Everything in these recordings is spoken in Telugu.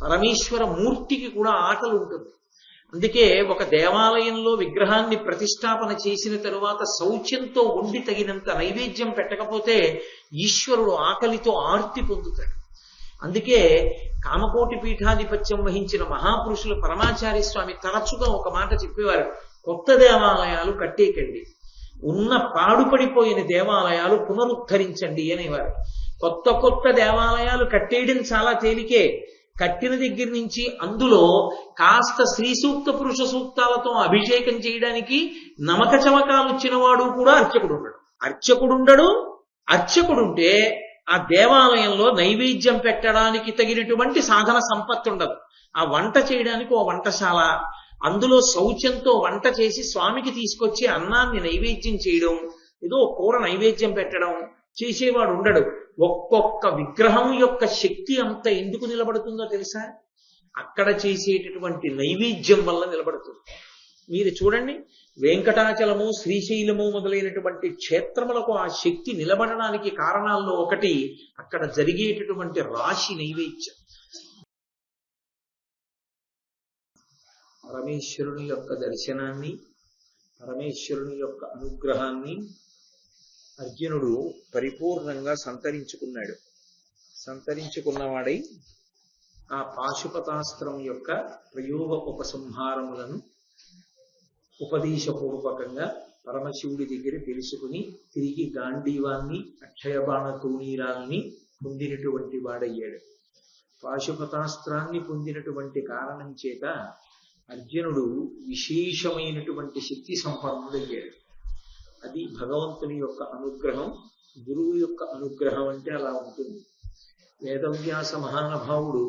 పరమేశ్వర మూర్తికి కూడా ఆకలి ఉంటుంది. అందుకే ఒక దేవాలయంలో విగ్రహాన్ని ప్రతిష్టాపన చేసిన తరువాత శౌచ్యంతో వండి తగినంత నైవేద్యం పెట్టకపోతే ఈశ్వరుడు ఆకలితో ఆర్తి పొందుతాడు. అందుకే కామకోటి పీఠాధిపత్యం వహించిన మహాపురుషులు పరమాచార్య స్వామి తరచుగా ఒక మాట చెప్పేవారు, కొత్త దేవాలయాలు కట్టేకండి, ఉన్న పాడుపడిపోయిన దేవాలయాలు పునరుద్ధరించండి అనేవారు. కొత్త దేవాలయాలు కట్టేయడం చాలా తేలికే. కట్టిన దగ్గర నుంచి అందులో కాస్త స్త్రీ సూక్త పురుష సూక్తాలతో అభిషేకం చేయడానికి నమక చమకాలు వచ్చిన వాడు కూడా అర్చకుడుంటే ఆ దేవాలయంలో నైవేద్యం పెట్టడానికి తగినటువంటి సాధన సంపత్తి ఉండదు. ఆ వంట చేయడానికి ఓ వంటశాల, అందులో శౌచంతో వంట చేసి స్వామికి తీసుకొచ్చి అన్నాన్ని నైవేద్యం చేయడం, ఏదో కూర నైవేద్యం పెట్టడం చేసేవాడు ఉండడు. ఒక్కొక్క విగ్రహం యొక్క శక్తి అంత ఎందుకు నిలబడుతుందో తెలుసా? అక్కడ చేసేటటువంటి నైవేద్యం వల్ల నిలబడుతుంది. మీరు చూడండి, వెంకటాచలము, శ్రీశైలము మొదలైనటువంటి క్షేత్రములకు ఆ శక్తి నిలబడడానికి కారణాల్లో ఒకటి అక్కడ జరిగేటటువంటి రాశి నైవేద్యం. పరమేశ్వరుని యొక్క దర్శనాన్ని, పరమేశ్వరుని యొక్క అనుగ్రహాన్ని అర్జునుడు పరిపూర్ణంగా సంతరించుకున్నవాడై ఆ పాశుపతాస్త్రం యొక్క ప్రయోగ ఉపసంహారములను ఉపదేశపూర్వకంగా పరమశివుడి దగ్గర తెలుసుకుని తిరిగి గాంధీవాన్ని, అక్షయబాణ తూణీరాల్ని పొందినటువంటి వాడయ్యాడు. పాశుపతాస్త్రాన్ని పొందినటువంటి కారణం చేత అర్జునుడు విశేషమైనటువంటి శక్తి సంపన్నుడయ్యాడు. అది భగవంతుని యొక్క అనుగ్రహం. గురువు యొక్క అనుగ్రహం అంటే అలా ఉంటుంది. వేదవ్యాస మహానుభావుడు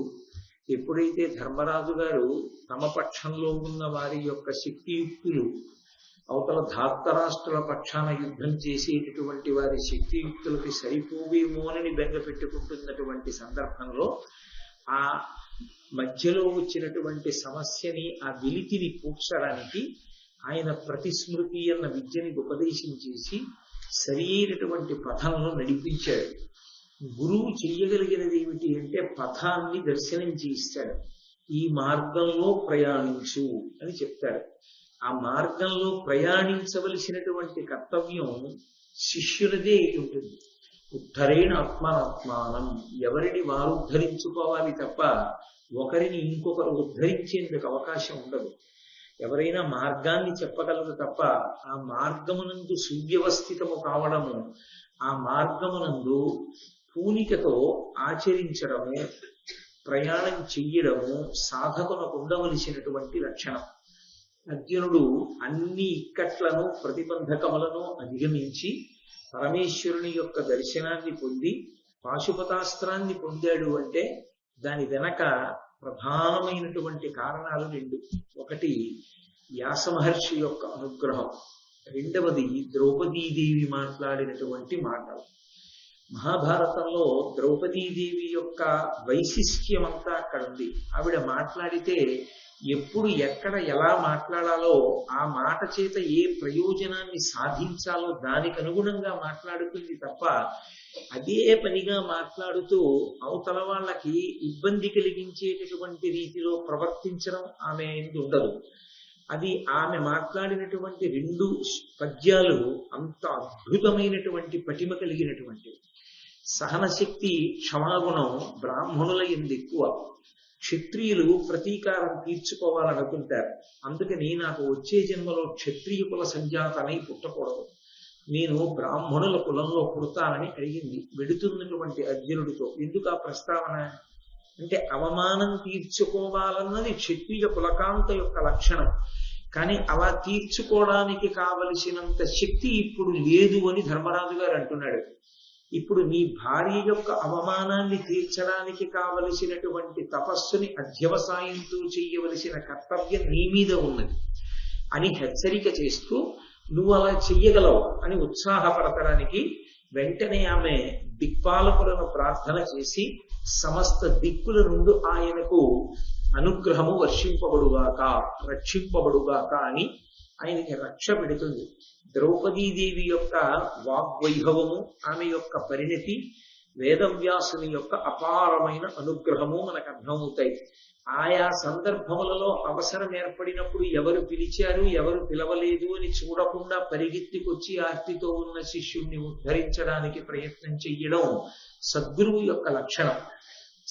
ఎప్పుడైతే ధర్మరాజు గారు తమ పక్షంలో ఉన్న వారి యొక్క శక్తియుక్తులు అవతల ధార్తరాష్ట్రుల పక్షాన యుద్ధం చేసేటటువంటి వారి శక్తియుక్తులకి సరిపోవేమోనని బెంగ పెట్టుకుంటున్నటువంటి సందర్భంలో ఆ మధ్యలో వచ్చినటువంటి సమస్యని, ఆ వెలితిని పూడ్చడానికి ఆయన ప్రతిస్మృతి అన్న విద్యని ఉపదేశం చేసి సరి అయినటువంటి పథంలో నడిపించాడు. గురువు చెయ్యగలిగినది ఏమిటి అంటే పథాన్ని దర్శనం చేయిస్తాడు. ఈ మార్గంలో ప్రయాణించు అని చెప్తాడు. ఆ మార్గంలో ప్రయాణించవలసినటువంటి కర్తవ్యం శిష్యులదే ఉంటుంది. ఉద్ధరేణ ఆత్మానం, ఎవరిని వారు ఉద్ధరించుకోవాలి తప్ప ఒకరిని ఇంకొకరు ఉద్ధరించేందుకు అవకాశం ఉండదు. ఎవరైనా మార్గాన్ని చెప్పగలరు తప్ప ఆ మార్గమునందు సువ్యవస్థితము కావడము, ఆ మార్గమునందు పూనికతో ఆచరించడము, ప్రయాణం చెయ్యడము సాధకునకు ఉండవలసినటువంటి లక్షణం. అర్జునుడు అన్ని ఇక్కట్లను, ప్రతిబంధకములను అధిగమించి పరమేశ్వరుని యొక్క దర్శనాన్ని పొంది పాశుపతాస్త్రాన్ని పొందాడు అంటే దాని వెనక ప్రధానమైనటువంటి కారణాలు రెండు. ఒకటి వ్యాస మహర్షి యొక్క అనుగ్రహం, రెండవది ద్రౌపదీదేవి మాట్లాడినటువంటి మాటలు. మహాభారతంలో ద్రౌపదీదేవి యొక్క వైశిష్ట్యం అంతా అక్కడ ఉంది. ఆవిడ మాట్లాడితే ఎప్పుడు ఎక్కడ ఎలా మాట్లాడాలో, ఆ మాట చేత ఏ ప్రయోజనాన్ని సాధించాలో దానికి అనుగుణంగా మాట్లాడుతుంది తప్ప అదే పనిగా మాట్లాడుతూ అవతల వాళ్ళకి ఇబ్బంది కలిగించేటటువంటి రీతిలో ప్రవర్తించడం ఆమె ఉండదు. అది ఆమె మాట్లాడినటువంటి రెండు పద్యాలు అంత అద్భుతమైనటువంటి పటిమ కలిగినటువంటివి. సహనశక్తి, క్షమాగుణం బ్రాహ్మణుల యందు ఎక్కువ. క్షత్రియులు ప్రతీకారం తీర్చుకోవాలనుకుంటారు. అందుకని నాకు వచ్చే జన్మలో క్షత్రియ కుల సంజాతనై పుట్టకూడదు, నేను బ్రాహ్మణుల కులంలో పుడతానని అడిగింది వెడుతున్నటువంటి అర్జునుడితో. ఎందుకు ఆ ప్రస్తావన అంటే అవమానం తీర్చుకోవాలన్నది క్షత్రియ కులకాంత యొక్క లక్షణం. కానీ అలా తీర్చుకోవడానికి కావలసినంత శక్తి ఇప్పుడు లేదు అని ధర్మరాజు గారు అంటున్నాడు. ఇప్పుడు నీ భార్య యొక్క అవమానాన్ని తీర్చడానికి కావలసినటువంటి తపస్సుని అధ్యవసాయంతో చెయ్యవలసిన కర్తవ్యం నీ మీద ఉన్నది అని హెచ్చరిక చేస్తూ నువ్వు అలా చెయ్యగలవు అని ఉత్సాహపరచడానికి వెంటనే ఆమె దిక్పాలకులను ప్రార్థన చేసి సమస్త దిక్కుల నుండి ఆయనకు అనుగ్రహము వర్షింపబడుగాక, రక్షింపబడుగాక అని ఆయనకి రక్ష పెడుతుంది. ద్రౌపదీదేవి యొక్క వాగ్వైభవము, ఆమె యొక్క పరిణతి, వేదవ్యాసుని యొక్క అపారమైన అనుగ్రహము మనకు అర్థమవుతాయి. ఆయా సందర్భములలో అవసరం ఏర్పడినప్పుడు ఎవరు పిలిచారు ఎవరు పిలవలేదు అని చూడకుండా పరిగెత్తికొచ్చి ఆర్తితో ఉన్న శిష్యుణ్ణి ఉద్ధరించడానికి ప్రయత్నం చెయ్యడం సద్గురువు యొక్క లక్షణం.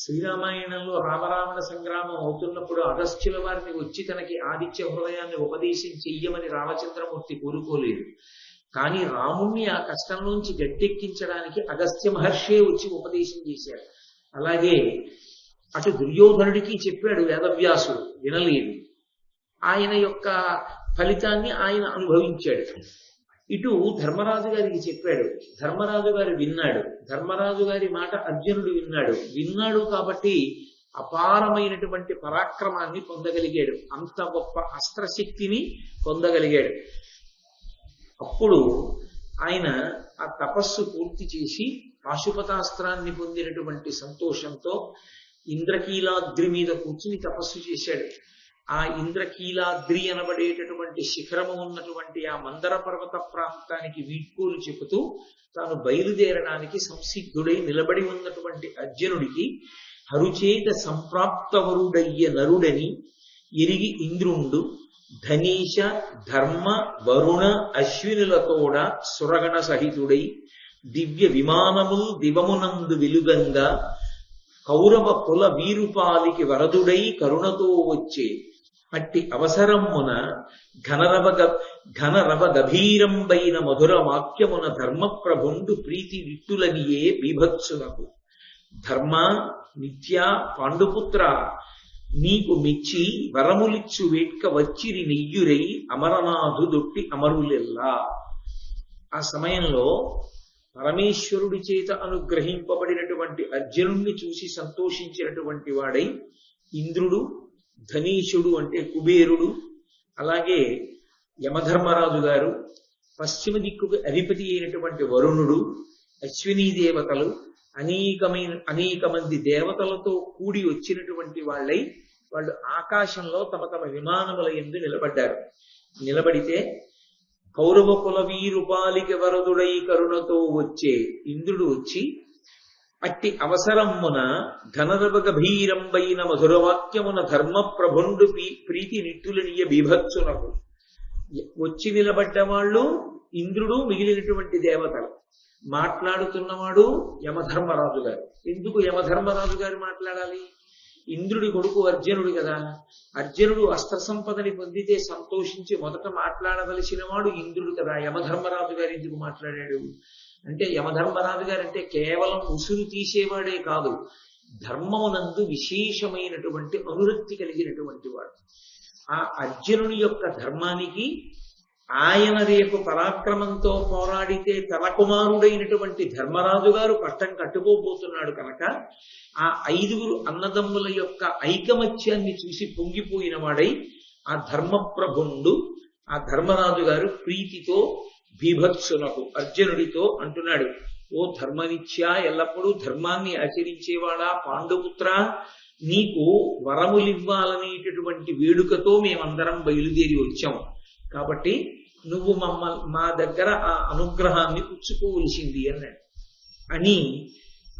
శ్రీరామాయణంలో రామరావణ సంగ్రామం అవుతున్నప్పుడు అగస్త్యుల వారిని వచ్చి తనకి ఆదిత్య హృదయాన్ని ఉపదేశం చెయ్యమని రామచంద్రమూర్తి కోరుకోలేదు. కానీ రాముణ్ణి ఆ కష్టంలోంచి గట్టెక్కించడానికి అగస్త్య మహర్షే వచ్చి ఉపదేశం చేశారు. అలాగే అటు దుర్యోధనుడికి చెప్పాడు వేదవ్యాసుడు, వినలేదు. ఆయన యొక్క ఫలితాన్ని ఆయన అనుభవించాడు. ఇటు ధర్మరాజు గారికి చెప్పాడు, ధర్మరాజు గారు విన్నాడు. ధర్మరాజు గారి మాట అర్జునుడు విన్నాడు కాబట్టి అపారమైనటువంటి పరాక్రమాన్ని పొందగలిగాడు, అంత గొప్ప అస్త్రశక్తిని పొందగలిగాడు. అప్పుడు ఆయన ఆ తపస్సు పూర్తి చేసి పాశుపతాస్త్రాన్ని పొందినటువంటి సంతోషంతో ఇంద్రకీలాద్రి మీద కూర్చుని తపస్సు చేశాడు. ఆ ఇంద్రకీలాద్రి అనబడేటటువంటి శిఖరము ఉన్నటువంటి ఆ మందర పర్వత ప్రాంతానికి వీడ్కోలు చెబుతూ తాను బయలుదేరడానికి సంసిద్ధుడై నిలబడి ఉన్నటువంటి అర్జునుడికి హరుచేత సంప్రాప్తవరుడయ్య నరుడని ఎరిగి ఇంద్రుండు ధనీష ధర్మ వరుణ అశ్వినులతోడ సురగణ సహితుడై దివ్య విమానముల్ దివమునందు వెలుగంగా కౌరవ కుల వీరుపాలికి వరదుడై కరుణతో వచ్చే అట్టి అవసరమున ఘనరవ గభీరంబైన మధుర వాక్యమున ధర్మప్రభుండు ప్రీతి విట్టులనియే బీభత్సునకు ధర్మ నిత్య పాండుపుత్ర నీకు మెచ్చి వరములిచ్చు వేట్క వచ్చిరి నెయ్యురై అమరనాథు దొట్టి అమరులెల్లా. ఆ సమయంలో పరమేశ్వరుడి చేత అనుగ్రహింపబడినటువంటి అర్జునుణ్ణి చూసి సంతోషించినటువంటి వాడై ఇంద్రుడు, ధనీషుడు అంటే కుబేరుడు, అలాగే యమధర్మరాజు గారు, పశ్చిమ దిక్కుకు అధిపతి అయినటువంటి వరుణుడు, అశ్వినీ దేవతలు, అనేక మంది దేవతలతో కూడి వచ్చినటువంటి వాళ్ళు ఆకాశంలో తమ తమ విమానముల యందు నిలబడ్డారు. నిలబడితే కౌరవ కుల వీరుపాలికి వరదుడై కరుణతో వచ్చే ఇంద్రుడు వచ్చి అట్టి అవసరమున ఘనరవ గభీరంబైన మధురవాక్యమున ధర్మప్రభుండు ప్రీతి నిట్టులనియ బీభత్సునకు. వచ్చి నిలబడ్డ వాళ్ళు ఇంద్రుడు, మిగిలినటువంటి దేవతలు. మాట్లాడుతున్నవాడు యమధర్మరాజు గారు. ఎందుకు యమధర్మరాజు గారు మాట్లాడాలి? ఇంద్రుడి కొడుకు అర్జునుడు కదా. అర్జునుడు అస్త్ర సంపదని పొందితే సంతోషించి మొదట మాట్లాడవలసిన వాడు ఇంద్రుడు కదా. యమధర్మరాజు గారు ఎందుకు మాట్లాడాడు అంటే, యమధర్మరాజు గారు అంటే కేవలం ఉసురు తీసేవాడే కాదు, ధర్మమునందు విశేషమైనటువంటి అనురక్తి కలిగినటువంటి వాడు. ఆ అర్జునుడి యొక్క ధర్మానికి ఆయన రేపు పరాక్రమంతో పోరాడితే తన కుమారుడైనటువంటి ధర్మరాజు గారు పట్టం కట్టుకోబోతున్నాడు కనుక ఆ 5 అన్నదమ్ముల యొక్క ఐకమత్యాన్ని చూసి పొంగిపోయిన వాడై ఆ ధర్మప్రభుండు, ఆ ధర్మరాజు గారు ప్రీతితో బీభత్సునకు అర్జునుడితో అంటున్నాడు, ఓ ధర్మనిత్య, ఎల్లప్పుడూ ధర్మాన్ని ఆచరించేవాడా పాండుపుత్ర, నీకు వరములివ్వాలనేటటువంటి వేడుకతో మేమందరం బయలుదేరి వచ్చాం. కాబట్టి నువ్వు మా దగ్గర ఆ అనుగ్రహాన్ని పుచ్చుకోవలసింది అన్నాడు. అని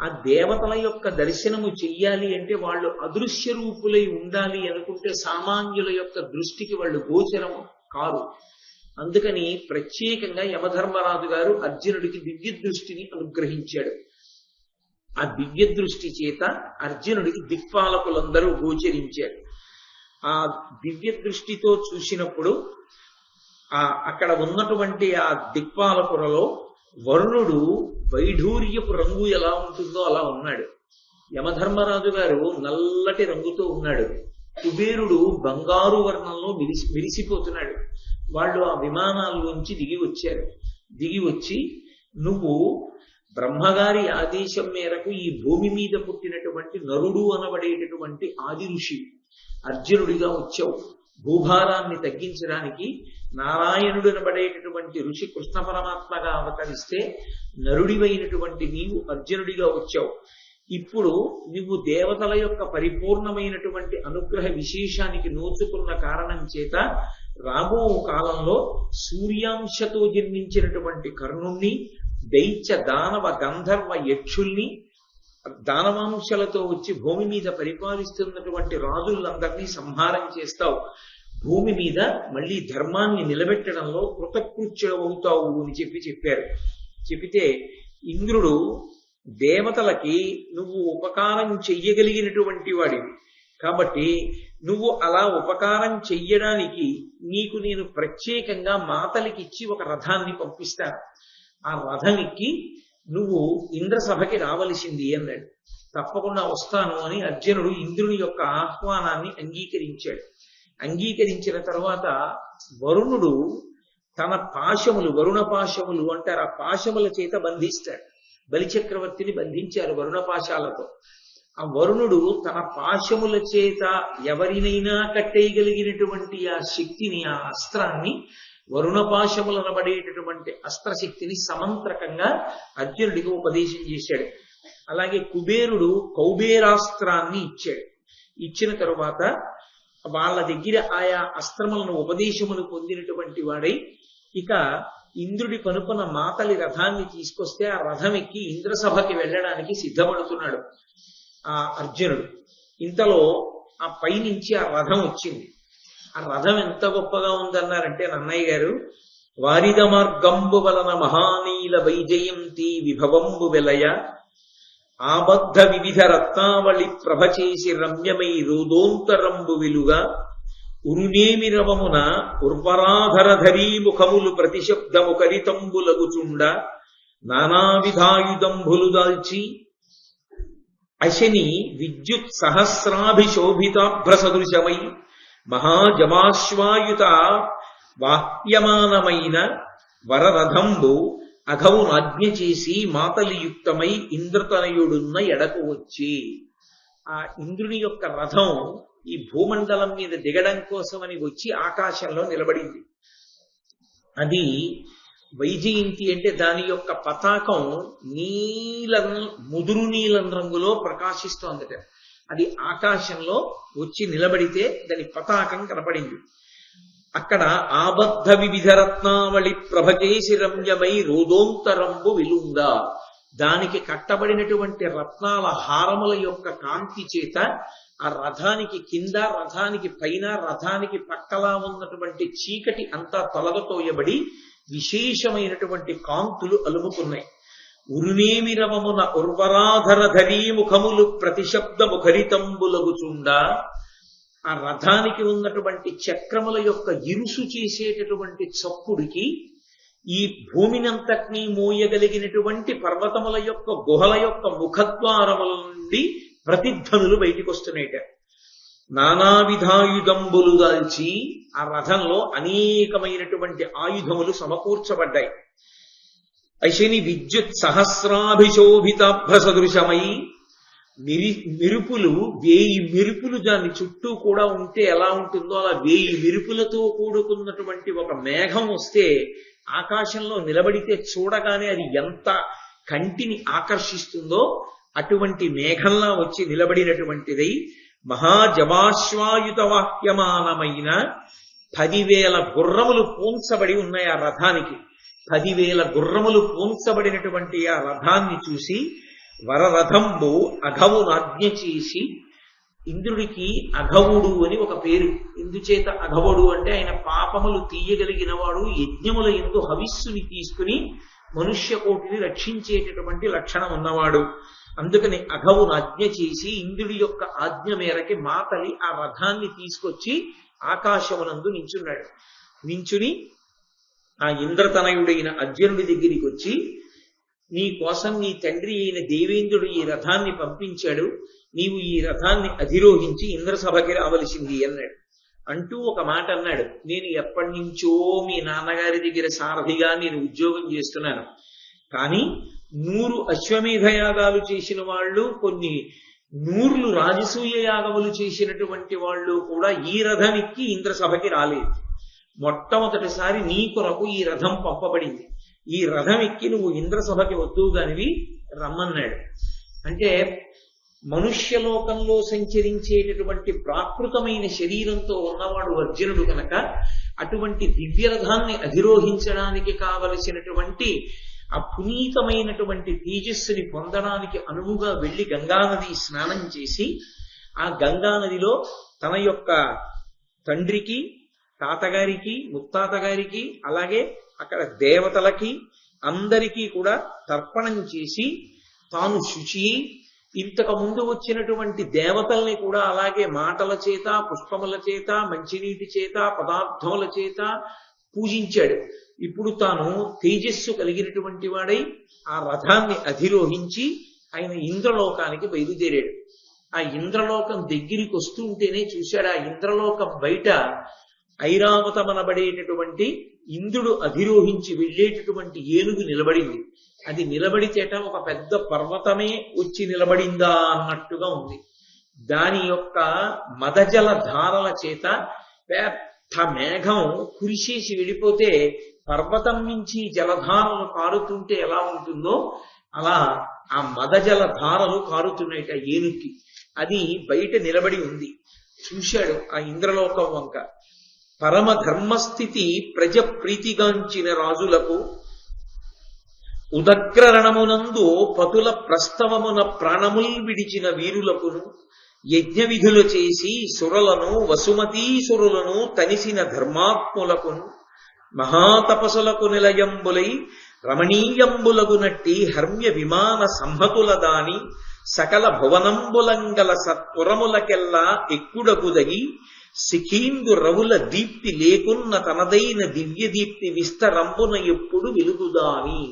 ఆ దేవతల యొక్క దర్శనము చెయ్యాలి అంటే వాళ్ళు అదృశ్య రూపులై ఉండాలి అనుకుంటే సామాన్యుల యొక్క దృష్టికి వాళ్ళు గోచరము కాదు. అందుకని ప్రత్యేకంగా యమధర్మరాజు గారు అర్జునుడికి దివ్య దృష్టిని అనుగ్రహించాడు. ఆ దివ్య దృష్టి చేత అర్జునుడికి దిక్పాలకులందరూ గోచరించారు. ఆ దివ్య దృష్టితో చూసినప్పుడు అక్కడ ఉన్నటువంటి ఆ దిక్పాలకులలో వరుణుడు వైఢూర్యపు రంగు ఎలా ఉంటుందో అలా ఉన్నాడు. యమధర్మరాజు గారు నల్లటి రంగుతో ఉన్నాడు. కుబేరుడు బంగారు వర్ణంలో మెరిసిపోతున్నాడు. వాళ్ళు ఆ విమానాల్లోంచి దిగి వచ్చారు. దిగి వచ్చి, నువ్వు బ్రహ్మగారి ఆదేశం మేరకు ఈ భూమి మీద పుట్టినటువంటి నరుడు అనబడేటటువంటి ఆది ఋషి అర్జునుడిగా వచ్చావు. భూభారాన్ని తగ్గించడానికి నారాయణుడు అనబడేటటువంటి ఋషి కృష్ణ పరమాత్మగా అవతరిస్తే నరుడివైనటువంటి నీవు అర్జునుడిగా వచ్చావు. ఇప్పుడు నువ్వు దేవతల యొక్క పరిపూర్ణమైనటువంటి అనుగ్రహ విశేషానికి నోచుకున్న కారణం చేత రాబో కాలంలో సూర్యాంశతో జన్మించినటువంటి కర్ణుణ్ణి, దైత్య దానవ గంధర్వ యక్షుల్ని, దానవాంశలతో వచ్చి భూమి మీద పరిపాలిస్తున్నటువంటి రాజులందరినీ సంహారం చేస్తావు, భూమి మీద మళ్ళీ ధర్మాన్ని నిలబెట్టడంలో కృతకృత్యుడవుతావు అని చెప్పారు. చెబితే ఇంద్రుడు దేవతలకి నువ్వు ఉపకారం చెయ్యగలిగినటువంటి వాడివి కాబట్టి నువ్వు అలా ఉపకారం చెయ్యడానికి నీకు నేను ప్రత్యేకంగా మాతలికిచ్చి ఒక రథాన్ని పంపిస్తాను, ఆ రథమిక్కి నువ్వు ఇంద్రసభకి రావలసింది అన్నాడు. తప్పకుండా వస్తాను అని అర్జునుడు ఇంద్రుని యొక్క ఆహ్వానాన్ని అంగీకరించాడు. అంగీకరించిన తర్వాత వరుణుడు తన పాశములు, వరుణ పాశములు అంటారు, ఆ పాశముల చేత బంధిస్తాడు. బలిచక్రవర్తిని బంధించారు వరుణ పాశాలతో. ఆ వరుణుడు తన పాశముల చేత ఎవరినైనా కట్టేయగలిగినటువంటి ఆ శక్తిని, ఆ అస్త్రాన్ని, వరుణపాశములనబడేటటువంటి అస్త్రశక్తిని సమంత్రకంగా అర్జునుడికి ఉపదేశం చేశాడు. అలాగే కుబేరుడు కౌబేరాస్త్రాన్ని ఇచ్చాడు. ఇచ్చిన తరువాత వాళ్ళ దగ్గర ఆయా అస్త్రములను ఉపదేశములు పొందినటువంటి వాడై ఇక ఇంద్రుడి కనుపన మాతలి రథాన్ని తీసుకొస్తే ఆ రథం ఎక్కి ఇంద్రసభకి వెళ్ళడానికి సిద్ధపడుతున్నాడు ఆ అర్జునుడు. ఇంతలో ఆ పైనుంచి ఆ రథం వచ్చింది. ఆ రథం ఎంత గొప్పగా ఉందన్నారంటే నన్నయ్య గారు, వారిద మార్గంబు వలన మహానీల వైజయంతి విభవంబు వెలయ ఆబద్ధ వివిధ రత్నావళి ప్రభ చేసి రమ్యమై రోదోంతరంబు విలుగా ఉరునేమిరవమున ఉర్వరాధరధరీ ముఖములు ప్రతిశబ్దము కరితంబులగుచుండ నానావిధాయుధంబులు దాల్చి అశని విద్యుత్ సహస్రాభిశోభితాభ్రసదృశమై మహాజమాశ్వాయుత వాహ్యమానమైన వరరథంబు అఘవునాజ్ఞ చేసి మాతలియుక్తమై ఇంద్రతనయుడున్న ఎడకు వచ్చి. ఆ ఇంద్రుని యొక్క రథం ఈ భూమండలం మీద దిగడం కోసమని వచ్చి ఆకాశంలో నిలబడింది. అది వైజయంతి అంటే దాని యొక్క పతాకం ముదురు నీలం రంగులో ప్రకాశిస్తోందట. అది ఆకాశంలో వచ్చి నిలబడితే దాని పతాకం కనపడింది. అక్కడ ఆబద్ధ వివిధ రత్నావళి ప్రభచేసి రమ్యమై రోదోంతరంబు విలుందా, దానికి కట్టబడినటువంటి రత్నాల హారముల యొక్క కాంతి చేత ఆ రథానికి కింద, రథానికి పైన, రథానికి పక్కలా ఉన్నటువంటి చీకటి అంతా తొలగతోయబడి విశేషమైనటువంటి కాంతులు అలుముకున్నాయి. ఉరునేమిరవమున ఉర్వరాధరధరీ ముఖములు ప్రతిశబ్దము ఖరితంబులగుచుండా, ఆ రథానికి ఉన్నటువంటి చక్రముల యొక్క ఇరుసు చేసేటటువంటి చప్పుడికి ఈ భూమినంతటినీ మోయగలిగినటువంటి పర్వతముల యొక్క గుహల యొక్క ముఖద్వారముల నుండి ప్రతిధ్వనులు బయటికి వస్తున్నాయిట. నానావిధాయుధంబులు దాల్చి ఆ రథంలో అనేకమైనటువంటి ఆయుధములు సమకూర్చబడ్డాయి. అశని విద్యుత్ సహస్రాభిశోభితాభ్రసదృశమై మెరుపులు 1000 మెరుపులు దాని చుట్టూ కూడా ఉంటే ఎలా ఉంటుందో అలా 1000 మెరుపులతో కూడుకున్నటువంటి ఒక మేఘం వస్తే ఆకాశంలో నిలబడితే చూడగానే అది ఎంత కంటిని ఆకర్షిస్తుందో అటువంటి మేఘంలా వచ్చి నిలబడినటువంటిదై మహాజవాశ్వాయుత వాహ్యమానమైన 10,000 గుర్రములు పూంచబడి ఉన్నాయి ఆ రథానికి. 10,000 గుర్రములు పూంచబడినటువంటి ఆ రథాన్ని చూసి వరరథంబు అఘవునాజ్ఞ చేసి, ఇంద్రుడికి అఘవుడు అని ఒక పేరు. ఇందుచేత అఘవుడు అంటే ఆయన పాపములు తీయగలిగిన వాడు, యజ్ఞముల యందు హవిస్సుని తీసుకుని మనుష్య కోటిని రక్షించేటటువంటి లక్షణం ఉన్నవాడు. అందుకని అఘవునాజ్ఞ చేసి ఇంద్రుడి యొక్క ఆజ్ఞ మేరకి మాతలి ఆ రథాన్ని తీసుకొచ్చి ఆకాశమునందు నించున్నాడు. నించుని ఆ ఇంద్రతనయుడైన అర్జునుడి దగ్గరికి వచ్చి, నీ కోసం నీ తండ్రి అయిన దేవేంద్రుడు ఈ రథాన్ని పంపించాడు, నీవు ఈ రథాన్ని అధిరోహించి ఇంద్రసభకి రావలసింది అన్నాడు. అంటూ ఒక మాట అన్నాడు, నేను ఎప్పటి నుంచో మీ నాన్నగారి దగ్గర సారథిగా నేను ఉద్యోగం చేస్తున్నాను, కానీ 100 అశ్వమేధ యాగాలు చేసిన వాళ్ళు, కొన్ని 100 రాజసూయ యాగములు చేసినటువంటి వాళ్ళు కూడా ఈ రథం ఎక్కి ఇంద్రసభకి రాలేదు. మొట్టమొదటిసారి నీ కొరకు ఈ రథం పంపబడింది, ఈ రథం ఎక్కి నువ్వు ఇంద్రసభకి వద్దుగానివి రమ్మన్నాడు. అంటే మనుష్యలోకంలో సంచరించేటటువంటి ప్రాకృతమైన శరీరంతో ఉన్నవాడు అర్జునుడు కనుక అటువంటి దివ్యరథాన్ని అధిరోహించడానికి కావలసినటువంటి ఆ పునీతమైనటువంటి తేజస్సుని పొందడానికి అనువుగా వెళ్లి గంగానది స్నానం చేసి ఆ గంగానదిలో తన యొక్క తండ్రికి, తాతగారికి, ముత్తాతగారికి, అలాగే అక్కడ దేవతలకి అందరికీ కూడా తర్పణం చేసి తాను శుచి, ఇంతకు ముందు వచ్చినటువంటి దేవతల్ని కూడా అలాగే మాటల చేత, పుష్పముల చేత, మంచినీటి చేత, పదార్థముల చేత పూజించాడు. ఇప్పుడు తాను తేజస్సు కలిగినటువంటి వాడై ఆ రథాన్ని అధిరోహించి ఆయన ఇంద్రలోకానికి బయలుదేరాడు. ఆ ఇంద్రలోకం దగ్గరికి వస్తూ ఉంటేనే చూశాడు, ఆ ఇంద్రలోకం బయట ఐరావతమనబడేటటువంటి ఇంద్రుడు అధిరోహించి వెళ్ళేటటువంటి ఏనుగు నిలబడింది. అది నిలబడితేట ఒక పెద్ద పర్వతమే వచ్చి నిలబడిందా అన్నట్టుగా ఉంది. దాని యొక్క మదజల ధారల చేత పెద్ద మేఘం కురిసేసి వెళ్ళిపోతే పర్వతం నుంచి జలధారలు కారుతుంటే ఎలా ఉంటుందో అలా ఆ మదజల ధారలు కారుతున్నాయిట ఏనుక్కి. అది బయట నిలబడి ఉంది. చూశాడు ఆ ఇంద్రలోకం వంక. పరమ ధర్మస్థితి ప్రజ ప్రీతిగాంచిన రాజులకు ఉదగ్రరణమునందు పతుల ప్రస్తవమున ప్రాణముల్ విడిచిన వీరులకును యజ్ఞ విధులు చేసి సురలను వసుమతీసురులను తనిసిన ధర్మాత్ములకును మహాతపసులకు నిలయంబులై రమణీయంబులగునట్టి హర్మ్య విమాన సంహతుల దాని సకల భువనంబులంగల సత్పురములకెల్లా ఎక్కుడగుదగి సిఖీందు రవుల దీప్తి లేకున్న తనదైన దివ్య దీప్తి విస్తరంబున ఎప్పుడు వెలుగుదాని.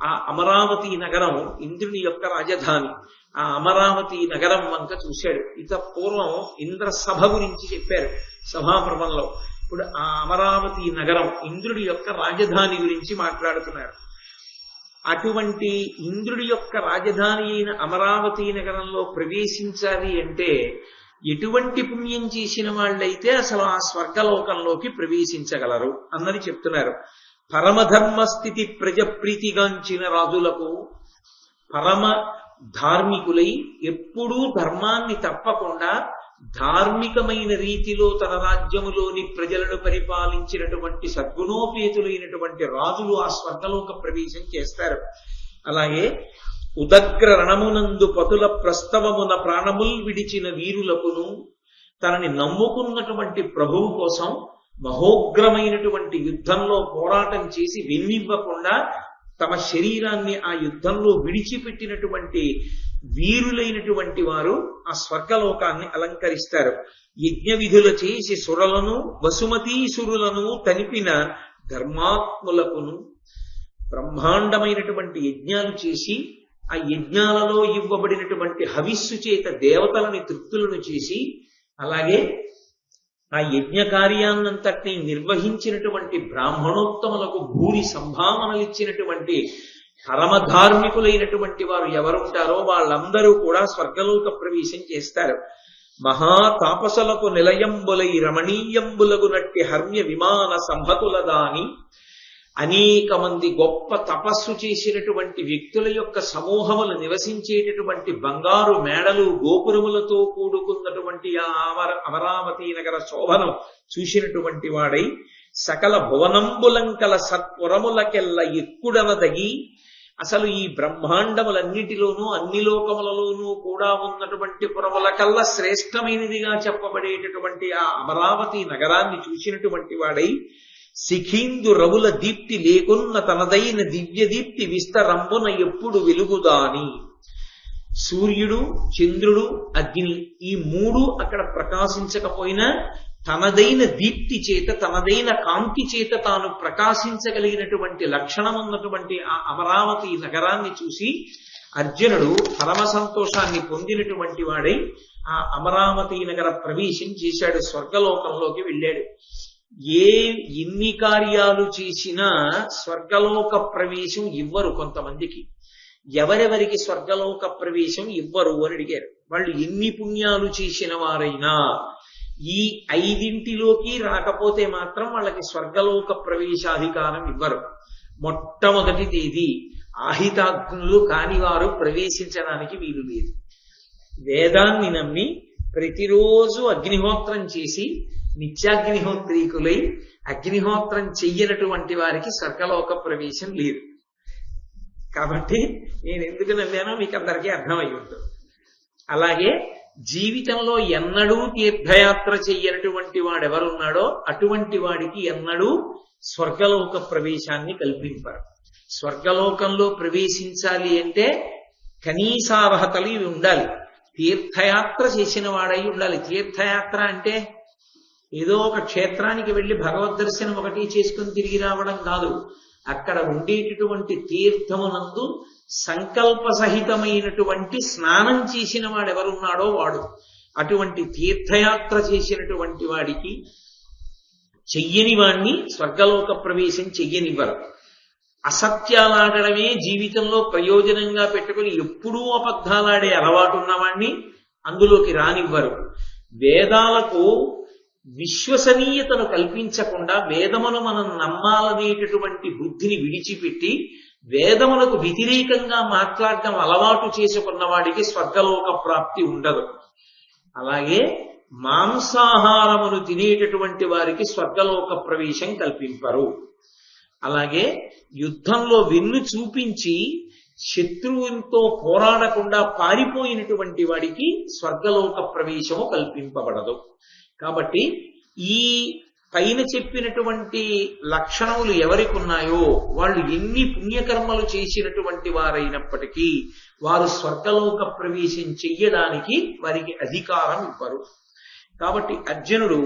ఆ అమరావతి నగరం ఇంద్రుని యొక్క రాజధాని. ఆ అమరావతి నగరం వంక చూశాడు. ఇత పూర్వం ఇంద్ర సభ గురించి చెప్పారు సభాపర్వంలో. ఇప్పుడు ఆ అమరావతి నగరం ఇంద్రుడి యొక్క రాజధాని గురించి మాట్లాడుతున్నారు. అటువంటి ఇంద్రుడి యొక్క రాజధాని అయిన అమరావతి నగరంలో ప్రవేశించాలి అంటే ఎటువంటి పుణ్యం చేసిన వాళ్ళైతే అసలు ఆ స్వర్గలోకంలోకి ప్రవేశించగలరు అన్నది చెప్తున్నారు. పరమధర్మస్థితి ప్రజ ప్రీతిగాంచిన రాజులకు, పరమ ధార్మికులై ఎప్పుడూ ధర్మాన్ని తప్పకుండా ధార్మికమైన రీతిలో తన రాజ్యములోని ప్రజలను పరిపాలించినటువంటి సద్గుణోపేతులైనటువంటి రాజులు ఆ స్వర్గలోక ప్రవేశం చేస్తారు. అలాగే ఉదగ్ర రణమునందు పతుల ప్రస్తవమున ప్రాణముల్ విడిచిన వీరులకును, తనని నమ్ముకున్నటువంటి ప్రభువు కోసం మహోగ్రమైనటువంటి యుద్ధంలో పోరాటం చేసి వెన్నివ్వకుండా తమ శరీరాన్ని ఆ యుద్ధంలో విడిచిపెట్టినటువంటి వీరులైనటువంటి వారు ఆ స్వర్గలోకాన్ని అలంకరిస్తారు. యజ్ఞ విధులు చేసి సురలను వసుమతీసురులను తనిపిన ధర్మాత్ములకును, బ్రహ్మాండమైనటువంటి యజ్ఞాలు చేసి ఆ యజ్ఞాలలో ఇవ్వబడినటువంటి హవిస్సు చేత దేవతలని తృప్తులను చేసి, అలాగే ఆ యజ్ఞ కార్యాన్నంతటినీ నిర్వహించినటువంటి బ్రాహ్మణోత్తములకు భూరి సంభావనలిచ్చినటువంటి పరమధార్మికులైనటువంటి వారు ఎవరుంటారో వాళ్ళందరూ కూడా స్వర్గలోక ప్రవేశం చేస్తారు. మహాతాపసులకు నిలయంబులై రమణీయంబులగునట్టి హర్మ్య విమాన సంహతుల దాని, అనేక మంది గొప్ప తపస్సు చేసినటువంటి వ్యక్తుల యొక్క సమూహములు నివసించేటటువంటి బంగారు మేడలు గోపురములతో కూడుకున్నటువంటి ఆ అమరావతి నగర శోభనం చూసినటువంటి వాడై సకల భువనంబులంకల సత్పురములకెల్ల ఎక్కుడనదగి, అసలు ఈ బ్రహ్మాండములన్నిటిలోనూ అన్ని లోకములలోనూ కూడా ఉన్నటువంటి పురముల కల్లా శ్రేష్టమైనదిగా చెప్పబడేటటువంటి ఆ అమరావతి నగరాన్ని చూసినటువంటి వాడై సిఖీందు రవుల దీప్తి లేకున్న తనదైన దివ్య దీప్తి విస్తరంబున ఎప్పుడు వెలుగుదాని. సూర్యుడు, చంద్రుడు, అగ్ని ఈ మూడు అక్కడ ప్రకాశించకపోయినా తనదైన దీప్తి చేత, తనదైన కాంతి చేత తాను ప్రకాశించగలిగినటువంటి లక్షణం ఉన్నటువంటి ఆ అమరావతి నగరాన్ని చూసి అర్జునుడు పరమ సంతోషాన్ని పొందినటువంటి వాడై ఆ అమరావతి నగర ప్రవేశం చేశాడు. స్వర్గలోకంలోకి వెళ్ళాడు. ఎన్ని కార్యాలు చేసినా స్వర్గలోక ప్రవేశం ఇవ్వరు కొంతమందికి. ఎవరెవరికి స్వర్గలోక ప్రవేశం ఇవ్వరు అని అడిగారు. వాళ్ళు ఎన్ని పుణ్యాలు చేసిన వారైనా ఈ 5 రాకపోతే మాత్రం వాళ్ళకి స్వర్గలోక ప్రవేశాధికారం ఇవ్వరు. మొట్టమొదటిది ఇది, ఆహితాగ్నులు కాని వారు ప్రవేశించడానికి వీలు లేదు. వేదాన్ని నమ్మి ప్రతిరోజు అగ్నిహోత్రం చేసి నిత్యాగ్నిహోత్రీకులై అగ్నిహోత్రం చెయ్యనటువంటి వారికి స్వర్గలోక ప్రవేశం లేదు. కాబట్టి నేను ఎందుకు నవ్వానో మీకు అందరికీ అర్థమై ఉంటుంది. అలాగే జీవితంలో ఎన్నడూ తీర్థయాత్ర చెయ్యనటువంటి వాడెవరున్నాడో అటువంటి వాడికి ఎన్నడూ స్వర్గలోక ప్రవేశాన్ని కల్పింపరు. స్వర్గలోకంలో ప్రవేశించాలి అంటే కనీసార్హతలు ఇవి ఉండాలి. తీర్థయాత్ర చేసిన వాడై ఉండాలి. తీర్థయాత్ర అంటే ఏదో ఒక క్షేత్రానికి వెళ్ళి భగవద్ దర్శనం ఒకటి చేసుకుని తిరిగి రావడం కాదు. అక్కడ ఉండేటటువంటి తీర్థమునందు సంకల్ప సహితమైనటువంటి స్నానం చేసిన వాడెవరున్నాడో వాడు. అటువంటి తీర్థయాత్ర చేసినటువంటి వాడికి చెయ్యని వాణ్ణి స్వర్గలోక ప్రవేశం చెయ్యనివ్వరు. అసత్యాలాడడమే జీవితంలో ప్రయోజనంగా పెట్టుకుని ఎప్పుడూ అబద్ధాలాడే అలవాటు ఉన్నవాణ్ణి అందులోకి రానివ్వరు. వేదాలకు విశ్వసనీయతను కల్పించకుండా వేదమును మనం నమ్మాలనేటటువంటి బుద్ధిని విడిచిపెట్టి వేదములకు వ్యతిరేకంగా మాట్లాడటం అలవాటు చేసుకున్న వాడికి స్వర్గలోక ప్రాప్తి ఉండదు. అలాగే మాంసాహారమును తినేటటువంటి వారికి స్వర్గలోక ప్రవేశం కల్పింపరు. అలాగే యుద్ధంలో వెన్ను చూపించి శత్రువుతో పోరాడకుండా పారిపోయినటువంటి వాడికి స్వర్గలోక ప్రవేశము కల్పింపబడదు. కాబట్టి ఈ పైన చెప్పినటువంటి లక్షణములు ఎవరికి ఉన్నాయో వాళ్ళు ఎన్ని పుణ్యకర్మలు చేసినటువంటి వారైనప్పటికీ వారు స్వర్గలోక ప్రవేశం చెయ్యడానికి వారికి అధికారం ఇవ్వరు. కాబట్టి అర్జునుడు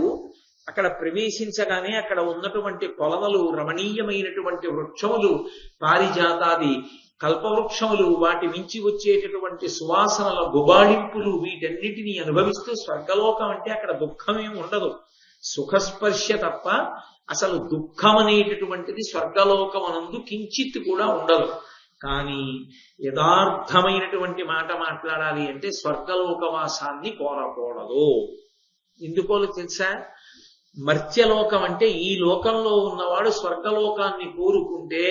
అక్కడ ప్రవేశించగానే అక్కడ ఉన్నటువంటి కొలవలు, రమణీయమైనటువంటి వృక్షములు, పారిజాతాది కల్పవృక్షములు, వాటి నుంచి వచ్చేటటువంటి సువాసనల గుబాళింపులు, వీటన్నిటినీ అనుభవిస్తూ స్వర్గలోకం అంటే అక్కడ దుఃఖమేం ఉండదు, సుఖస్పర్శ తప్ప అసలు దుఃఖం అనేటటువంటిది స్వర్గలోకమనందు కించిత్ కూడా ఉండదు. కానీ యథార్థమైనటువంటి మాట మాట్లాడాలి అంటే స్వర్గలోకవాసాన్ని కోరకూడదు. ఎందుకోలో తెలుసా? మర్త్యలోకం అంటే ఈ లోకంలో ఉన్నవాడు స్వర్గలోకాన్ని కోరుకుంటే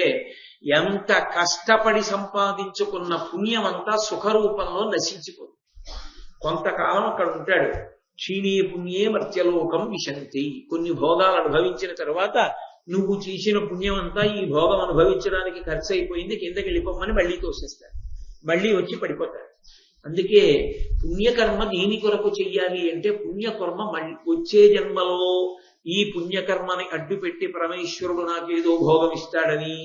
ఎంత కష్టపడి సంపాదించుకున్న పుణ్యమంతా సుఖరూపంలో నశించిపోతుంది. కొంతకాలం అక్కడ ఉంటాడు. క్షీణే పుణ్యే మర్త్యలోకం విశంతి. కొన్ని భోగాలు అనుభవించిన తర్వాత నువ్వు చేసిన పుణ్యమంతా ఈ భోగం అనుభవించడానికి ఖర్చు అయిపోయింది, కిందకి వెళ్ళిపోమని మళ్ళీ తోసేస్తాడు, మళ్ళీ వచ్చి పడిపోతాడు. అందుకే పుణ్యకర్మ దేని కొరకు చెయ్యాలి అంటే పుణ్యకర్మ వచ్చే జన్మలో ఈ పుణ్యకర్మని అడ్డుపెట్టి పరమేశ్వరుడు నాకేదో భోగం ఇస్తాడని,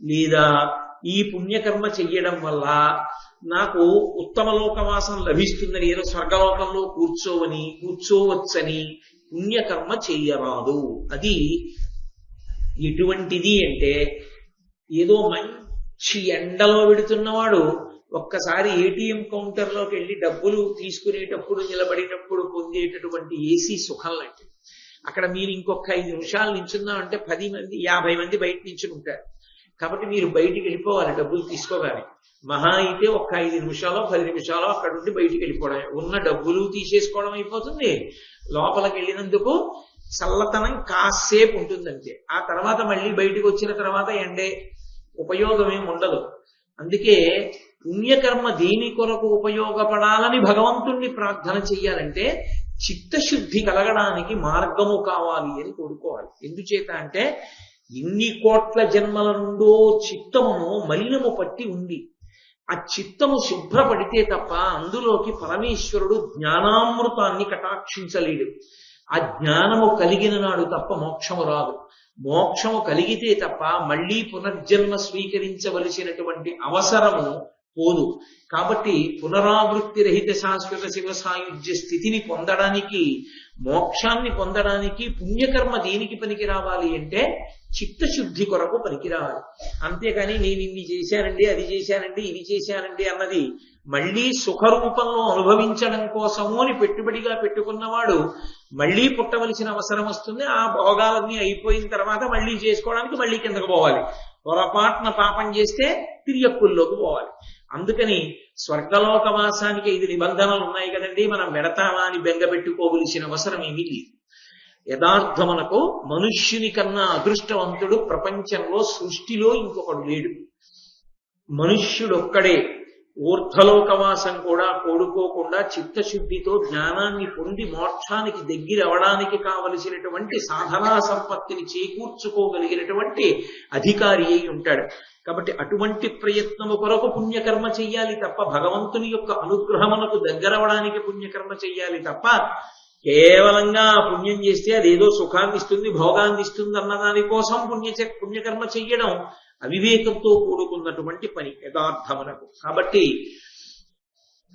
లేదా ఈ పుణ్యకర్మ చెయ్యడం వల్ల నాకు ఉత్తమ లోకవాసం లభిస్తుందని, ఏదో స్వర్గలోకంలో కూర్చోవచ్చని పుణ్యకర్మ చెయ్యరాదు. అది ఎటువంటిది అంటే ఏదో మంచి ఎండలో పెడుతున్నవాడు ఒక్కసారి ఏటీఎం కౌంటర్లోకి వెళ్ళి డబ్బులు తీసుకునేటప్పుడు నిలబడినప్పుడు పొందేటటువంటి ఏసీ సుఖం లాంటిది. అక్కడ మీరు ఇంకొక 5 నిమిషాలు నించున్నామంటే 10 మంది 50 మంది బయట నించుంటారు. కాబట్టి మీరు బయటికి వెళ్ళిపోవాలి డబ్బులు తీసుకోగానే. మహా అయితే ఒక్క 5 నిమిషాలో 10 నిమిషాలో అక్కడ నుండి బయటికి వెళ్ళిపోవడం, ఉన్న డబ్బులు తీసేసుకోవడం అయిపోతుంది. లోపలికి వెళ్ళినందుకు చల్లతనం కాసేపు ఉంటుందంటే ఆ తర్వాత మళ్ళీ బయటికి వచ్చిన తర్వాత ఎండే ఉపయోగం ఏమి ఉండదు. అందుకే పుణ్యకర్మ దేని కొరకు ఉపయోగపడాలని భగవంతుణ్ణి ప్రార్థన చెయ్యాలంటే చిత్తశుద్ధి కలగడానికి మార్గము కావాలి అని కోరుకోవాలి. ఎందుచేత అంటే ఎన్ని కోట్ల జన్మల నుండో చిత్తమును మలినము పట్టి ఉంది. ఆ చిత్తము శుభ్రపడితే తప్ప అందులోకి పరమేశ్వరుడు జ్ఞానామృతాన్ని కటాక్షించలేడు. ఆ జ్ఞానము కలిగిన నాడు తప్ప మోక్షము రాదు. మోక్షము కలిగితే తప్ప మళ్ళీ పునర్జన్మ స్వీకరించవలసినటువంటి అవసరము పోదు. కాబట్టి పునరావృత్తి రహిత శాశ్వత శివ సాయుధ్య స్థితిని పొందడానికి, మోక్షాన్ని పొందడానికి పుణ్యకర్మ దేనికి పనికి రావాలి అంటే చిత్తశుద్ధి కొరకు పనికి రావాలి. అంతేకాని నేను ఇన్ని చేశానండి, అది చేశానండి, ఇది చేశానండి అన్నది మళ్ళీ సుఖరూపంలో అనుభవించడం కోసము అని పెట్టుబడిగా పెట్టుకున్నవాడు మళ్ళీ పుట్టవలసిన అవసరం వస్తుంది. ఆ భోగాలన్నీ అయిపోయిన తర్వాత మళ్ళీ చేసుకోవడానికి మళ్ళీ కిందకు పోవాలి. పొరపాటున పాపం చేస్తే తిరియక్కుల్లోకి పోవాలి. అందుకని స్వర్గలోకవాసానికి 5 నిబంధనలు ఉన్నాయి కదండి, మనం వెడతామా అని బెంగ పెట్టుకోవలసిన అవసరం ఏమీ లేదు. యథార్థమునకు మనుష్యుని కన్నా అదృష్టవంతుడు ప్రపంచంలో సృష్టిలో ఇంకొకడు లేడు. మనుష్యుడొక్కడే ఊర్ధ్వలోకవాసం కూడా కోరుకోకుండా చిత్తశుద్ధితో జ్ఞానాన్ని పొంది మోక్షానికి దగ్గరవడానికి కావలసినటువంటి సాధనా సంపత్తిని చేకూర్చుకోగలిగినటువంటి అధికారి అయి ఉంటాడు. కాబట్టి అటువంటి ప్రయత్నము కొరకు పుణ్యకర్మ చెయ్యాలి తప్ప, భగవంతుని యొక్క అనుగ్రహమునకు దగ్గరవడానికి పుణ్యకర్మ చెయ్యాలి తప్ప, కేవలంగా పుణ్యం చేస్తే అదేదో సుఖాన్ని ఇస్తుంది, భోగాన్ని ఇస్తుంది అన్న దానికోసం పుణ్యకర్మ చెయ్యడం అవివేకంతో కూడుకున్నటువంటి పని యథార్థమునకు. కాబట్టి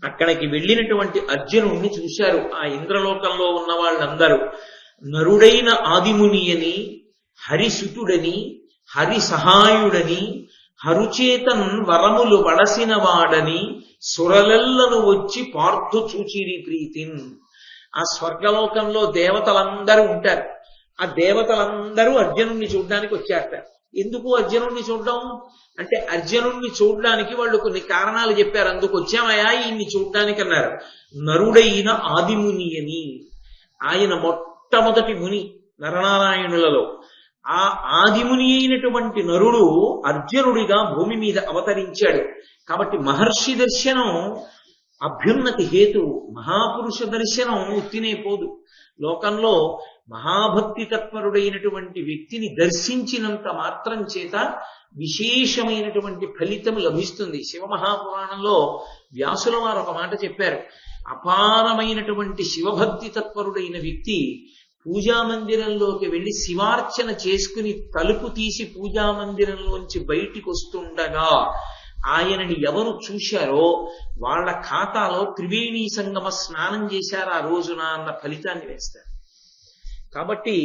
అక్కడికి వెళ్ళినటువంటి అర్జునుణ్ణి చూశారు ఆ ఇంద్రలోకంలో ఉన్న వాళ్ళందరూ. నరుడైన ఆదిముని అని, హరిసుతుడని, హరి సహాయుడని, హరుచేతన్ వరములు వడసిన వాడని సురలెల్లను వచ్చి పార్థు చూచిరి ప్రీతిన్. ఆ స్వర్గలోకంలో దేవతలందరూ ఉంటారు. ఆ దేవతలందరూ అర్జునుణ్ణి చూడడానికి వచ్చారట. ఎందుకు అర్జునుణ్ణి చూడడం అంటే, అర్జునుణ్ణి చూడడానికి వాళ్ళు కొన్ని కారణాలు చెప్పారు. అందుకు వచ్చామయ్యా ఈయన్ని చూడడానికి అన్నారు. నరుడైన ఆదిముని అని, ఆయన మొట్టమొదటి ముని నరనారాయణులలో. ఆ ఆదిముని అయినటువంటి నరుడు అర్జునుడిగా భూమి మీద అవతరించాడు. కాబట్టి మహర్షి దర్శనం అభ్యున్నతి హేతు. మహాపురుష దర్శనం ఉత్తినే పోదు. లోకంలో మహాభక్తి తత్పరుడైనటువంటి వ్యక్తిని దర్శించినంత మాత్రం చేత విశేషమైనటువంటి ఫలితం లభిస్తుంది. శివమహాపురాణంలో వ్యాసుల వారు ఒక మాట చెప్పారు. అపారమైనటువంటి శివభక్తి తత్పరుడైన వ్యక్తి పూజామందిరంలోకి వెళ్లి శివార్చన చేసుకుని తలుపు తీసి పూజామందిరంలోంచి బయటికి వస్తుండగా ఆయనని ఎవరు చూశారో వాళ్ళ ఖాతాలో త్రివేణీ సంగమ స్నానం చేశారు ఆ రోజున అన్న ఫలితాన్ని వేస్తారు. కాబట్టి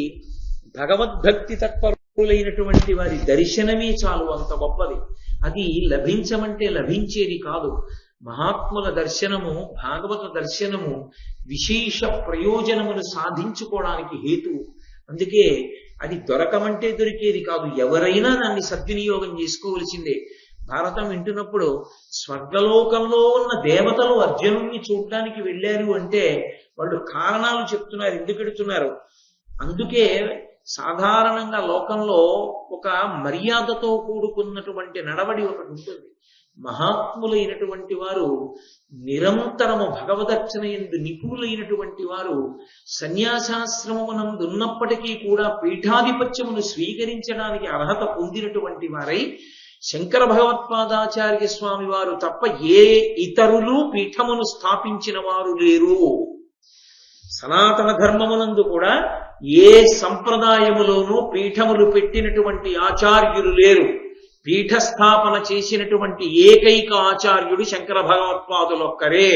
భగవద్భక్తి తత్పరులైనటువంటి వారి దర్శనమే చాలు, అంత గొప్పది. అది లభించమంటే లభించేది కాదు. మహాత్ముల దర్శనము, భాగవత దర్శనము విశేష ప్రయోజనమును సాధించుకోవడానికి హేతువు. అందుకే అది దొరకమంటే దొరికేది కాదు. ఎవరైనా దాన్ని సద్వినియోగం చేసుకోవలసిందే. భారతం వింటున్నప్పుడు స్వర్గలోకంలో ఉన్న దేవతలు అర్జునుణ్ణి చూడడానికి వెళ్ళారు అంటే వాళ్ళు కారణాలు చెప్తున్నారు, ఎందుకు వెళుతున్నారు. అందుకే సాధారణంగా లోకంలో ఒక మర్యాదతో కూడుకున్నటువంటి నడవడి ఒకటి ఉంటుంది. మహాత్ములైనటువంటి వారు నిరంతరము భగవదర్చన యందు నిపుణులైనటువంటి వారు సన్యాసాశ్రమమునందు ఉన్నప్పటికీ కూడా పీఠాధిపత్యమును స్వీకరించడానికి అర్హత పొందినటువంటి వారై శంకర భగవత్పాదాచార్య స్వామి వారు తప్ప ఏ ఇతరులు పీఠమును స్థాపించిన వారు లేరు. సనాతన ధర్మమునందు కూడా ఏ సంప్రదాయములోనూ పీఠములు పెట్టినటువంటి ఆచార్యులు లేరు. పీఠస్థాపన చేసినటువంటి ఏకైక ఆచార్యుడు శంకర భగవత్పాదులొక్కరే.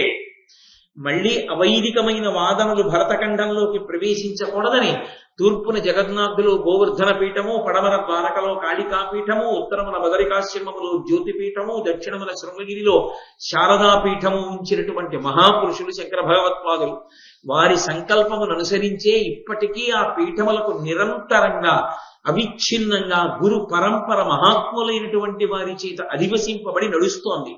మళ్ళీ అవైదికమైన వాదనలు భరతఖండంలోకి ప్రవేశించకూడదని తూర్పున జగన్నాథులు గోవర్ధన పీఠము, పడమర ద్వారకలో కాళికాపీఠము, ఉత్తరమున బదరికాశ్రమములో జ్యోతిపీఠము, దక్షిణమున శృంగగిరిలో శారదాపీఠము ఉంచినటువంటి మహాపురుషులు శంకర భగవత్పాదులు. వారి సంకల్పమును అనుసరించే ఇప్పటికీ ఆ పీఠములకు నిరంతరంగా అవిచ్ఛిన్నంగా గురు పరంపర మహాత్ములైనటువంటి వారి చేత అధివసింపబడి నడుస్తోంది.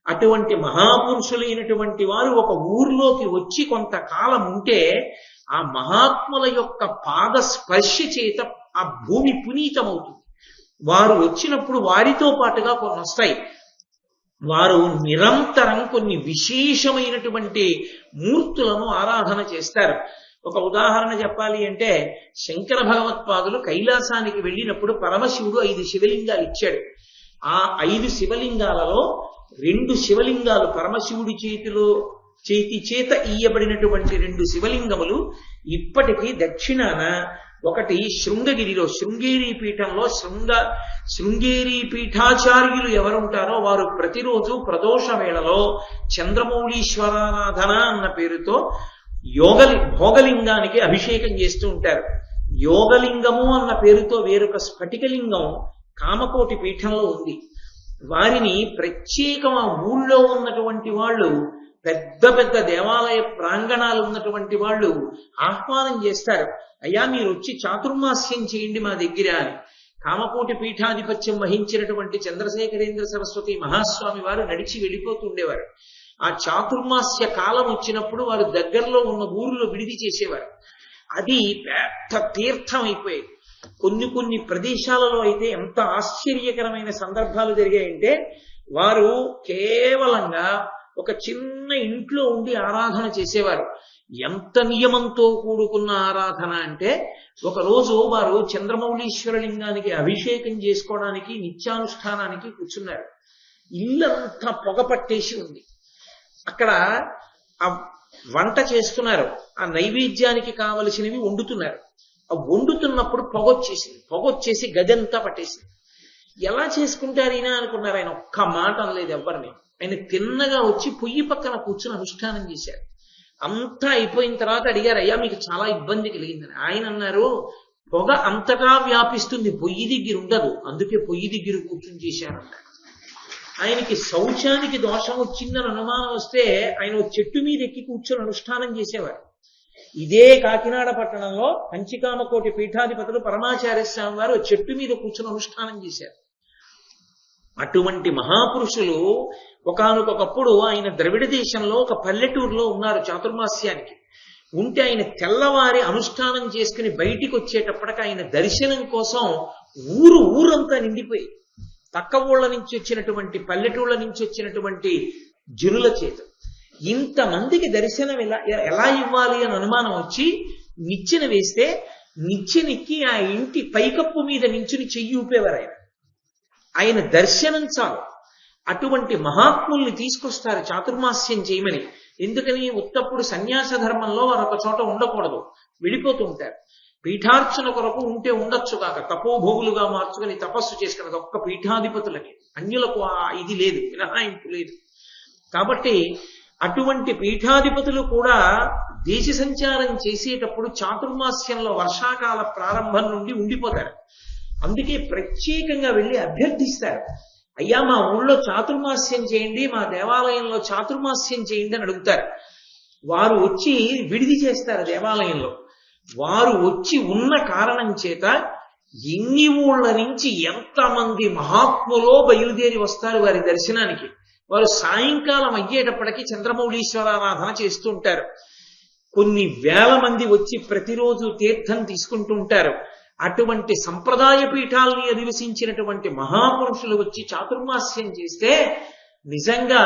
అటువంటి మహాపురుషులైనటువంటి వారు ఒక ఊర్లోకి వచ్చి కొంతకాలం ఉంటే ఆ మహాత్ముల యొక్క పాద స్పర్శ చేత ఆ భూమి పునీతమవుతుంది. వారు వచ్చినప్పుడు వారితో పాటుగా కొన్ని వస్తాయి. వారు నిరంతరం కొన్ని విశేషమైనటువంటి మూర్తులను ఆరాధన చేస్తారు. ఒక ఉదాహరణ చెప్పాలి అంటే, శంకర భగవత్పాదులు కైలాసానికి వెళ్ళినప్పుడు పరమశివుడు 5 శివలింగాలు ఇచ్చాడు. ఆ 5 శివలింగాలలో 2 శివలింగాలు పరమశివుడి చేతి చేత ఇయ్యబడినటువంటి 2 శివలింగములు ఇప్పటికీ దక్షిణాన, ఒకటి శృంగగిరిలో శృంగేరి పీఠంలో శృంగేరి పీఠాచార్యులు ఎవరుంటారో వారు ప్రతిరోజు ప్రదోష వేళలో చంద్రమౌళీశ్వరారాధన అన్న పేరుతో భోగలింగానికి అభిషేకం చేస్తూ ఉంటారు. యోగలింగము అన్న పేరుతో వేరొక స్ఫటికలింగం కామకోటి పీఠంలో ఉంది. వారిని ప్రత్యేకం ఆ ఊళ్ళో ఉన్నటువంటి వాళ్ళు, పెద్ద పెద్ద దేవాలయ ప్రాంగణాలు ఉన్నటువంటి వాళ్ళు ఆహ్వానం చేస్తారు. అయ్యా మీరు వచ్చి చాతుర్మాస్యం చేయండి మా దగ్గర అని. కామకోటి పీఠాధిపత్యం వహించినటువంటి చంద్రశేఖరేంద్ర సరస్వతి మహాస్వామి వారు నడిచి వెళ్ళిపోతూ ఉండేవారు. ఆ చాతుర్మాస్య కాలం వచ్చినప్పుడు వారు దగ్గరలో ఉన్న ఊరిలో విడిది చేసేవారు. అది పెద్ద తీర్థం అయిపోయేది. కొన్ని ప్రదేశాలలో అయితే ఎంత ఆశ్చర్యకరమైన సందర్భాలు జరిగాయంటే, వారు కేవలంగా ఒక చిన్న ఇంట్లో ఉండి ఆరాధన చేసేవారు. ఎంత నియమంతో కూడుకున్న ఆరాధన అంటే, ఒకరోజు వారు చంద్రమౌళీశ్వర లింగానికి అభిషేకం చేసుకోవడానికి నిత్యానుష్ఠానానికి కూర్చున్నారు. ఇల్లంతా పొగ పట్టేసి ఉంది. అక్కడ ఆ వంట చేస్తున్నారు, ఆ నైవేద్యానికి కావలసినవి వండుతున్నారు. ఆ వండుతున్నప్పుడు పొగొచ్చేసి గదంతా పట్టేసింది. ఎలా చేసుకుంటారు ఈయన అనుకున్నారు. ఆయన ఒక్క మాట అనలేదు ఎవరిని. ఆయన తిన్నగా వచ్చి పొయ్యి పక్కన కూర్చుని అనుష్ఠానం చేశారు. అంతా అయిపోయిన తర్వాత అడిగారు, అయ్యా మీకు చాలా ఇబ్బంది కలిగిందని. ఆయన అన్నారు, పొగ అంతటా వ్యాపిస్తుంది, పొయ్యి దగ్గర ఉండదు, అందుకే పొయ్యి దగ్గర కూర్చుని చేశారన్నారు. ఆయనకి శౌచానికి దోషం వచ్చిందని అనుమానం వస్తే ఆయన చెట్టు మీద ఎక్కి కూర్చొని అనుష్ఠానం చేసేవారు. ఇదే కాకినాడ పట్టణంలో కంచికామకోటి పీఠాధిపతులు పరమాచార్య స్వామి వారు చెట్టు మీద కూర్చొని అనుష్ఠానం చేశారు. అటువంటి మహాపురుషులు ఒకానొకప్పుడు ఆయన ద్రవిడ దేశంలో ఒక పల్లెటూరులో ఉన్నారు చాతుర్మాస్యానికి. ఉంటే ఆయన తెల్లవారి అనుష్ఠానం చేసుకుని బయటికి వచ్చేటప్పటికి ఆయన దర్శనం కోసం ఊరంతా నిండిపోయి, పక్క ఊళ్ళ నుంచి వచ్చినటువంటి పల్లెటూళ్ళ నుంచి వచ్చినటువంటి జనుల చేత ఇంతమందికి దర్శనం ఎలా ఇవ్వాలి అని అనుమానం వచ్చి నిచ్చెన వేస్తే నిచ్చెనెక్కి ఆ ఇంటి పైకప్పు మీద నించుని చెయ్యి ఊపేవారు. ఆయన దర్శనం చాలు. అటువంటి మహాత్ముల్ని తీసుకొస్తారు చాతుర్మాస్యం చేయమని. ఎందుకని? ఉత్తప్పుడు సన్యాస ధర్మంలో వారు ఒక చోట ఉండకూడదు, వెళ్ళిపోతూ ఉంటారు. పీఠార్చన కొరకు ఉంటే ఉండొచ్చు కాక తపోభోగులుగా మార్చుకుని తపస్సు చేసుకున్నది ఒక్క పీఠాధిపతులకి, అన్యులకు ఇది లేదు, మినహాయింపు లేదు. కాబట్టి అటువంటి పీఠాధిపతులు కూడా దేశ సంచారం చేసేటప్పుడు చాతుర్మాస్యంలో వర్షాకాల ప్రారంభం నుండి ఉండిపోతారు. అందుకే ప్రత్యేకంగా వెళ్ళి అభ్యర్థిస్తారు, అయ్యా మా ఊళ్ళో చాతుర్మాస్యం చేయండి, మా దేవాలయంలో చాతుర్మాస్యం చేయండి అని అడుగుతారు. వారు వచ్చి విడిది చేస్తారు దేవాలయంలో. వారు వచ్చి ఉన్న కారణం చేత ఎన్ని ఊళ్ళ నుంచి ఎంతమంది మహాత్ములో బయలుదేరి వస్తారు వారి దర్శనానికి. వారు సాయంకాలం అయ్యేటప్పటికీ చంద్రమౌళీశ్వరారాధన చేస్తూ ఉంటారు. కొన్ని వేల మంది వచ్చి ప్రతిరోజు తీర్థం తీసుకుంటూ ఉంటారు. అటువంటి సంప్రదాయ పీఠాలని అధివసించినటువంటి మహాపురుషులు వచ్చి చాతుర్మాస్యం చేస్తే నిజంగా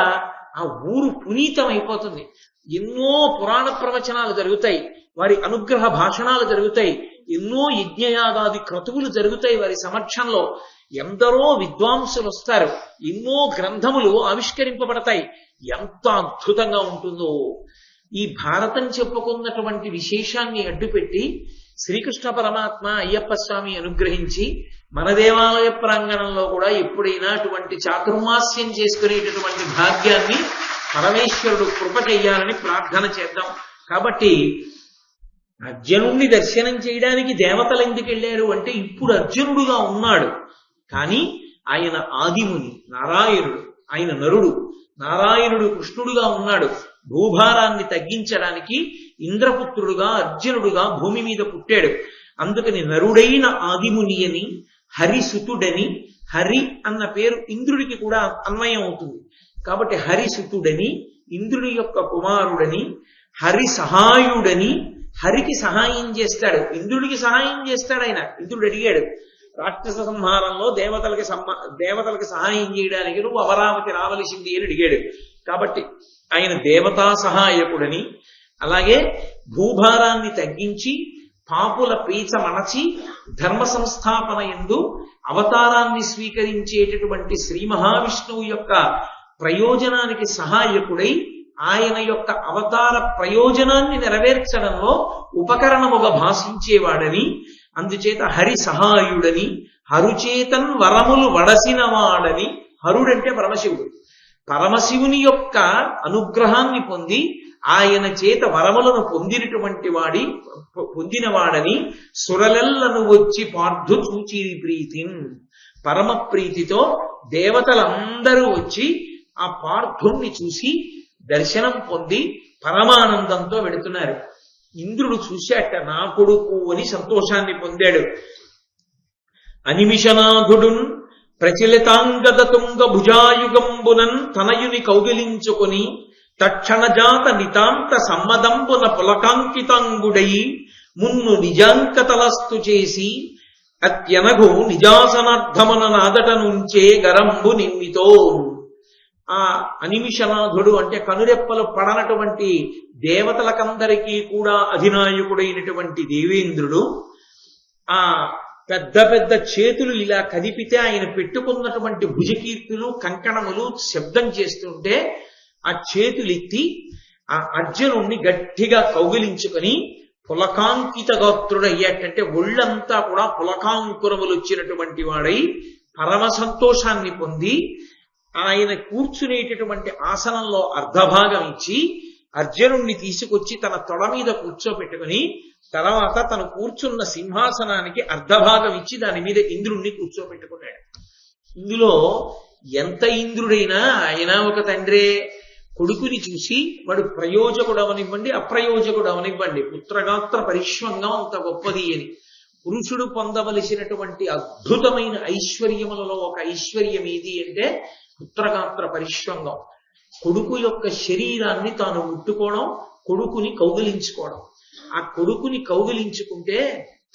ఆ ఊరు పునీతం అయిపోతుంది. ఎన్నో పురాణ ప్రవచనాలు జరుగుతాయి, వారి అనుగ్రహ భాషణాలు జరుగుతాయి, ఎన్నో యజ్ఞయాగాది క్రతువులు జరుగుతాయి వారి సమక్షంలో. ఎందరో విద్వాంసులు వస్తారు, ఎన్నో గ్రంథములు ఆవిష్కరింపబడతాయి. ఎంత అద్భుతంగా ఉంటుందో! ఈ భారతం చెప్పుకున్నటువంటి విశేషాన్ని అడ్డుపెట్టి శ్రీకృష్ణ పరమాత్మ అయ్యప్ప స్వామి అనుగ్రహించి మన దేవాలయ ప్రాంగణంలో కూడా ఎప్పుడైనా అటువంటి చాతుర్మాస్యం చేసుకునేటటువంటి భాగ్యాన్ని పరమేశ్వరుడు కృప చెయ్యాలని ప్రార్థన చేద్దాం. కాబట్టి అర్జునుడిని దర్శనం చేయడానికి దేవతలు ఎందుకు వెళ్ళారు అంటే, ఇప్పుడు అర్జునుడుగా ఉన్నాడు కానీ ఆయన ఆదిముని నారాయణుడు, ఆయన నరుడు. నారాయణుడు కృష్ణుడుగా ఉన్నాడు. భూభారాన్ని తగ్గించడానికి ఇంద్రపుత్రుడుగా అర్జునుడుగా భూమి మీద పుట్టాడు. అందుకని నరుడైన ఆదిముని అని, హరిసుతుడని, హరి అన్న పేరు ఇంద్రుడికి కూడా అన్వయం అవుతుంది కాబట్టి హరిసుతుడని, ఇంద్రుడి యొక్క కుమారుడని, హరి సహాయుడని, హరికి సహాయం చేస్తాడు, ఇంద్రుడికి సహాయం చేస్తాడు ఆయన. ఇంద్రుడు అడిగాడు రాక్షస సంహారంలో దేవతలకి సహాయం చేయడానికి నువ్వు అమరావతి రావలసింది అని అడిగాడు. కాబట్టి ఆయన దేవతా సహాయకుడని, అలాగే భూభారాన్ని తగ్గించి పాపుల పీచ మణచి ధర్మ సంస్థాపన యందు అవతారాన్ని స్వీకరించేటటువంటి శ్రీ మహావిష్ణువు యొక్క ప్రయోజనానికి సహాయకుడై ఆయన యొక్క అవతార ప్రయోజనాన్ని నెరవేర్చడంలో ఉపకరణముగా భాషించేవాడని, అందుచేత హరి సహాయుడని, హరుచేతన్ వరములు వడసిన వాడని. హరుడంటే పరమశివుడు. పరమశివుని యొక్క అనుగ్రహాన్ని పొంది ఆయన చేత వరములను పొందినవాడని, సురలెల్లను వచ్చి పార్థు చూచిరి ప్రీతిన్. పరమ ప్రీతితో దేవతలందరూ వచ్చి ఆ పార్థుణ్ణి చూసి దర్శనం పొంది పరమానందంతో వెడుతున్నారు. ఇంద్రుడు చూశాట, నా కొడుకు అని సంతోషాన్ని పొందాడు. అనిమిషనాథుడున్ ప్రచలితాంగద తుంగ భుజాయుగంబునన్ తనయుని కౌగిలించుకొని తక్షణజాత నితాంత సమ్మదంబున పులకాంకితాంగుడై మున్ను నిజాంకతలస్తు చేసి అత్యనగు నిజాసనార్థమన నాదట నుంచే గరంబు నిమ్మితో. ఆ అనిమిషనాథుడు అంటే కనురెప్పలు పడనటువంటి దేవతలకందరికీ కూడా అధినాయకుడైనటువంటి దేవేంద్రుడు ఆ పెద్ద పెద్ద చేతులు ఇలా కదిపితే ఆయన పెట్టుకున్నటువంటి భుజకీర్తులు కంకణములు శబ్దం చేస్తుంటే ఆ చేతులెత్తి ఆ అర్జునుణ్ణి గట్టిగా కౌగిలించుకొని పులకాంకిత గాత్రుడయ్యాటంటే ఒళ్ళంతా కూడా పులకాంకురములు వచ్చినటువంటి వాడై పరమ సంతోషాన్ని పొంది ఆయన కూర్చునేటటువంటి ఆసనంలో అర్ధభాగం ఇచ్చి అర్జునుణ్ణి తీసుకొచ్చి తన తొడ మీద కూర్చోపెట్టుకుని తర్వాత తను కూర్చున్న సింహాసనానికి అర్ధభాగం ఇచ్చి దాని మీద ఇంద్రుణ్ణి కూర్చోపెట్టుకున్నాడు. ఇందులో ఎంత ఇంద్రుడైనా ఆయన ఒక తండ్రే. కొడుకుని చూసి వాడు ప్రయోజకుడు అవనివ్వండి అప్రయోజకుడు అవనివ్వండి పుత్రగాత్ర పరిశ్వంగం అంత గొప్పది అని. పురుషుడు పొందవలసినటువంటి అద్భుతమైన ఐశ్వర్యములలో ఒక ఐశ్వర్యం ఏది అంటే పుత్రగాత్ర పరిశ్వంగం. కొడుకు యొక్క శరీరాన్ని తాను ముట్టుకోవడం, కొడుకుని కౌగిలించుకోవడం. ఆ కొడుకుని కౌగిలించుకుంటే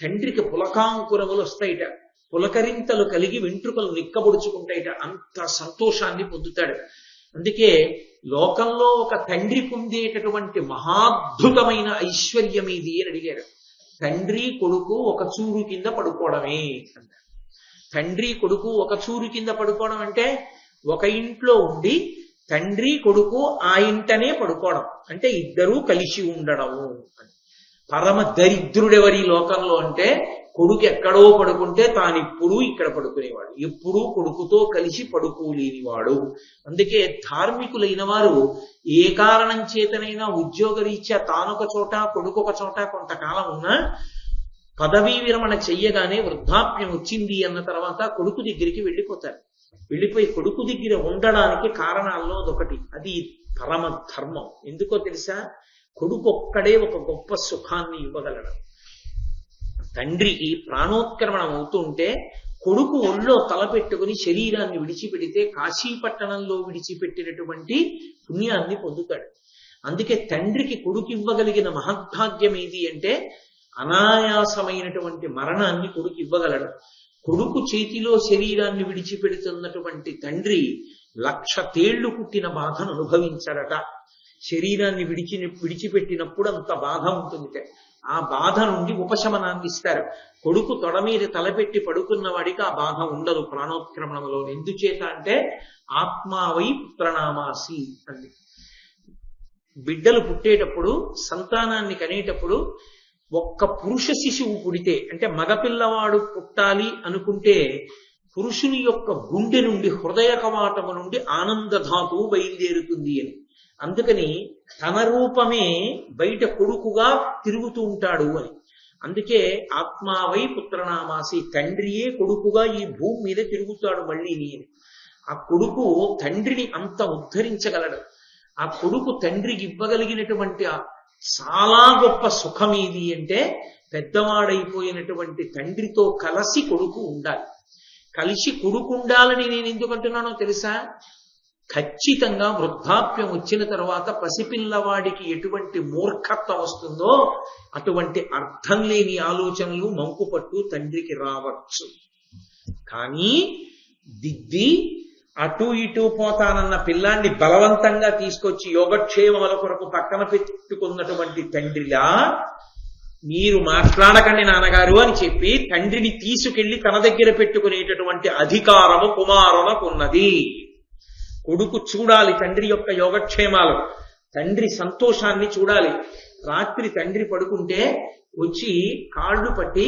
తండ్రికి పులకాంకురములు వస్తాయిట, పులకరింతలు కలిగి వెంట్రుకలు నిక్కబొడుచుకుంటాయిట. అంత సంతోషాన్ని పొందుతాడు. అందుకే లోకంలో ఒక తండ్రి పొందేటటువంటి మహాద్భుతమైన ఐశ్వర్యం ఇది అని అడిగారు. తండ్రి కొడుకు ఒక చూరు కింద పడుకోవడమే అన్నారు. తండ్రి కొడుకు ఒక చూరు కింద పడుకోవడం అంటే ఒక ఇంట్లో ఉండి తండ్రి కొడుకు ఆ ఇంటనే పడుకోవడం అంటే ఇద్దరూ కలిసి ఉండడము అని. పరమ దరిద్రుడెవరి లోకంలో అంటే కొడుకు ఎక్కడో పడుకుంటే తానిప్పుడు ఇక్కడ పడుకునేవాడు, ఎప్పుడూ కొడుకుతో కలిసి పడుకోలేనివాడు. అందుకే ధార్మికులైన వారు ఏ కారణం చేతనైనా ఉద్యోగరీత్యా తానొక చోట కొడుకొక చోట కొంతకాలం ఉన్నా పదవీ విరమణ చెయ్యగానే వృద్ధాప్యం వచ్చింది అన్న తర్వాత కొడుకు దగ్గరికి వెళ్ళిపోతారు. వెళ్ళిపోయి కొడుకు దగ్గర ఉండడానికి కారణాల్లో అదొకటి. అది పరమ ధర్మం. ఎందుకో తెలుసా? కొడుకు ఒక్కడే ఒక గొప్ప సుఖాన్ని ఇవ్వగలడు. తండ్రికి ప్రాణోత్క్రమణం అవుతూ ఉంటే కొడుకు ఒళ్ళో తలపెట్టుకుని శరీరాన్ని విడిచిపెడితే కాశీపట్టణంలో విడిచిపెట్టినటువంటి పుణ్యాన్ని పొందుతాడు. అందుకే తండ్రికి కొడుకు ఇవ్వగలిగిన మహద్భాగ్యం ఏది అంటే అనాయాసమైనటువంటి మరణాన్ని కొడుకు ఇవ్వగలడు. కొడుకు చేతిలో శరీరాన్ని విడిచిపెడుతున్నటువంటి తండ్రి 1,00,000 తేళ్లు కుట్టిన బాధను అనుభవించాడట. శరీరాన్ని విడిచిపెట్టినప్పుడు అంత బాధ ఉంటుంది. ఆ బాధ నుండి ఉపశమనాన్ని ఇస్తారు. కొడుకు తొడ మీద తలపెట్టి పడుకున్న వాడికి ఆ బాధ ఉండదు ప్రాణోత్క్రమణంలో. ఎందుచేత అంటే ఆత్మావై పుత్రనామాసి అంది. బిడ్డలు పుట్టేటప్పుడు సంతానాన్ని కనేటప్పుడు ఒక్క పురుష శిశువు పుడితే అంటే మగపిల్లవాడు పుట్టాలి అనుకుంటే పురుషుని యొక్క గుండె నుండి హృదయ కవాటము నుండి ఆనందధాతువు బయలుదేరుతుంది అని. అందుకని తన రూపమే బయట కొడుకుగా తిరుగుతూ ఉంటాడు అని. అందుకే ఆత్మావై పుత్రనామాసి, తండ్రియే కొడుకుగా ఈ భూమి మీద తిరుగుతాడు మళ్ళీ అని. ఆ కొడుకు తండ్రిని అంత ఉద్ధరించగలడు. ఆ కొడుకు తండ్రికి ఇవ్వగలిగినటువంటి చాలా గొప్ప సుఖం ఏది అంటే పెద్దవాడైపోయినటువంటి తండ్రితో కలిసి కొడుకు ఉండాలి. కలిసి కొడుకు ఉండాలని నేను ఎందుకంటున్నానో తెలుసా? ఖచ్చితంగా వృద్ధాప్యం వచ్చిన తర్వాత పసిపిల్లవాడికి ఎటువంటి మూర్ఖత్వం వస్తుందో అటువంటి అర్థం లేని ఆలోచనలు మంకుపట్టు తండ్రికి రావచ్చు. కానీ దిద్ది అటు ఇటు పోతానన్న పిల్లాన్ని బలవంతంగా తీసుకొచ్చి యోగక్షేమముల కొరకు పక్కన పెట్టుకున్నటువంటి తండ్రిలా మీరు మాట్లాడకండి నాన్నగారు అని చెప్పి తండ్రిని తీసుకెళ్లి తన దగ్గర పెట్టుకునేటటువంటి అధికారము కుమారునకున్నది. కొడుకు చూడాలి తండ్రి యొక్క యోగక్షేమాలు, తండ్రి సంతోషాన్ని చూడాలి. రాత్రి తండ్రి పడుకుంటే వచ్చి కాళ్ళు పట్టి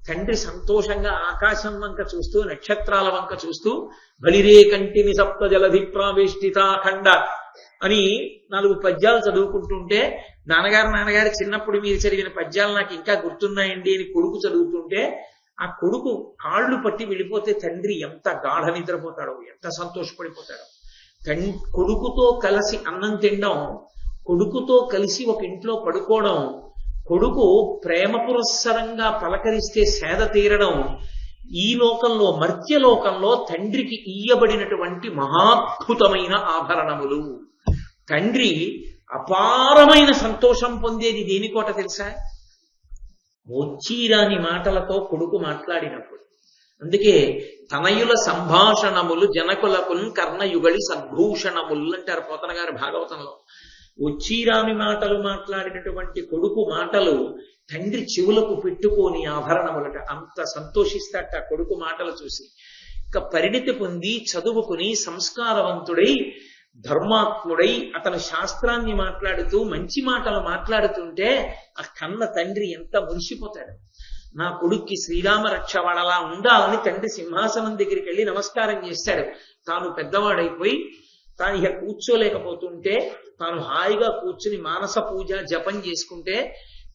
తండ్రి సంతోషంగా ఆకాశం వంక చూస్తూ నక్షత్రాల వంక చూస్తూ బలిరే కంటిని సప్త జలధి ప్రావేష్టితాఖండ అని 4 పద్యాలు చదువుకుంటుంటే నాన్నగారు చిన్నప్పుడు మీరు చదివిన పద్యాలు నాకు ఇంకా గుర్తున్నాయండి అని కొడుకు చదువుతుంటే ఆ కొడుకు కాళ్ళు పట్టి వెళ్ళిపోతే తండ్రి ఎంత గాఢ నిద్రపోతాడో, ఎంత సంతోషపడిపోతాడో. కొడుకుతో కలిసి అన్నం తినడం, కొడుకుతో కలిసి ఒక ఇంట్లో పడుకోవడం, కొడుకు ప్రేమ పురస్సరంగా పలకరిస్తే సేద తీరడం, ఈ లోకంలో మర్త్యలోకంలో తండ్రికి ఇయ్యబడినటువంటి మహాద్భుతమైన ఆభరణములు. తండ్రి అపారమైన సంతోషం పొందేది దేనికోట తెలుసా? వచ్చీరాని మాటలతో కొడుకు మాట్లాడినప్పుడు. అందుకే తనయుల సంభాషణములు జనకులకున్ కర్ణయుగళి సద్భూషణములు అంటారు పోతన గారి భాగవతంలో. వచ్చిరాని మాటలు మాట్లాడినటువంటి కొడుకు మాటలు తండ్రి చెవులకు పెట్టుకొని ఆభరణములట. అంత సంతోషిస్తాట కొడుకు మాటలు చూసి. ఇక పరిణితి పొంది చదువుకుని సంస్కారవంతుడై ధర్మాత్ముడై అతను శాస్త్రాన్ని మాట్లాడుతూ మంచి మాటలు మాట్లాడుతుంటే ఆ కన్న తండ్రి ఎంత మురిసిపోతాడు. నా కొడుక్కి శ్రీరామ రక్ష వాడలా ఉండాలని తండ్రి సింహాసనం దగ్గరికి వెళ్ళి నమస్కారం చేశాడు. తాను పెద్దవాడైపోయి తాను ఇక కూర్చోలేకపోతుంటే తాను హాయిగా కూర్చుని మానస పూజ జపం చేసుకుంటే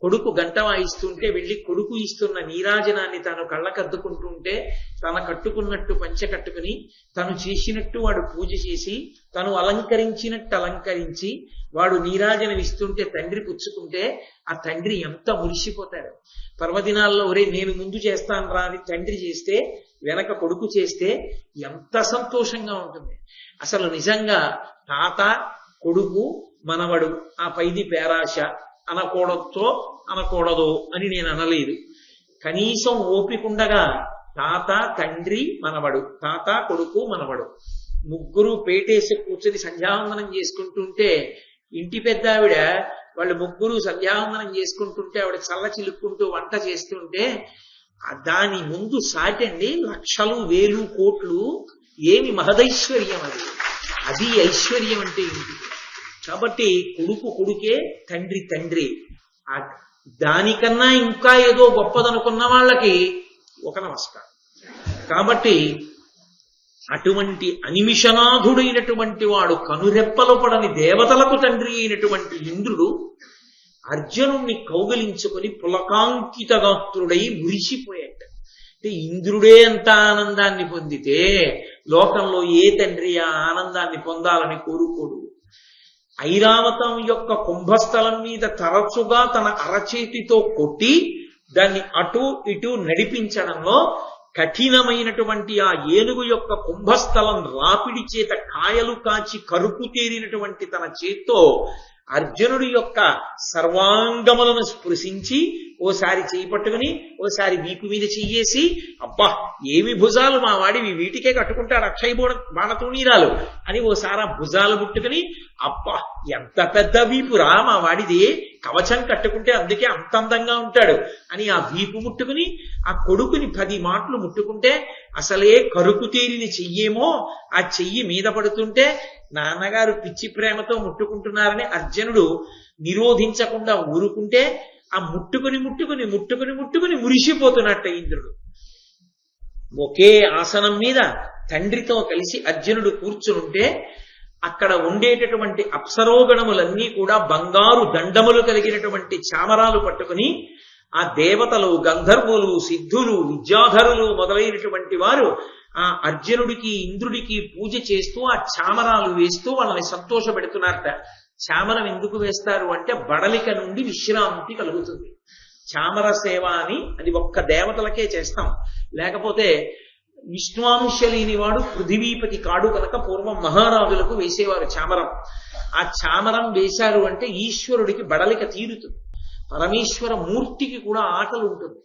కొడుకు గంట వాయిస్తుంటే వెళ్ళి కొడుకు ఇస్తున్న నీరాజనాన్ని తాను కళ్ళకద్దుకుంటుంటే తన కట్టుకున్నట్టు పంచె కట్టుకుని తను చేసినట్టు వాడు పూజ చేసి తను అలంకరించినట్టు అలంకరించి వాడు నీరాజనం ఇస్తుంటే తండ్రి పుచ్చుకుంటే ఆ తండ్రి ఎంత మురిసిపోతాడు. పర్వదినాల్లో ఒరే నేను ముందు చేస్తాను రా అని తండ్రి చేస్తే వెనక కొడుకు చేస్తే ఎంత సంతోషంగా ఉంటుంది. అసలు నిజంగా తాత కొడుకు మనవడు ఆ పైది పేరాశ అనకూడదో అని నేను అనలేదు. కనీసం ఓపికండగా తాత తండ్రి మనవడు, తాత కొడుకు మనవడు ముగ్గురు పేటేసి కూర్చొని సంధ్యావందనం చేసుకుంటుంటే ఇంటి పెద్ద ఆవిడ వాళ్ళు ముగ్గురు సంధ్యావందనం చేసుకుంటుంటే ఆవిడ చల్ల చిలుక్కుంటూ వంట చేస్తుంటే దాని ముందు సాటండి లక్షలు వేలు కోట్లు ఏమి మహదైశ్వర్యం అది. అది ఐశ్వర్యం అంటే ఏంటి? కాబట్టి కొడుకు కొడుకే, తండ్రి తండ్రి. దానికన్నా ఇంకా ఏదో గొప్పదనుకున్న వాళ్ళకి ఒక నమస్కారం. కాబట్టి అటువంటి అనిమిషనాథుడైనటువంటి వాడు కనురెప్పలు పడని దేవతలకు తండ్రి అయినటువంటి ఇంద్రుడు అర్జునుణ్ణి కౌగలించుకొని పులకాంకిత గాత్రుడై మురిసిపోయాడు. అంటే ఇంద్రుడే అంత ఆనందాన్ని పొందితే లోకంలో ఏ తండ్రి ఆ ఆనందాన్ని పొందాలని కోరుకోడు. ఐరావతం యొక్క కుంభస్థలం మీద తరచుగా తన అరచేతితో కొట్టి దాన్ని అటు ఇటు నడిపించడంలో కఠినమైనటువంటి ఆ ఏనుగు యొక్క కుంభస్థలం రాపిడి చేత కాయలు కాచి కరుపు తేరినటువంటి తన చేత్తో అర్జునుడి యొక్క సర్వాంగములను స్పృశించి ఓసారి చేయి పట్టుకుని ఓసారి వీపు మీద చెయ్యేసి అబ్బా ఏమి భుజాలు మా వాడివి వీటికే కట్టుకుంటాడు అక్షయ బాణతూణీరాలు అని ఓసారి ఆ భుజాలు ముట్టుకుని అబ్బా ఎంత పెద్ద వీపురా మా వాడిది కవచం కట్టుకుంటే అందుకే అంత అందంగా ఉంటాడు అని ఆ వీపు ముట్టుకుని ఆ కొడుకుని 10 మాటలు ముట్టుకుంటే అసలే కరుకు తేరిని చెయ్యేమో ఆ చెయ్యి మీద పడుతుంటే నాన్నగారు పిచ్చి ప్రేమతో ముట్టుకుంటున్నారని అర్జునుడు నిరోధించకుండా ఊరుకుంటే ఆ ముట్టుకుని మురిసిపోతున్నట్ట ఇంద్రుడు. ఒకే ఆసనం మీద తండ్రితో కలిసి అర్జునుడు కూర్చునుంటే అక్కడ ఉండేటటువంటి అప్సరోగణములన్నీ కూడా బంగారు దండములు కలిగినటువంటి చామరాలు పట్టుకుని ఆ దేవతలు గంధర్వులు సిద్ధులు విద్యాధరులు మొదలైనటువంటి వారు ఆ అర్జునుడికి ఇంద్రుడికి పూజ చేస్తూ ఆ చామరాలు వేస్తూ వాళ్ళని సంతోషపెడుతున్నారట. చామరం ఎందుకు వేస్తారు అంటే బడలిక నుండి విశ్రాంతి కలుగుతుంది. చామర సేవ అని అది ఒక్క దేవతలకే చేస్తాం, లేకపోతే విష్ణువాంశ లేనివాడు పృథివీపతి కాడు కనుక పూర్వం మహారాజులకు వేసేవారు చామరం. ఆ చామరం వేశారు అంటే ఈశ్వరుడికి బడలిక తీరుతుంది. పరమేశ్వర మూర్తికి కూడా ఆకలి ఉంటుంది.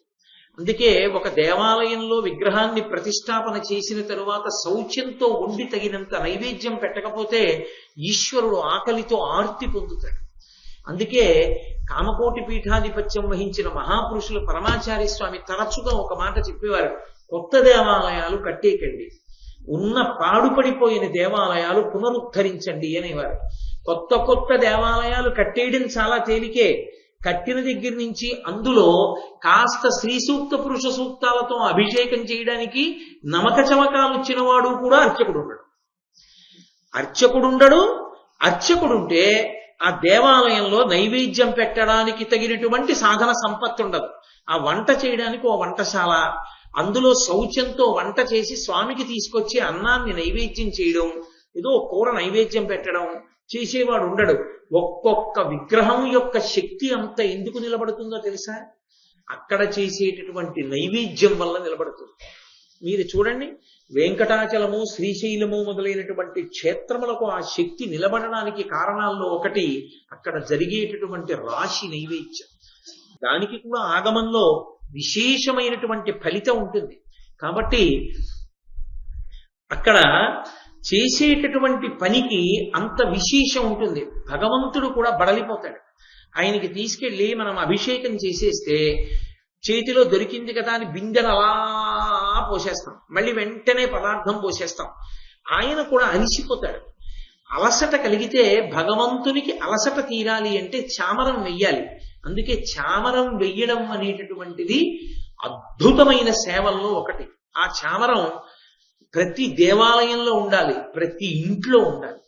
అందుకే ఒక దేవాలయంలో విగ్రహాన్ని ప్రతిష్టాపన చేసిన తరువాత శౌచ్యంతో వండి తగినంత నైవేద్యం పెట్టకపోతే ఈశ్వరుడు ఆకలితో ఆర్తి పొందుతాడు. అందుకే కామకోటి పీఠాధిపత్యం వహించిన మహాపురుషులు పరమాచార్య స్వామి తరచుగా ఒక మాట చెప్పేవారు, కొత్త దేవాలయాలు కట్టేకండి, ఉన్న పాడుపడిపోయిన దేవాలయాలు పునరుద్ధరించండి అనేవారు. కొత్త దేవాలయాలు కట్టేయడం చాలా తేలికే. కట్టిన దగ్గర నుంచి అందులో కాస్త శ్రీ సూక్త పురుష సూక్తాలతో అభిషేకం చేయడానికి నమక చమకాలు వచ్చిన వాడు కూడా అర్చకుడుంటే ఆ దేవాలయంలో నైవేద్యం పెట్టడానికి తగినటువంటి సాధన సంపత్తి ఉండదు. ఆ వంట చేయడానికి ఓ వంటశాల, అందులో శౌచంతో వంట చేసి స్వామికి తీసుకొచ్చి అన్నాన్ని నైవేద్యం చేయడం, ఏదో కూర నైవేద్యం పెట్టడం చేసేవాడు ఉండడు. ఒక్కొక్క విగ్రహం యొక్క శక్తి అంత ఎందుకు నిలబడుతుందో తెలుసా? అక్కడ చేసేటటువంటి నైవేద్యం వల్ల నిలబడుతుంది. మీరు చూడండి, వెంకటాచలము శ్రీశైలము మొదలైనటువంటి క్షేత్రములకు ఆ శక్తి నిలబడడానికి కారణాల్లో ఒకటి అక్కడ జరిగేటటువంటి రాశి నైవేద్యం. దానికి కూడా ఆగమంలో విశేషమైనటువంటి ఫలితం ఉంటుంది. కాబట్టి అక్కడ చేసేటటువంటి పనికి అంత విశేషం ఉంటుంది. భగవంతుడు కూడా బడలిపోతాడు. ఆయనకి తీసుకెళ్లి మనం అభిషేకం చేసేస్తే చేతిలో దొరికింది కదా అని బిందెను అలా పోసేస్తాం, మళ్ళీ వెంటనే పదార్థం పోసేస్తాం. ఆయన కూడా అలిసిపోతాడు. అలసట కలిగితే భగవంతునికి అలసట తీరాలి అంటే చామరం వెయ్యాలి. అందుకే చామరం వెయ్యడం అనేటటువంటిది అద్భుతమైన సేవల్లో ఒకటి. ఆ చామరం ప్రతి దేవాలయంలో ఉండాలి, ప్రతి ఇంట్లో ఉండాలి,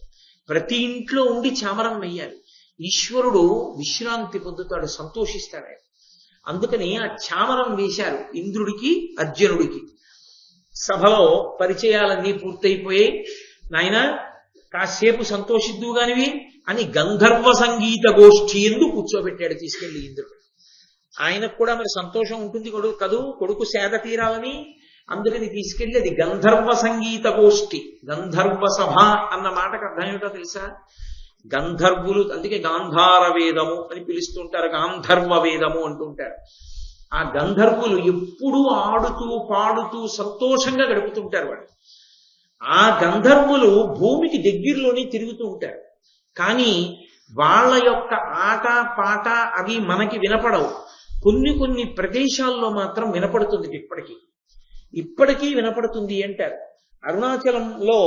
ప్రతి ఇంట్లో ఉండి చామరం వెయ్యాలి. ఈశ్వరుడు విశ్రాంతి పొందుతాడు, సంతోషిస్తాడు ఆయన. అందుకని ఆ చామరం వేశారు ఇంద్రుడికి అర్జునుడికి. సభలో పరిచయాలన్నీ పూర్తయిపోయాయి. నాయన కాసేపు సంతోషిద్దుగానివి అని గంధర్వ సంగీత గోష్ఠి ఎందు కూర్చోబెట్టాడు తీసుకెళ్లి ఇంద్రుడు. ఆయనకు కూడా మరి సంతోషం ఉంటుంది కదూ, కొడుకు సేద తీరాలని. అందుకని తీసుకెళ్లి అది గంధర్వ సంగీత గోష్ఠి. గంధర్వ సభ అన్న మాటకు అర్థం ఏమిటో తెలుసా? గంధర్వులు, అందుకే గాంధార వేదము అని పిలుస్తుంటారు, గాంధర్వ వేదము అంటుంటారు. ఆ గంధర్వులు ఎప్పుడూ ఆడుతూ పాడుతూ సంతోషంగా గడుపుతుంటారు వాళ్ళు. ఆ గంధర్వులు భూమికి దగ్గరలోనే తిరుగుతూ ఉంటారు. కానీ వాళ్ళ యొక్క ఆట పాట అవి మనకి వినపడవు. కొన్ని ప్రదేశాల్లో మాత్రం వినపడుతుంది. ఇప్పటికీ వినపడుతుంది అంటారు. అరుణాచలంలో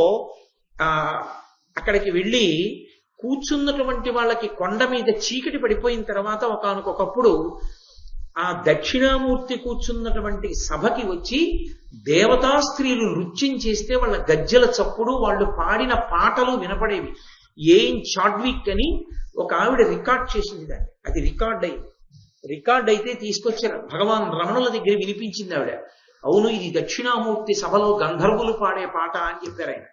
అక్కడికి వెళ్ళి కూర్చున్నటువంటి వాళ్ళకి కొండ మీద చీకటి పడిపోయిన తర్వాత ఒకానొకప్పుడు ఆ దక్షిణామూర్తి కూర్చున్నటువంటి సభకి వచ్చి దేవతా స్త్రీలు నృత్యం చేస్తే వాళ్ళ గజ్జల చప్పుడు, వాళ్ళు పాడిన పాటలు వినపడేవి. ఏం చాడ్విక్ అని ఒక ఆవిడ రికార్డ్ చేసింది దాన్ని. అది రికార్డ్ అయితే తీసుకొచ్చారు. భగవాన్ రమణుల దగ్గర వినిపించింది ఆవిడ. అవును, ఇది దక్షిణామూర్తి సభలో గంధర్వులు పాడే పాట అని చెప్పారు ఆయన.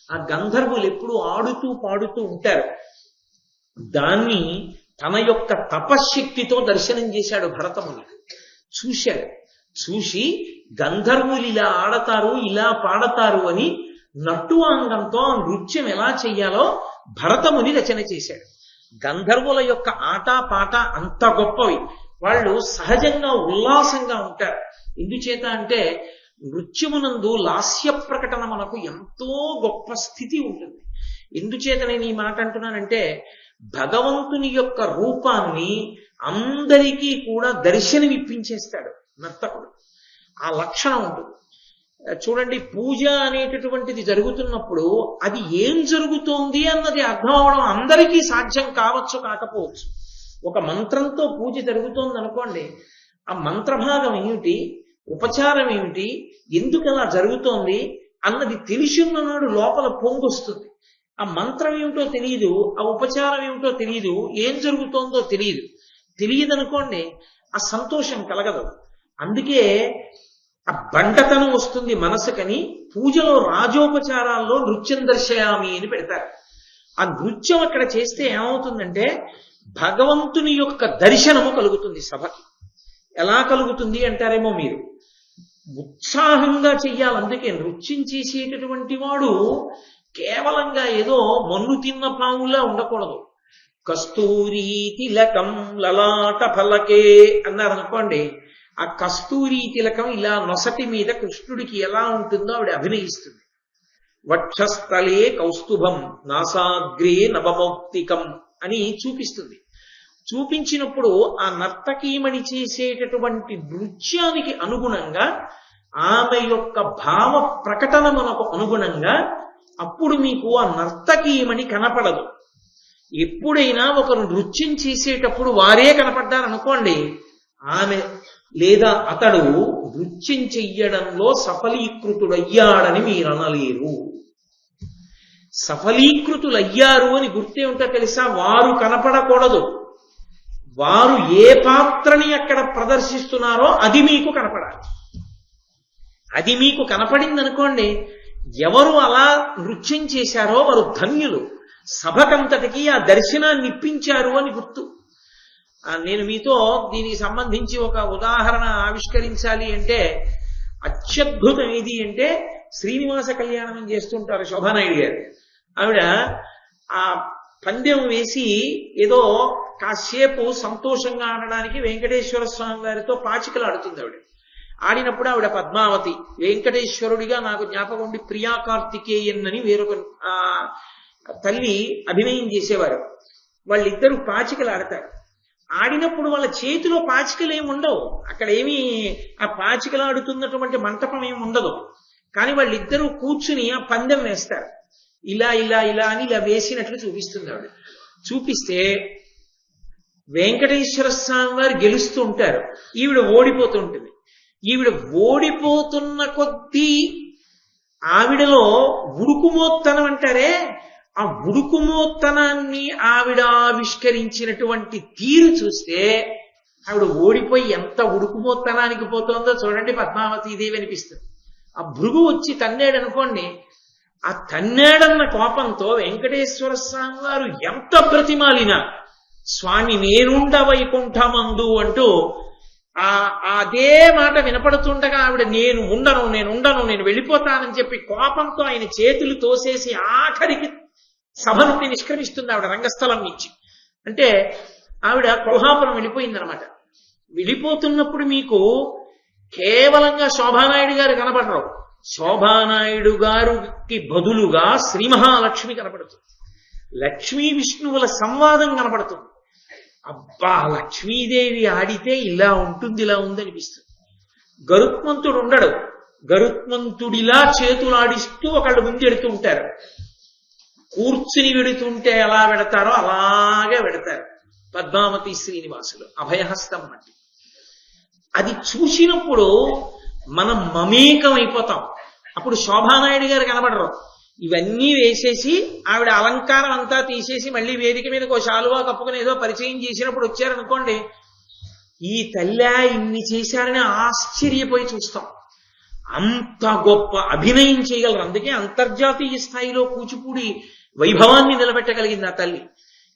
ఆ గంధర్వులు ఎప్పుడు ఆడుతూ పాడుతూ ఉంటారు. దాన్ని తన యొక్క తపశ్శక్తితో దర్శనం చేశాడు భరతముని. చూసి గంధర్వులు ఇలా ఆడతారు, ఇలా పాడతారు అని నట్టువాంగంతో ఆ నృత్యం ఎలా చెయ్యాలో భరతముని రచన చేశాడు. గంధర్వుల యొక్క ఆట పాట అంత గొప్పవి. వాళ్ళు సహజంగా ఉల్లాసంగా ఉంటారు. ఎందుచేత అంటే నృత్యమునందు లాస్య ప్రకటన మనకు ఎంతో గొప్ప స్థితి ఉంటుంది. ఎందుచేత నేను ఈ మాట అంటున్నానంటే భగవంతుని యొక్క రూపాన్ని అందరికీ కూడా దర్శనమిప్పించేస్తాడు నర్తకుడు. ఆ లక్షణం ఉంటుంది. చూడండి, పూజ అనేటటువంటిది జరుగుతున్నప్పుడు అది ఏం జరుగుతోంది అన్నది అర్థం అవడం అందరికీ సాధ్యం కావచ్చు, కాకపోవచ్చు. ఒక మంత్రంతో పూజ జరుగుతోంది అనుకోండి, ఆ మంత్రభాగం ఏమిటి, ఉపచారం ఏమిటి, ఎందుకు అలా జరుగుతోంది అన్నది తెలిసిన్ననాడు లోపల పొంగొస్తుంది. ఆ మంత్రం ఏమిటో తెలియదు, ఆ ఉపచారం ఏమిటో తెలియదు, ఏం జరుగుతోందో తెలియదనుకోండి, ఆ సంతోషం కలగదు. అందుకే ఆ బండతనం వస్తుంది మనసుకని పూజలో రాజోపచారాల్లో నృత్యం దర్శయామి అని పెడతారు. ఆ నృత్యం అక్కడ చేస్తే ఏమవుతుందంటే భగవంతుని యొక్క దర్శనము కలుగుతుంది సభకి. ఎలా కలుగుతుంది అంటారేమో మీరు, ఉత్సాహంగా చెయ్యాలి. అందుకే నృత్యం చేసేటటువంటి వాడు కేవలంగా ఏదో మన్ను తిన్న పాములా ఉండకూడదు. కస్తూరి తిలకం లలాట ఫలకే అన్నారు అనుకోండి, ఆ కస్తూరి తిలకం ఇలా నొసటి మీద కృష్ణుడికి ఎలా ఉంటుందో ఆవిడ అభినయిస్తుంది. వక్షస్థలే కౌస్తుభం నాసాగ్రే నవమౌక్తికం అని చూపిస్తుంది. చూపించినప్పుడు ఆ నర్తకీమణి చేసేటటువంటి నృత్యానికి అనుగుణంగా ఆమె యొక్క భావ ప్రకటన మనకు అనుగుణంగా అప్పుడు మీకు ఆ నర్తకీమణి కనపడదు. ఎప్పుడైనా ఒకరు నృత్యం చేసేటప్పుడు వారే కనపడ్డారనుకోండి, ఆమె లేదా అతడు నృత్యం చెయ్యడంలో సఫలీకృతుడయ్యాడని మీరు అనలేరు. సఫలీకృతులయ్యారు అని గుర్తేమిటో తెలుసా? వారు కనపడకూడదు. వారు ఏ పాత్రని అక్కడ ప్రదర్శిస్తున్నారో అది మీకు కనపడాలి. అది మీకు కనపడిందనుకోండి, ఎవరు అలా నృత్యం చేశారో వారు ధన్యులు. సభకంతటికి ఆ దర్శనాన్ని ఇప్పించారు అని గుర్తు. నేను మీతో దీనికి సంబంధించి ఒక ఉదాహరణ ఆవిష్కరించాలి అంటే అత్యద్భుతం ఏది అంటే శ్రీనివాస కళ్యాణం చేస్తుంటారు శోభానాయుడు గారు. ఆవిడ ఆ పందెం వేసి ఏదో కాసేపు సంతోషంగా ఆడడానికి వెంకటేశ్వర స్వామి వారితో పాచికలు ఆడుతుంది ఆవిడ. ఆడినప్పుడు ఆవిడ పద్మావతి, వెంకటేశ్వరుడిగా నాకు జ్ఞాపకం ఉండి ప్రియా కార్తికేయన్ అని వేరొక తల్లి అభినయం చేసేవారు. వాళ్ళిద్దరూ పాచికలు ఆడతారు. ఆడినప్పుడు వాళ్ళ చేతిలో పాచికలు ఏమి ఉండవు, అక్కడ ఏమీ ఆ పాచికలు ఆడుతున్నటువంటి మంటపం ఏమి ఉండదు. కానీ వాళ్ళిద్దరూ కూర్చుని ఆ పందెం వేస్తారు. ఇలా ఇలా ఇలా అని ఇలా వేసినట్లు చూపిస్తుంది ఆవిడ. చూపిస్తే వెంకటేశ్వర స్వామి వారు గెలుస్తూ ఉంటారు, ఈవిడ ఓడిపోతుంటుంది. ఈవిడ ఓడిపోతున్న కొద్దీ ఆవిడలో ఉడుకుమోత్తనం అంటారే, ఆ ఉడుకుమోత్తనాన్ని ఆవిడ ఆవిష్కరించినటువంటి తీరు చూస్తే ఆవిడ ఓడిపోయి ఎంత ఉడుకుమోత్తనానికి పోతుందో చూడండి పద్మావతీదేవి అనిపిస్తుంది. ఆ భృగు వచ్చి తన్నేడు అనుకోండి, ఆ తన్నేడన్న కోపంతో వెంకటేశ్వర స్వామి వారు ఎంత ప్రతిమాలినా స్వామి నేనుండ వైకుంఠమందు అంటూ అదే మాట వినపడుతుండగా ఆవిడ నేను ఉండను నేను వెళ్ళిపోతానని చెప్పి కోపంతో ఆయన చేతులు తోసేసి ఆఖరికి సభ నుండి నిష్క్రమిస్తుంది ఆవిడ రంగస్థలం నుంచి. అంటే ఆవిడ కొల్హాపురం వెళ్ళిపోయిందనమాట. వెళ్ళిపోతున్నప్పుడు మీకు కేవలంగా శోభానాయుడు గారు కనపడరు, శోభానాయుడు గారికి బదులుగా శ్రీ మహాలక్ష్మి కనపడుతుంది, లక్ష్మీ విష్ణువుల సంవాదం కనపడుతుంది. అబ్బా, లక్ష్మీదేవి ఆడితే ఇలా ఉంటుంది, ఇలా ఉందనిపిస్తుంది. గరుత్మంతుడు ఉండడు, గరుత్మంతుడిలా చేతులు ఆడిస్తూ ఒకళ్ళు ముందెడుతూ ఉంటారు. కూర్చుని వెడుతుంటే ఎలా వెడతారో అలాగే వెడతారు పద్మావతి శ్రీనివాసులు అభయహస్తం అంటే. అది చూసినప్పుడు మనం మమేకం అయిపోతాం. అప్పుడు శోభానాయుడు గారు కనబడరు. ఇవన్నీ వేసేసి ఆవిడ అలంకారం అంతా తీసేసి మళ్ళీ వేదిక మీదకి ఒక శాలువా కప్పుకుని ఏదో పరిచయం చేసినప్పుడు వచ్చారనుకోండి, ఈ తల్లి ఇన్ని చేశారని ఆశ్చర్యపోయి చూస్తాం. అంత గొప్ప అభినయం చేయగలరు. అందుకే అంతర్జాతీయ స్థాయిలో కూచిపూడి వైభవాన్ని నిలబెట్టగలిగింది ఆ తల్లి.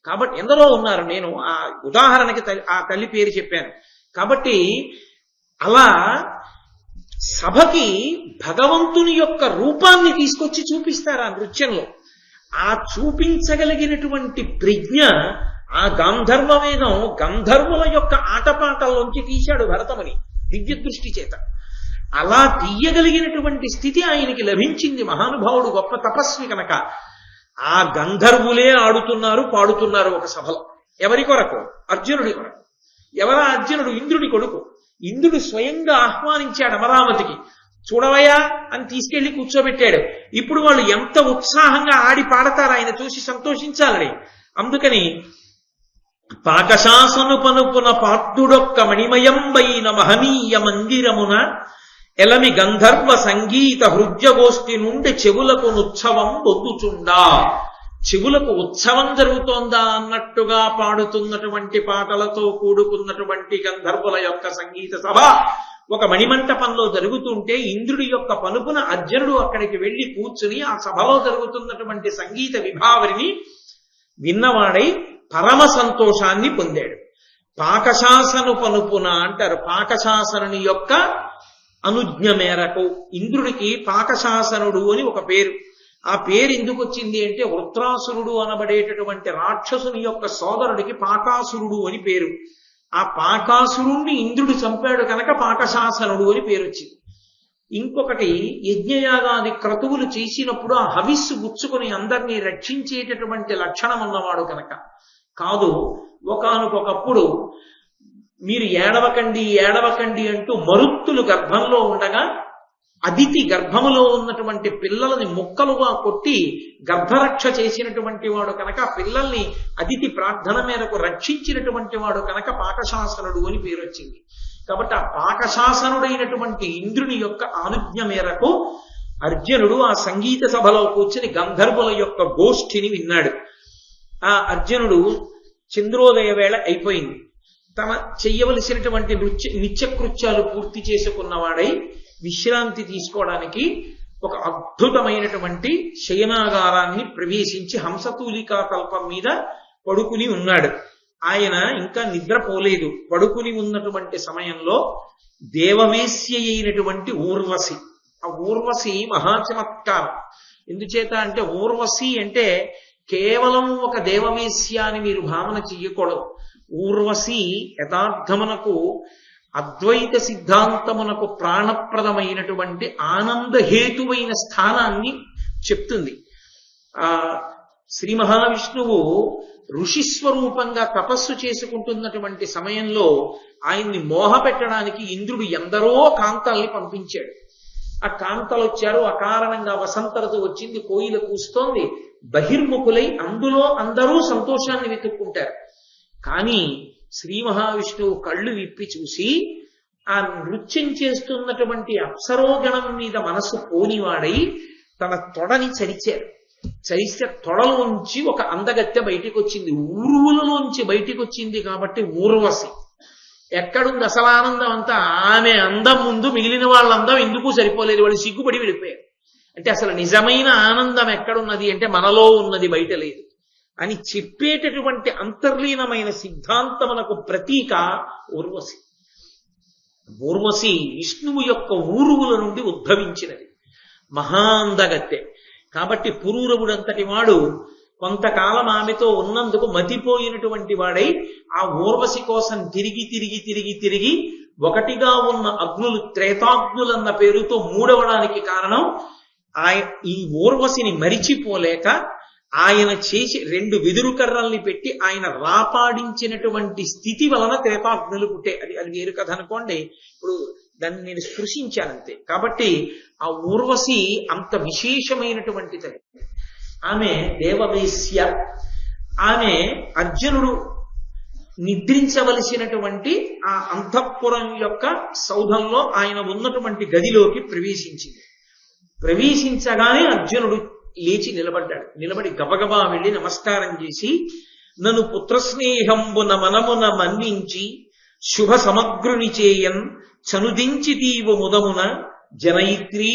కాబట్టి ఎందరో ఉన్నారు, నేను ఆ ఉదాహరణకి ఆ తల్లి పేరు చెప్పాను. కాబట్టి అలా సభకి భగవంతుని యొక్క రూపాన్ని తీసుకొచ్చి చూపిస్తారు ఆ నృత్యంలో. ఆ చూపించగలిగినటువంటి ప్రజ్ఞ ఆ గాంధర్వ వేదం గంధర్వుల యొక్క ఆటపాటల్లోంచి తీశాడు భరతముని దివ్య దృష్టి చేత. అలా తీయగలిగినటువంటి స్థితి ఆయనకి లభించింది. మహానుభావుడు గొప్ప తపస్వి కనుక ఆ గంధర్వులే ఆడుతున్నారు, పాడుతున్నారు ఒక సభలో. ఎవరి కొరకు? అర్జునుడి కొరకు. ఎవరా అర్జునుడు? ఇంద్రుడి కొడుకు. ఇంద్రుడు స్వయంగా ఆహ్వానించాడు అమరావతికి. చూడవయ్యా అని తీసుకెళ్లి కూర్చోబెట్టాడు. ఇప్పుడు వాళ్ళు ఎంత ఉత్సాహంగా ఆడి పాడతారు ఆయన చూసి సంతోషించాలని. అందుకని పాకశాసను పనుపున పార్థుడొక్క మణిమయంబైన మహనీయ మందిరమున ఎలమి గంధర్వ సంగీత హృద్యగోష్ఠి నుండి చెవులకు ఉత్సవం పొందుచుండా. చెవులకు ఉత్సవం జరుగుతోందా అన్నట్టుగా పాడుతున్నటువంటి పాటలతో కూడుకున్నటువంటి గంధర్వుల యొక్క సంగీత సభ ఒక మణిమంటపంలో జరుగుతుంటే ఇంద్రుడి యొక్క పలుపున అర్జునుడు అక్కడికి వెళ్లి కూర్చుని ఆ సభలో జరుగుతున్నటువంటి సంగీత విభావరిని విన్నవాడై పరమ సంతోషాన్ని పొందాడు. పాకశాసను పలుపున అంటారు. పాకశాసనుని యొక్క అనుజ్ఞ మేరకు ఇంద్రుడికి పాకశాసనుడు అని ఒక పేరు. ఆ పేరు ఎందుకు వచ్చింది అంటే వృత్రాసురుడు అనబడేటటువంటి రాక్షసుని యొక్క సోదరుడికి పాకాసురుడు అని పేరు. ఆ పాకాసురుణ్ణి ఇంద్రుడు చంపాడు కనుక పాకశాసనుడు అని పేరు వచ్చింది. ఇంకొకటి, యజ్ఞయాగాది క్రతువులు చేసినప్పుడు ఆ హవిస్సు గుచ్చుకుని అందరినీ రక్షించేటటువంటి లక్షణం ఉన్నవాడు కనుక కాదు. ఒకానొకప్పుడు మీరు ఏడవకండి ఏడవకండి అంటూ మరుత్తులు గర్భంలో ఉండగా అదితి గర్భములో ఉన్నటువంటి పిల్లలని ముక్కలుగా కొట్టి గర్భరక్ష చేసినటువంటి వాడు కనుక పిల్లల్ని అదితి ప్రార్థన మేరకు రక్షించినటువంటి వాడు కనుక పాకశాసనుడు అని పేరు వచ్చింది. కాబట్టి ఆ పాకశాసనుడైనటువంటి ఇంద్రుని యొక్క ఆనుజ్ఞ మేరకు అర్జునుడు ఆ సంగీత సభలో కూర్చుని గంధర్వుల యొక్క గోష్ఠిని విన్నాడు. ఆ అర్జునుడు చంద్రోదయ వేళ అయిపోయింది. తన చెయ్యవలసినటువంటి నిత్యకృత్యాలు పూర్తి చేసుకున్నవాడై విశ్రాంతి తీసుకోవడానికి ఒక అద్భుతమైనటువంటి శయనాగారాన్ని ప్రవేశించి హంసతూలికా తల్పం మీద పడుకుని ఉన్నాడు. ఆయన ఇంకా నిద్రపోలేదు. పడుకుని ఉన్నటువంటి సమయంలో దేవవేశ్య అయినటువంటి ఊర్వశి, ఆ ఊర్వశి మహాచమత్కారం. ఎందుచేత అంటే ఊర్వశి అంటే కేవలం ఒక దేవవేశ్య అని మీరు భావన చెయ్యకూడదు. ఊర్వశి యథార్థమునకు అద్వైత సిద్ధాంతమునకు ప్రాణప్రదమైనటువంటి ఆనందహేతువైన స్థానాన్ని చెప్తుంది. ఆ శ్రీ మహావిష్ణువు ఋషి స్వరూపంగా తపస్సు చేసుకుంటున్నటువంటి సమయంలో ఆయన్ని మోహ పెట్టడానికి ఇంద్రుడు ఎందరో కాంతల్ని పంపించాడు. ఆ కాంతలు వచ్చారు, అకారణంగా వసంత ఋతువు వచ్చింది, కోయిల కూస్తోంది, బహిర్ముఖులై అందులో అందరూ సంతోషాన్ని వెతుక్కుంటారు. కానీ శ్రీ మహావిష్ణువు కళ్ళు విప్పి చూసి ఆ నృత్యం చేస్తున్నటువంటి అప్సరోగణం మీద మనసు పోనివాడై తన తొడని చరిచారు. చరిస్తే తొడలోంచి ఒక అందగత్తె బయటికి వచ్చింది, ఊరువులలోంచి బయటికి వచ్చింది కాబట్టి ఊర్వశి. ఎక్కడుంది అసలు ఆనందం అంతా? ఆమె అందం ముందు మిగిలిన వాళ్ళ అందం ఎందుకు సరిపోలేదు, వాళ్ళు సిగ్గుపడి వెళ్ళిపోయారు. అంటే అసలు నిజమైన ఆనందం ఎక్కడున్నది అంటే మనలో ఉన్నది, బయట లేదు అని చెప్పేటటువంటి అంతర్లీనమైన సిద్ధాంతమునకు ప్రతీక ఊర్వశి. ఊర్వశి విష్ణువు యొక్క ఊరువుల నుండి ఉద్భవించినది, మహాందగత్తె. కాబట్టి పురూరవుడంతటి వాడు కొంతకాలం ఆమెతో ఉన్నందుకు మతిపోయినటువంటి వాడై ఆ ఊర్వశి కోసం తిరిగి తిరిగి తిరిగి తిరిగి ఒకటిగా ఉన్న అగ్నులు త్రేతాగ్నులన్న పేరుతో మూడవడానికి కారణం ఈ ఊర్వశిని మరిచిపోలేక ఆయన చేసి 2 వెదురు కర్రల్ని పెట్టి ఆయన రాపాడించినటువంటి స్థితి వలన త్రేతాగ్నులు పుట్టే. అది వేరు కథ అనుకోండి, ఇప్పుడు దాన్ని నేను స్పృశించానంతే. కాబట్టి ఆ ఊర్వశి అంత విశేషమైనటువంటి తల్లి. ఆమె దేవవేశ్య. ఆమె అర్జునుడు నిద్రించవలసినటువంటి ఆ అంతఃపురం యొక్క సౌధంలో ఆయన ఉన్నటువంటి గదిలోకి ప్రవేశించింది. ప్రవేశించగానే అర్జునుడు లేచి నిలబడ్డాడు. నిలబడి గబగబా వెళ్ళి నమస్కారం చేసి, నన్ను పుత్రస్నేహంబున మనమున మన్నించి శుభ సమగ్రుని చేయన్ చనుదించి తీవు ముదమున జనయిత్రీ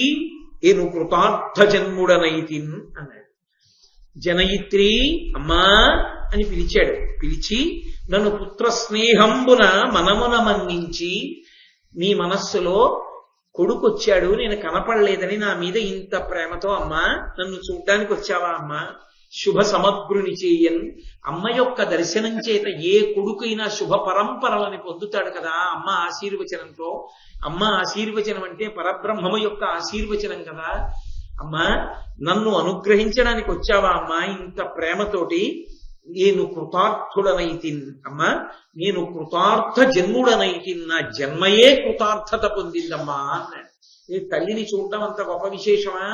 ఏను కృతార్థ జన్ముడనైతిన్ అన్నాడు. జనయిత్రి అమ్మా అని పిలిచాడు. పిలిచి నన్ను పుత్ర స్నేహంబున మనమున మన్నించి, నీ మనస్సులో కొడుకొచ్చాడు, నేను కనపడలేదని నా మీద ఇంత ప్రేమతో అమ్మా నన్ను చూడ్డానికి వచ్చావా అమ్మా? శుభ సమగ్రుని చేయన్. అమ్మ యొక్క దర్శనం చేత ఏ కొడుకైనా శుభ పరంపరలని పొందుతాడు కదా అమ్మ ఆశీర్వచనంతో. అమ్మ ఆశీర్వచనం అంటే పరబ్రహ్మము యొక్క ఆశీర్వచనం కదా. అమ్మా నన్ను అనుగ్రహించడానికి వచ్చావా అమ్మా ఇంత ప్రేమతోటి? నేను కృతార్థుడనైతిన్ అమ్మా, నేను కృతార్థ జన్ముడనైతిన్, నా జన్మయే కృతార్థత పొందిందమ్మా అన్నాడు. ఈ తల్లిని చూడడం అంత గొప్ప విశేషమా?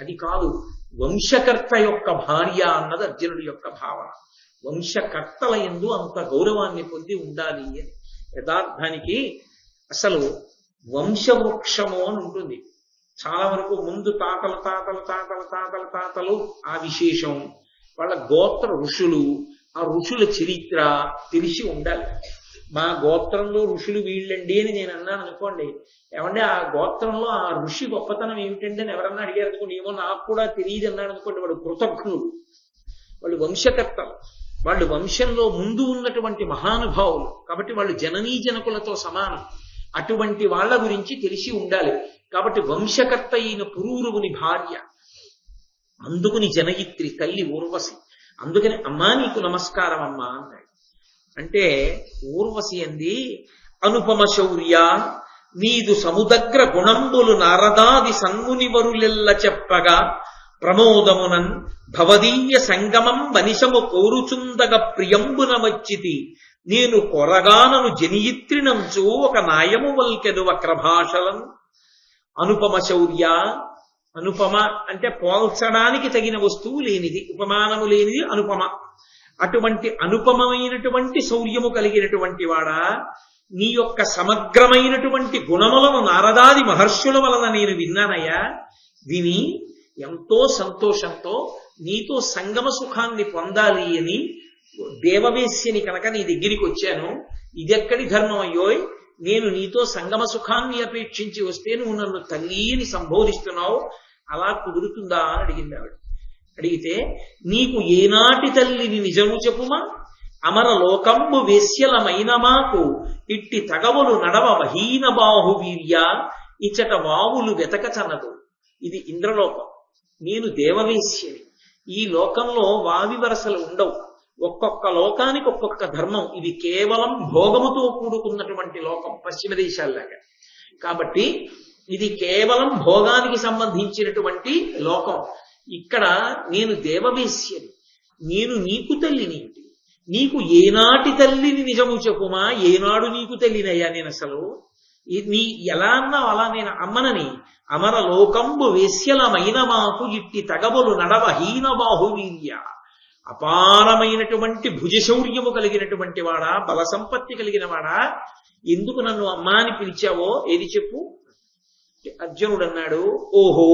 అది కాదు. వంశకర్త యొక్క భార్య అన్నది అర్జునుడి యొక్క భావన. వంశకర్తల యందు అంత గౌరవాన్ని పొంది ఉండాలి అని. యథార్థానికి అసలు వంశవృక్షము అని ఉంటుంది. చాలా వరకు ముందు తాతల తాతల తాతల తాతల తాతలు ఆ విశేషం, వాళ్ళ గోత్ర ఋషులు, ఆ ఋషుల చరిత్ర తెలిసి ఉండాలి. మా గోత్రంలో ఋషులు వీళ్ళండి అని నేను అన్నాను అనుకోండి, ఏమంటే ఆ గోత్రంలో ఆ ఋషి గొప్పతనం ఏమిటండి అని ఎవరన్నా అడిగారు అనుకోండి, ఏమో నాకు కూడా తెలియదు అన్నాడు అనుకోండి, వాడు కృతజ్ఞుడు. వాళ్ళు వంశకర్తలు, వాళ్ళు వంశంలో ముందు ఉన్నటువంటి మహానుభావులు కాబట్టి వాళ్ళు జననీ జనకులతో సమానం. అటువంటి వాళ్ళ గురించి తెలిసి ఉండాలి. కాబట్టి వంశకర్త అయిన పురూరవుని భార్య, అందుకుని జనయిత్రి తల్లి ఊర్వశి. అందుకని అమ్మా నీకు నమస్కారం అమ్మా అన్నాడు. అంటే ఊర్వశి అంది, అనుపమ శౌర్య నీదు సముదగ్ర గుణంబులు నారదాది సన్మునివరులెల్ల చెప్పగా ప్రమోదమునన్ భవదీయ సంగమం వనిశము కోరుచుందగ ప్రియంబున వచ్చితి నేను కొరగానను జనియిత్రినంచు ఒక నాయము వల్కెను వక్రభాషలను. అనుపమ శౌర్య, అనుపమ అంటే పోల్చడానికి తగిన వస్తువు లేనిది, ఉపమానము లేనిది అనుపమ. అటువంటి అనుపమమైనటువంటి శౌర్యము కలిగినటువంటి వాడా, నీ యొక్క సమగ్రమైనటువంటి గుణములను నారదాది మహర్షుల వలన నేను విన్నానయ్యా. విని ఎంతో సంతోషంతో నీతో సంగమ సుఖాన్ని పొందాలి అని దేవవేశ్యని కనుక నీ దగ్గరికి వచ్చాను. ఇదెక్కడి ధర్మం అయ్యోయ్, నేను నీతో సంగమ సుఖాన్ని అపేక్షించి వస్తే నువ్వు నన్ను తల్లి అని సంబోధిస్తున్నావు, అలా కుదురుతుందా అని అడిగింది ఆవిడ. అడిగితే నీకు ఏనాటి తల్లిని నిజము చెప్పుమా, అమర లోకంబు వేశ్యలమైన మాకు ఇట్టి తగవులు నడవ వహీన బాహువీర్య ఇచ్చట వావులు వెతకచనదు. ఇది ఇంద్రలోకం, నేను దేవవేశ్యని. ఈ లోకంలో వావి వరసలు ఉండవు. ఒక్కొక్క లోకానికి ఒక్కొక్క ధర్మం. ఇది కేవలం భోగముతో కూడుకున్నటువంటి లోకం, పశ్చిమ దేశాల్లాగా. కాబట్టి ఇది కేవలం భోగానికి సంబంధించినటువంటి లోకం. ఇక్కడ నేను దేవవేశ్యని, నేను నీకు తల్లిని. నీకు ఏనాటి తల్లిని నిజము చెప్పుమా, ఏనాడు నీకు తల్లినయ్యా నేను అసలు? నీ ఎలా అన్నావు అలా నేను అమ్మనని. అమర లోకంబు వేశ్యలమైన మాకు ఇట్టి తగబులు నడవ హీన బాహువీర్య. అపారమైనటువంటి భుజశౌర్యము కలిగినటువంటి వాడా, బల సంపత్తి కలిగిన వాడా, ఎందుకు నన్ను అమ్మా అని పిలిచావో ఏది చెప్పు? అర్జునుడు అన్నాడు, ఓహో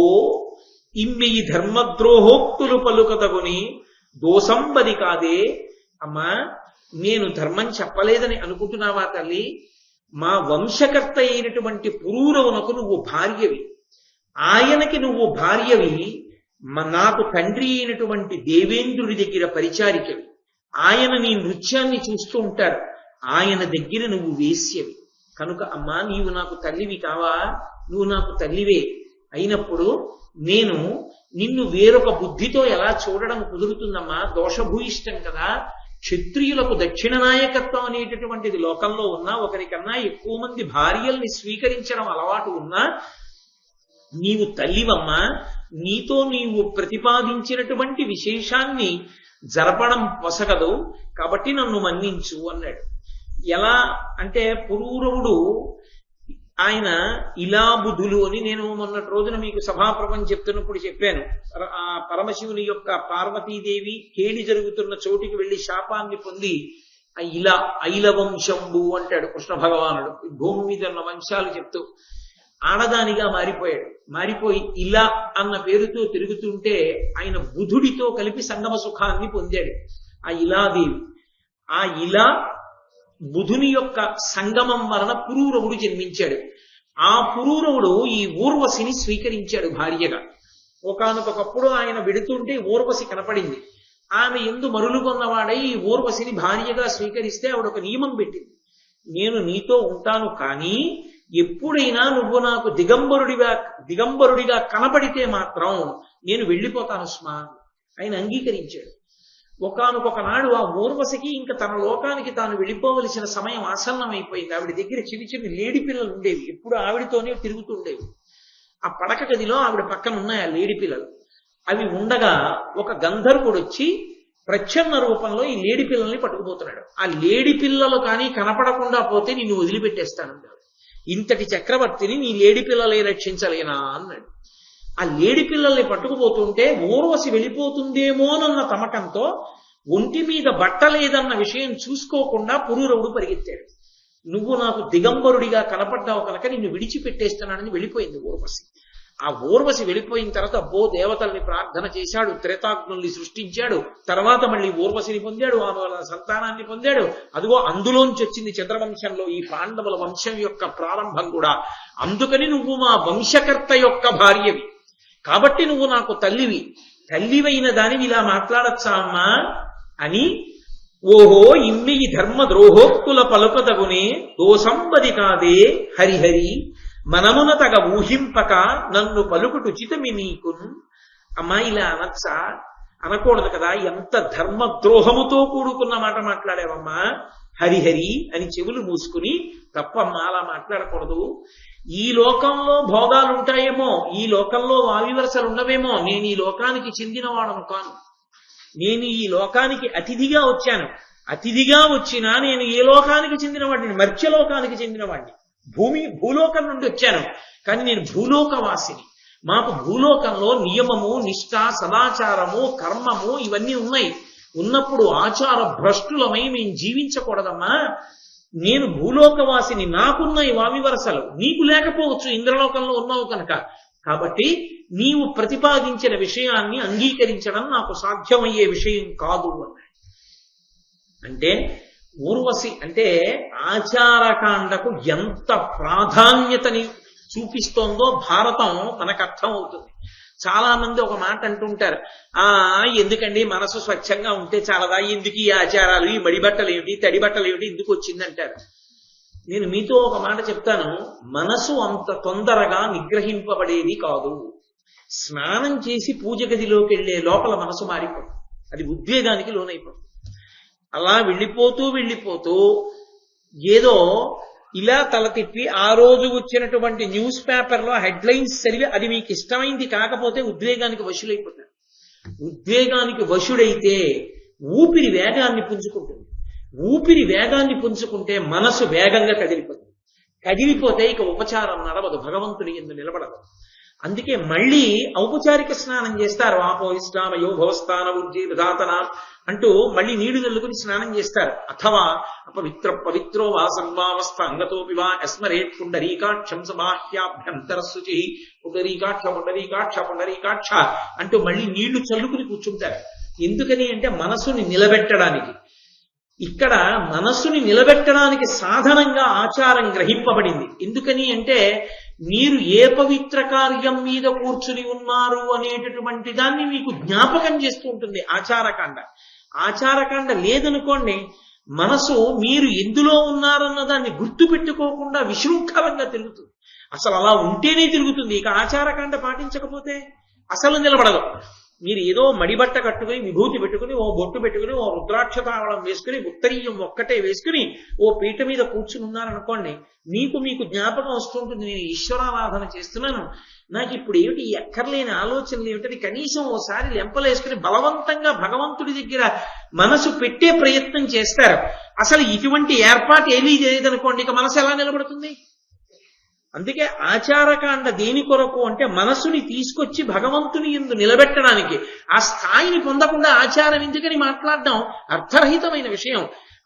ఇమ్మెయి ధర్మద్రోహోక్తులు పలుకతగుని దోసంబది కాదే. అమ్మా, నేను ధర్మం చెప్పలేదని అనుకుంటున్నావా తల్లి? మా వంశకర్త అయినటువంటి పురూరవునకు నువ్వు భార్యవి, ఆయనకి నువ్వు భార్యవి, నాకు తండ్రి అయినటువంటి దేవేంద్రుడి దగ్గర పరిచారికవి. ఆయన నీ నృత్యాన్ని చూస్తూ ఉంటారు, ఆయన దగ్గర నువ్వు వేశ్యవి. కనుక అమ్మా, నీవు నాకు తల్లివి కావా? నువ్వు నాకు తల్లివే అయినప్పుడు నేను నిన్ను వేరొక బుద్ధితో ఎలా చూడడం కుదురుతుందమ్మా? దోషభూయిష్టం కదా. క్షత్రియులకు దక్షిణ నాయకత్వం అనేటటువంటిది లోకంలో ఉన్నా, ఒకరికన్నా ఎక్కువ మంది భార్యల్ని స్వీకరించడం అలవాటు ఉన్నా, నీవు తల్లివమ్మా, నీతో నీవు ప్రతిపాదించినటువంటి విశేషాన్ని జరపడం పొసగదు, కాబట్టి నన్ను మన్నించు అన్నాడు. ఎలా అంటే, పురూరవుడు ఆయన ఇలా బుధులు అని నేను మొన్నటి రోజున మీకు సభాప్రభం చెప్తున్నప్పుడు చెప్పాను. ఆ పరమశివుని యొక్క పార్వతీదేవి కేళి జరుగుతున్న చోటికి వెళ్లి శాపాన్ని పొంది ఇలా ఐలవంశంబు అంటాడు కృష్ణ భగవానుడు. భూమి మీద ఉన్న వంశాలు చెప్తూ ఆడదానిగా మారిపోయాడు. మారిపోయి ఇలా అన్న పేరుతో తిరుగుతుంటే ఆయన బుధుడితో కలిపి సంగమ సుఖాన్ని పొందాడు ఆ ఇలాదేవి. ఆ ఇలా బుధుని యొక్క సంగమం వలన పురూరవుడు జన్మించాడు. ఆ పురూరవుడు ఈ ఊర్వశిని స్వీకరించాడు భార్యగా. ఒకానొకప్పుడు ఆయన వెడుతుంటే ఊర్వశి కనపడింది. ఆమె ఎందు మరులు కొన్నవాడై ఈ ఊర్వశిని భార్యగా స్వీకరిస్తే ఆవిడ ఒక నియమం పెట్టింది, నేను నీతో ఉంటాను, కానీ ఎప్పుడైనా నువ్వు నాకు దిగంబరుడిగా కనపడితే మాత్రం నేను వెళ్ళిపోతాను స్మా. ఆయన అంగీకరించాడు. ఒకానొక నాడు ఆ ఊర్వశికి ఇంకా తన లోకానికి తాను వెళ్ళిపోవలసిన సమయం ఆసన్నమైపోయింది. ఆవిడ దగ్గర చిన్న చిన్న లేడి పిల్లలు ఉండేవి, ఎప్పుడు ఆవిడతోనే తిరుగుతుండేవి. ఆ పడక గదిలో ఆవిడ పక్కన ఉన్నాయి ఆ లేడి పిల్లలు. అవి ఉండగా ఒక గంధర్వుడు వచ్చి ప్రచ్ఛన్న రూపంలో ఈ లేడి పిల్లల్ని పట్టుకుపోతున్నాడు. ఆ లేడి పిల్లలు కానీ కనపడకుండా పోతే నిన్ను వదిలిపెట్టేస్తానన్నాడు. ఇంతటి చక్రవర్తిని నీ లేడి పిల్లలే రక్షించలేనా అన్నాడు. ఆ లేడి పిల్లల్ని పట్టుకుపోతుంటే ఊర్వశి వెళ్ళిపోతుందేమోనన్న తమకంతో ఒంటి మీద బట్ట లేదన్న విషయం చూసుకోకుండా పురూరవుడు పరిగెత్తాడు. నువ్వు నాకు దిగంబరుడిగా కనపడ్డావు కనుక నిన్ను విడిచిపెట్టేస్తున్నానని వెళ్ళిపోయింది ఊర్వశి. ఆ ఊర్వశి వెళ్ళిపోయిన తర్వాత అబ్బో దేవతల్ని ప్రార్థన చేశాడు, త్రేతాగ్నుల్ని సృష్టించాడు, తర్వాత మళ్ళీ ఊర్వశిని పొందాడు, ఆమె సంతానాన్ని పొందాడు. అదిగో అందులోంచి వచ్చింది చంద్రవంశంలో ఈ పాండవుల వంశం యొక్క ప్రారంభం కూడా. అందుకని నువ్వు మా వంశకర్త యొక్క భార్యవి, కాబట్టి నువ్వు నాకు తల్లివి. తల్లివైన దానివి ఇలా మాట్లాడచ్చా అమ్మా అని, ఓహో ఇమ్మి ఈ ధర్మ ద్రోహోక్తుల పలుకతగునే దోసంబది కాదే హరిహరి, మనమున తగ ఊహింపక నన్ను పలుకుటు చితమి నీకున్. అమ్మా ఇలా అనొచ్చా? అనకూడదు కదా. ఎంత ధర్మద్రోహముతో కూడుకున్న మాట మాట్లాడావమ్మా. హరిహరి అని చెవులు మూసుకుని, తప్పమ్మా అలా మాట్లాడకూడదు. ఈ లోకంలో భోగాలు ఉంటాయేమో, ఈ లోకంలో వావివరసలు ఉండవేమో, నేను ఈ లోకానికి చెందినవాడను కాను. నేను ఈ లోకానికి అతిథిగా వచ్చాను. అతిథిగా వచ్చినా నేను ఏ లోకానికి చెందినవాడిని? మర్త్యలోకానికి చెందినవాడిని. భూలోకం నుండి వచ్చాను, కానీ నేను భూలోకవాసిని. మాకు భూలోకంలో నియమము, నిష్ఠ, సదాచారము, కర్మము ఇవన్నీ ఉన్నాయి. ఉన్నప్పుడు ఆచార భ్రష్టులమై మేము జీవించకూడదమ్మా. నేను భూలోకవాసిని, నాకున్నాయి వావివరసలు, నీకు లేకపోవచ్చు, ఇంద్రలోకంలో ఉన్నావు కనుక. కాబట్టి నీవు ప్రతిపాదించిన విషయాన్ని అంగీకరించడం నాకు సాధ్యమయ్యే విషయం కాదు అన్నాడు. అంటే ఊర్వశి అంటే ఆచారకాండకు ఎంత ప్రాధాన్యతని చూపిస్తోందో భారతం మనకు అర్థం అవుతుంది. చాలా మంది ఒక మాట అంటుంటారు, ఎందుకండి మనసు స్వచ్ఛంగా ఉంటే చాలదా, ఎందుకు ఈ ఆచారాలు, ఈ మడి బట్టలు ఏమిటి, తడి బట్టలు ఏమిటి, ఎందుకు వచ్చిందంటారు. నేను మీతో ఒక మాట చెప్తాను, మనసు అంత తొందరగా నిగ్రహింపబడేది కాదు. స్నానం చేసి పూజ గదిలోకి వెళ్లే లోపల మనసు మారిపోతుంది, అది ఉద్వేగానికి లోనైపోతుంది. అలా వెళ్ళిపోతూ ఏదో ఇలా తల తిప్పి ఆ రోజు వచ్చినటువంటి న్యూస్ పేపర్లో హెడ్లైన్స్ చదివి అది మీకు ఇష్టమైంది కాకపోతే ఉద్వేగానికి వశులైపోతారు. ఉద్వేగానికి వశుడైతే ఊపిరి వేగాన్ని పుంజుకుంటుంది. ఊపిరి వేగాన్ని పుంజుకుంటే మనసు వేగంగా కదిలిపోతుంది. కదిలిపోతే ఇక ఉపచారం నడవదు, భగవంతుని యందు నిలబడదు. అందుకే మళ్ళీ ఔపచారిక స్నానం చేస్తారు. ఆపోయిష్టామయో భవస్థాన ఉజ్జీ విధాతన అంటూ మళ్ళీ నీళ్లు చల్లుకుని స్నానం చేస్తారు. అథవా పవిత్రో వా సర్వావస్థ అంగతోపి వా యస్మరేత్ పుండరీకాక్షం సమాహ్యాభ్యంతర శుచి పుండరీకాక్ష అంటూ మళ్ళీ నీళ్లు చల్లుకుని కూర్చుంటారు. ఎందుకని అంటే మనసుని నిలబెట్టడానికి. ఇక్కడ మనస్సుని నిలబెట్టడానికి సాధనంగా ఆచారం గ్రహింపబడింది. ఎందుకని అంటే మీరు ఏ పవిత్ర కార్యం మీద కూర్చుని ఉన్నారు అనేటటువంటి దాన్ని మీకు జ్ఞాపకం చేస్తూ ఉంటుంది ఆచారకాండ. ఆచారకాండ లేదనుకోండి, మనసు మీరు ఎందులో ఉన్నారన్న దాన్ని గుర్తు పెట్టుకోకుండా విశృంఖలంగా తిరుగుతుంది. అసలు అలా ఉంటేనే తిరుగుతుంది. ఇక ఆచారకాండ పాటించకపోతే అసలు నిలబడదు. మీరు ఏదో మడిబట్ట కట్టుకుని విభూతి పెట్టుకుని ఓ బొట్టు పెట్టుకుని ఓ రుద్రాక్ష తావళం వేసుకుని ఉత్తరీయం ఒక్కటే వేసుకుని ఓ పీట మీద కూర్చుని ఉన్నారనుకోండి, మీకు జ్ఞాపకం వస్తుంటుంది, నేను ఈశ్వరారాధన చేస్తున్నాను, నాకు ఇప్పుడు ఏమిటి ఎక్కర్లేని ఆలోచనలు ఏమిటని కనీసం ఓసారి లెంపలేసుకుని బలవంతంగా భగవంతుడి దగ్గర మనసు పెట్టే ప్రయత్నం చేస్తారు. అసలు ఇటువంటి ఏర్పాటు ఏమీ చేయదనుకోండి, ఇక మనసు ఎలా నిలబడుతుంది? అందుకే ఆచారకాండ దేని కొరకు అంటే మనసుని తీసుకొచ్చి భగవంతుని యందు నిలబెట్టడానికి. ఆ స్థాయిని పొందకుండా ఆచారం ఎందుకని మాట్లాడడం అర్థరహితమైన విషయం.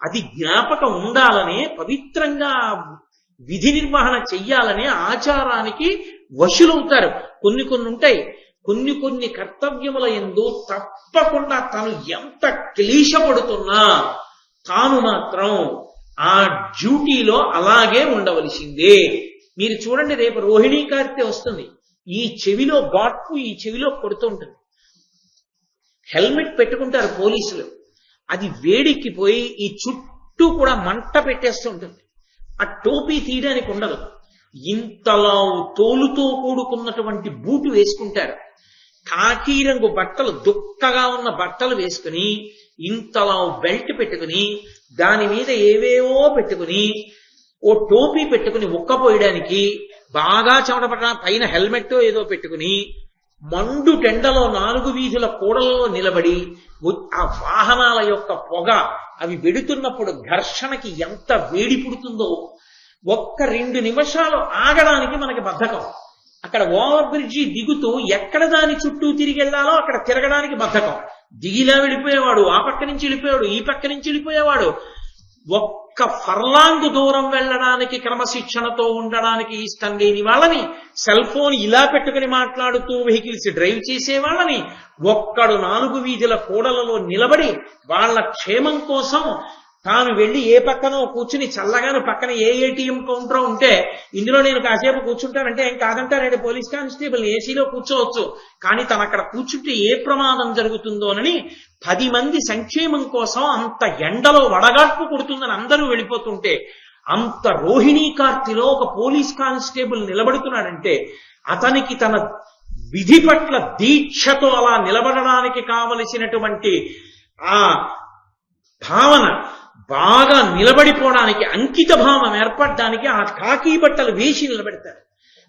అది జ్ఞాపకం ఉండాలనే, పవిత్రంగా విధి నిర్వహణ చెయ్యాలనే ఆచారానికి వశులవుతారు. కొన్ని ఉంటాయి, కొన్ని కర్తవ్యముల యందు తప్పకుండా తను ఎంత క్లేశపడుతున్నా తాను మాత్రం ఆ డ్యూటీలో అలాగే ఉండవలసిందే. మీరు చూడండి, రేపు రోహిణీ కార్తె వస్తుంది. ఈ చెవిలో బాట్కు ఈ చెవిలో కొడుతూ ఉంటుంది. హెల్మెట్ పెట్టుకుంటారు పోలీసులు, అది వేడెక్కిపోయి ఈ చుట్టూ కూడా మంట పెట్టేస్తూ ఉంటుంది. ఆ టోపీ తీయడానికి ఉండదు. ఇంతలా తోలుతో కూడుకున్నటువంటి బూటు వేసుకుంటారు. కాకి రంగు బట్టలు, దుక్కగా ఉన్న బట్టలు వేసుకుని ఇంతలా బెల్ట్ పెట్టుకుని దాని మీద ఏవేవో పెట్టుకుని ఓ టోపీ పెట్టుకుని ఉక్కపోయడానికి బాగా చెమటపడ పైన హెల్మెట్ ఏదో పెట్టుకుని మండు టెండలో 4 వీధుల కూడలలో నిలబడి ఆ వాహనాల యొక్క పొగ అవి వెడుతున్నప్పుడు ఘర్షణకి ఎంత వేడి పుడుతుందో, ఒక్క 2 నిమిషాలు ఆగడానికి మనకి బద్ధకం. అక్కడ ఓవర్ బ్రిడ్జి దిగుతూ ఎక్కడ దాని చుట్టూ తిరిగి వెళ్లాలో అక్కడ తిరగడానికి బద్ధకం. దిగిలా వెళ్ళిపోయేవాడు, ఆ పక్క నుంచి వెళ్ళిపోయాడు, ఈ పక్క నుంచి వెళ్ళిపోయేవాడు. ఒక్క ఫర్లాంగ్ దూరం వెళ్ళడానికి క్రమశిక్షణతో ఉండడానికి ఇష్టం లేని వాళ్ళని, సెల్ ఫోన్ ఇలా పెట్టుకుని మాట్లాడుతూ వెహికల్స్ డ్రైవ్ చేసే వాళ్ళని, ఒక్కడు 4 వీధుల కూడలలో నిలబడి వాళ్ళ క్షేమం కోసం తాను వెళ్లి ఏ పక్కనో కూర్చుని చల్లగాను పక్కన ఏ ఏటీఎం కౌంటర్ ఉంటే ఇందులో నేను కాసేపు కూర్చుంటానంటే ఏం కాదంటారండి పోలీస్ కానిస్టేబుల్, ఏసీలో కూర్చోవచ్చు. కానీ తను అక్కడ కూర్చుంటే ఏ ప్రమాదం జరుగుతుందోనని 10 మంది సంక్షేమం కోసం అంత ఎండలో వడగాడ్పు కొడుతుందని అందరూ వెళ్ళిపోతుంటే, అంత రోహిణీ కార్తిలో ఒక పోలీస్ కానిస్టేబుల్ నిలబడుతున్నాడంటే అతనికి తన విధి పట్ల దీక్షతో అలా నిలబడడానికి కావలసినటువంటి ఆ భావన బాగా నిలబడిపోవడానికి, అంకిత భావం ఏర్పడడానికి ఆ కాకి బట్టలు వేసి నిలబెడతారు.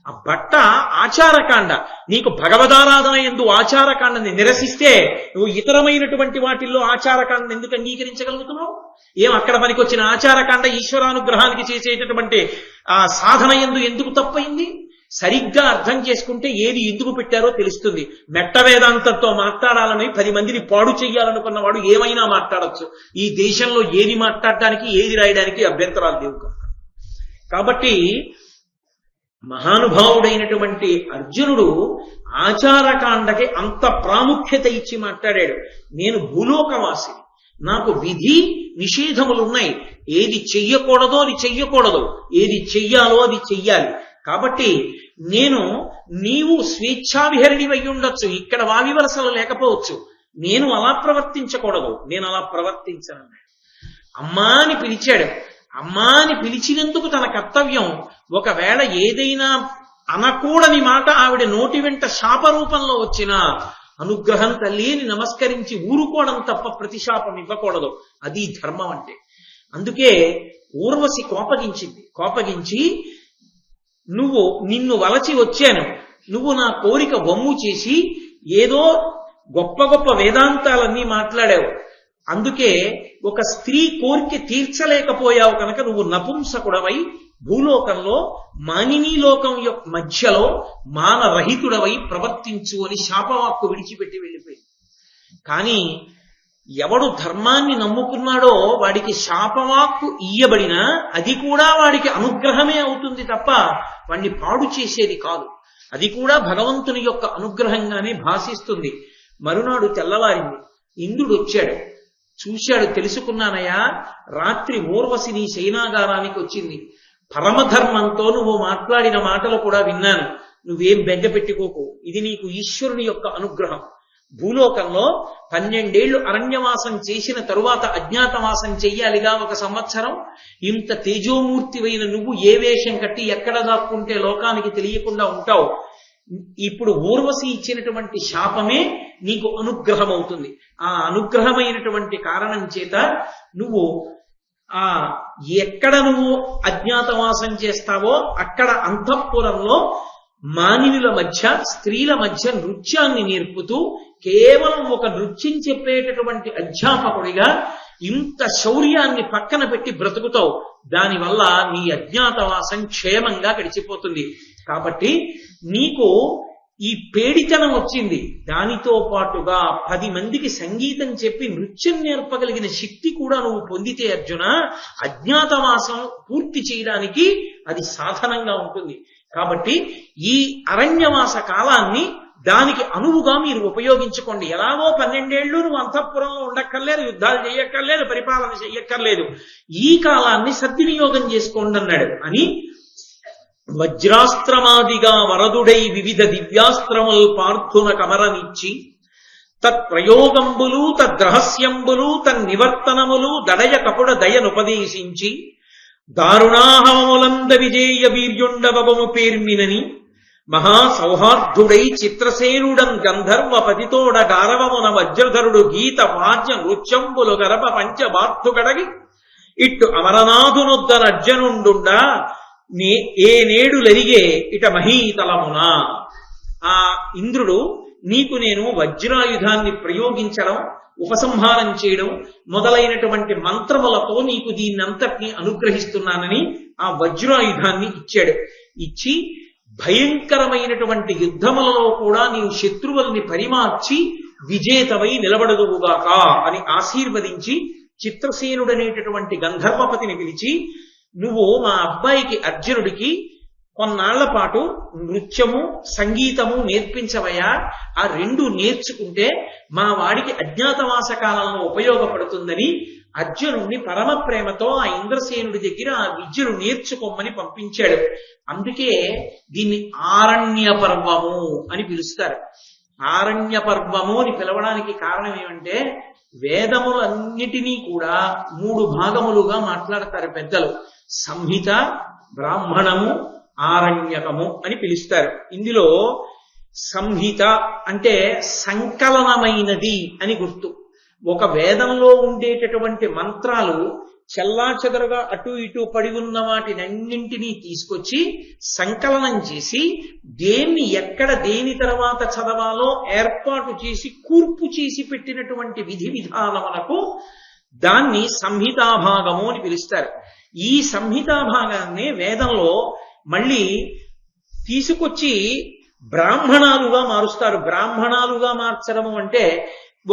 ఆ బట్ట ఆచారకాండ. నీకు భగవదారాధన యందు ఆచారకాండని నిరసిస్తే నువ్వు ఇతరమైనటువంటి వాటిల్లో ఆచారకాండని ఎందుకు అంగీకరించగలుగుతున్నావు? ఏం అక్కడ పనికొచ్చిన ఆచారకాండ ఈశ్వరానుగ్రహానికి చేసేటటువంటి ఆ సాధన యందు ఎందుకు తప్పైంది? సరిగ్గా అర్థం చేసుకుంటే ఏది ఎందుకు పెట్టారో తెలుస్తుంది. మెట్ట వేదాంతంతో మాట్లాడాలని 10 మందిని పాడు చెయ్యాలనుకున్నవాడు ఏమైనా మాట్లాడచ్చు. ఈ దేశంలో ఏది మాట్లాడడానికి ఏది రాయడానికి అభ్యంతరాలు లేవు. కాబట్టి మహానుభావుడైనటువంటి అర్జునుడు ఆచారకాండకి అంత ప్రాముఖ్యత ఇచ్చి మాట్లాడాడు. నేను భూలోకవాసిని, నాకు విధి నిషేధములున్నాయి. ఏది చెయ్యకూడదో అది చెయ్యకూడదు, ఏది చెయ్యాలో అది చెయ్యాలి. కాబట్టి నీవు స్వేచ్ఛావిహరిణి అయి ఉండొచ్చు, ఇక్కడ వావివలసలు లేకపోవచ్చు, నేను అలా ప్రవర్తించకూడదు, నేను అలా ప్రవర్తించను. అమ్మా అని పిలిచాడు. అమ్మా అని పిలిచినందుకు తన కర్తవ్యం. ఒకవేళ ఏదైనా అనకూడని మాట ఆవిడ నోటి వెంట శాపరూపంలో వచ్చినా అనుగ్రహం తల్లి అని నమస్కరించి ఊరుకోవడం తప్ప ప్రతిశాపం ఇవ్వకూడదు. అది ధర్మం అంటే. అందుకే ఊర్వశి కోపగించి నిన్ను వలచి వచ్చాను, నువ్వు నా కోరిక వమ్ము చేసి ఏదో గొప్ప గొప్ప వేదాంతాలన్నీ మాట్లాడావు, అందుకే ఒక స్త్రీ కోరిక తీర్చలేకపోయావు కనుక నువ్వు నపుంసకుడవై భూలోకంలో మానినీ లోకం యొక్క మధ్యలో మానరహితుడవై ప్రవర్తించు అని శాపవాక్కు విడిచిపెట్టి వెళ్ళిపోయింది. కానీ ఎవడు ధర్మాన్ని నమ్ముకున్నాడో వాడికి శాపవాక్కు ఇయ్యబడినా అది కూడా వాడికి అనుగ్రహమే అవుతుంది తప్ప వాడిని పాడు చేసేది కాదు. అది కూడా భగవంతుని యొక్క అనుగ్రహంగానే భాషిస్తుంది. మరునాడు తెల్లవారింది, ఇంద్రుడు వచ్చాడు, చూశాడు, తెలుసుకున్నానయ్యా, రాత్రి ఊర్వశి నీ శయనాగారానికి వచ్చింది, పరమధర్మంతో నువ్వు మాట్లాడిన మాటలు కూడా విన్నాను, నువ్వేం బెంగ పెట్టుకోకు, ఇది నీకు ఈశ్వరుని యొక్క అనుగ్రహం. భూలోకంలో 12 ఏళ్లు అరణ్యవాసం చేసిన తరువాత అజ్ఞాతవాసం చెయ్యాలిగా 1 సంవత్సరం. ఇంత తేజోమూర్తివైన నువ్వు ఏ వేషం కట్టి ఎక్కడ దాక్కుంటే లోకానికి తెలియకుండా ఉంటావు. ఇప్పుడు ఊర్వశి ఇచ్చినటువంటి శాపమే నీకు అనుగ్రహం అవుతుంది. ఆ అనుగ్రహమైనటువంటి కారణం చేత నువ్వు ఎక్కడ నువ్వు అజ్ఞాతవాసం చేస్తావో అక్కడ అంతఃపురంలో మానవుల మధ్య స్త్రీల మధ్య నృత్యాన్ని నేర్పుతూ కేవలం ఒక నృత్యం చెప్పేటటువంటి అధ్యాపకుడిగా ఇంత శౌర్యాన్ని పక్కన పెట్టి బ్రతుకుతావు. దానివల్ల నీ అజ్ఞాతవాసం క్షేమంగా గడిచిపోతుంది. కాబట్టి నీకు ఈ పేడితనం వచ్చింది, దానితో పాటుగా 10 మందికి సంగీతం చెప్పి నృత్యం నేర్పగలిగిన శక్తి కూడా నువ్వు పొందితే అర్జున, అజ్ఞాతవాసం పూర్తి చేయడానికి అది సాధనంగా ఉంటుంది. కాబట్టి ఈ అరణ్యవాస కాలాన్ని దానికి అనువుగా మీరు ఉపయోగించుకోండి. ఎలాగో 12 ఏళ్ళు నువ్వు అంతఃపురంలో ఉండక్కర్లేదు, యుద్ధాలు చేయక్కర్లేదు, పరిపాలన చెయ్యక్కర్లేదు, ఈ కాలాన్ని సద్వినియోగం చేసుకోండి అన్నాడు. అని వజ్రాస్త్రమాదిగా వరదుడై వివిధ దివ్యాస్త్రములు పార్థున కమరనిచ్చి తత్ప్రయోగంబులు తద్రహస్యంబులు తన్నివర్తనములు దడయ కపుడ దయనుపదేశించి దారుణాహవములంద విజేయ వీర్యుండవము పేర్మినని మహాసౌహార్ధుడై చిత్రసేనుడన్ గంధర్వ పతితోడ గారవమున వజ్రధరుడు గీత వాద్య నృత్యంబులు గరప పంచబార్ధుగడగి ఇట్టు అమరనాథునొద్దన అర్జనుండుండా ఏ నేడులరిగే ఇట మహీతలమున. ఆ ఇంద్రుడు నీకు నేను వజ్రాయుధాన్ని ప్రయోగించడం, ఉపసంహారం చేయడం మొదలైనటువంటి మంత్రములతో నీకు దీన్నంతటినీ అనుగ్రహిస్తున్నానని ఆ వజ్రాయుధాన్ని ఇచ్చాడు. ఇచ్చి భయంకరమైనటువంటి యుద్ధములలో కూడా నీవు శత్రువుల్ని పరిమార్చి విజేతవై నిలబడదువుగాక అని ఆశీర్వదించి చిత్రసేనుడనేటటువంటి గంధర్వపతిని పిలిచి, నువ్వు మా అబ్బాయికి అర్జునుడికి కొన్నాళ్ల పాటు నృత్యము సంగీతము నేర్పించవయా, ఆ 2 నేర్చుకుంటే మా వాడికి అజ్ఞాతవాస కాలంలో ఉపయోగపడుతుందని అర్జునుడిని పరమ ప్రేమతో ఆ ఇంద్రసేనుడి దగ్గర ఆ విద్యను నేర్చుకోమని పంపించాడు. అందుకే దీన్ని ఆరణ్య పర్వము అని పిలుస్తారు. ఆరణ్య పర్వము అని పిలవడానికి కారణం ఏమంటే, వేదములన్నిటినీ కూడా 3 భాగములుగా మాట్లాడతారు పెద్దలు. సంహిత, బ్రాహ్మణము, ఆరణ్యకము అని పిలుస్తారు. ఇందులో సంహిత అంటే సంకలనమైనది అని గుర్తు. ఒక వేదంలో ఉండేటటువంటి మంత్రాలు చెల్లాచెదరుగా అటు ఇటు పడి ఉన్న వాటినన్నింటినీ తీసుకొచ్చి సంకలనం చేసి దేన్ని ఎక్కడ దేని తర్వాత చదవాలో ఏర్పాటు చేసి కూర్పు చేసి పెట్టినటువంటి విధి విధానములకు దాన్ని సంహితాభాగము అని పిలుస్తారు. ఈ సంహితాభాగాన్ని వేదంలో మళ్ళీ తీసుకొచ్చి బ్రాహ్మణాలుగా మారుస్తారు. బ్రాహ్మణాలుగా మార్చడము అంటే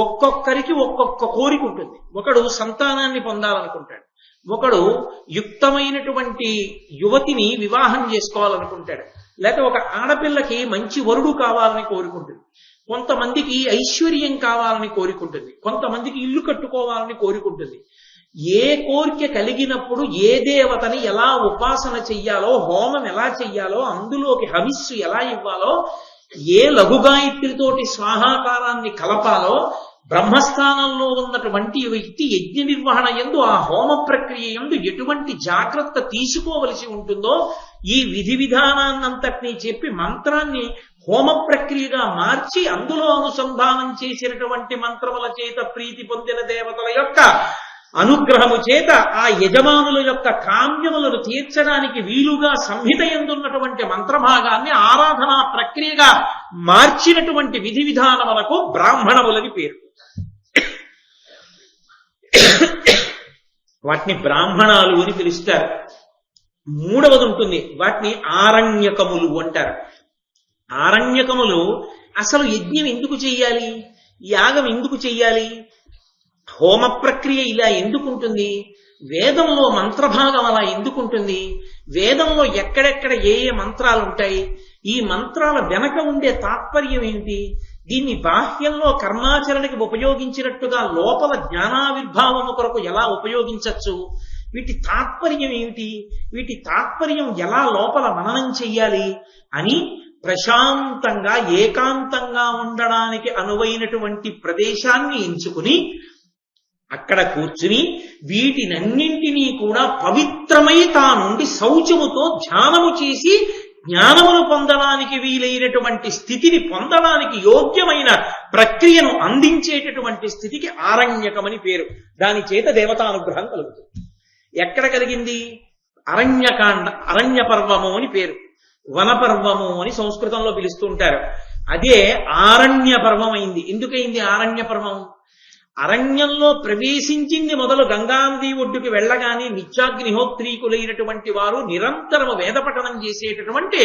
ఒక్కొక్కరికి ఒక్కొక్క కోరిక ఉంటుంది. ఒకడు సంతానాన్ని పొందాలనుకుంటాడు, ఒకడు యుక్తమైనటువంటి యువతిని వివాహం చేసుకోవాలనుకుంటాడు, లేక ఒక ఆడపిల్లకి మంచి వరుడు కావాలని కోరుకుంటుంది, కొంతమందికి ఐశ్వర్యం కావాలని కోరుకుంటుంది, కొంతమందికి ఇల్లు కట్టుకోవాలని కోరుకుంటుంది. ఏ కోరిక కలిగినప్పుడు ఏ దేవతని ఎలా ఉపాసన చెయ్యాలో, హోమం ఎలా చెయ్యాలో, అందులోకి హవిస్సు ఎలా ఇవ్వాలో, ఏ లఘుగాయత్రితోటి స్వాహాకారాన్ని కలపాలో, బ్రహ్మస్థానంలో ఉన్నటువంటి వ్యక్తి యజ్ఞ నిర్వహణ యందు ఆ హోమ ప్రక్రియ యందు ఎటువంటి జాగ్రత్త తీసుకోవలసి ఉంటుందో ఈ విధి విధానాన్నంతటినీ చెప్పి మంత్రాన్ని హోమ ప్రక్రియగా మార్చి అందులో అనుసంధానం చేసినటువంటి మంత్రముల చేత ప్రీతి పొందిన దేవతల యొక్క అనుగ్రహము చేత ఆ యజమానుల యొక్క కామ్యములను తీర్చడానికి వీలుగా సంహిత యందున్నటువంటి మంత్రభాగాన్ని ఆరాధనా ప్రక్రియగా మార్చినటువంటి విధి విధానములకు బ్రాహ్మణములని పేరు. వాటిని బ్రాహ్మణాలు అని పిలుస్తారు. మూడవది ఉంటుంది, వాటిని ఆరణ్యకములు అంటారు. ఆరణ్యకములు అసలు యజ్ఞం ఎందుకు చెయ్యాలి, యాగం ఎందుకు చెయ్యాలి, హోమ ప్రక్రియ ఇలా ఎందుకుంటుంది, వేదంలో మంత్రభాగం అలా ఎందుకుంటుంది, వేదంలో ఎక్కడెక్కడ ఏ ఏ మంత్రాలు ఉంటాయి, ఈ మంత్రాల వెనక ఉండే తాత్పర్యం ఏంటి, దీన్ని బాహ్యంలో కర్మాచరణకి ఉపయోగించినట్టుగా లోపల జ్ఞానావిర్భావము కొరకు ఎలా ఉపయోగించవచ్చు, వీటి తాత్పర్యం ఏమిటి, వీటి తాత్పర్యం ఎలా లోపల మననం చెయ్యాలి అని ప్రశాంతంగా ఏకాంతంగా ఉండడానికి అనువైనటువంటి ప్రదేశాన్ని ఎంచుకుని అక్కడ కూర్చుని వీటినన్నింటినీ కూడా పవిత్రమై తానుండి శౌచముతో ధ్యానము చేసి జ్ఞానమును పొందడానికి వీలైనటువంటి స్థితిని పొందడానికి యోగ్యమైన ప్రక్రియను అందించేటటువంటి స్థితికి ఆరణ్యకమని పేరు. దాని చేత దేవతానుగ్రహం కలుగుతుంది. ఎక్కడ కలిగింది? అరణ్యకాండ, అరణ్య పర్వము అని పేరు. వనపర్వము అని సంస్కృతంలో పిలుస్తూ ఉంటారు. అదే ఆరణ్య పర్వం అయింది. ఎందుకయింది ఆరణ్య పర్వం? అరణ్యంలో ప్రవేశించింది మొదలు గంగానది ఒడ్డుకి వెళ్ళగానే నిత్యాగ్నిహోత్రీకులైనటువంటి వారు నిరంతరము వేదపఠనం చేసేటటువంటి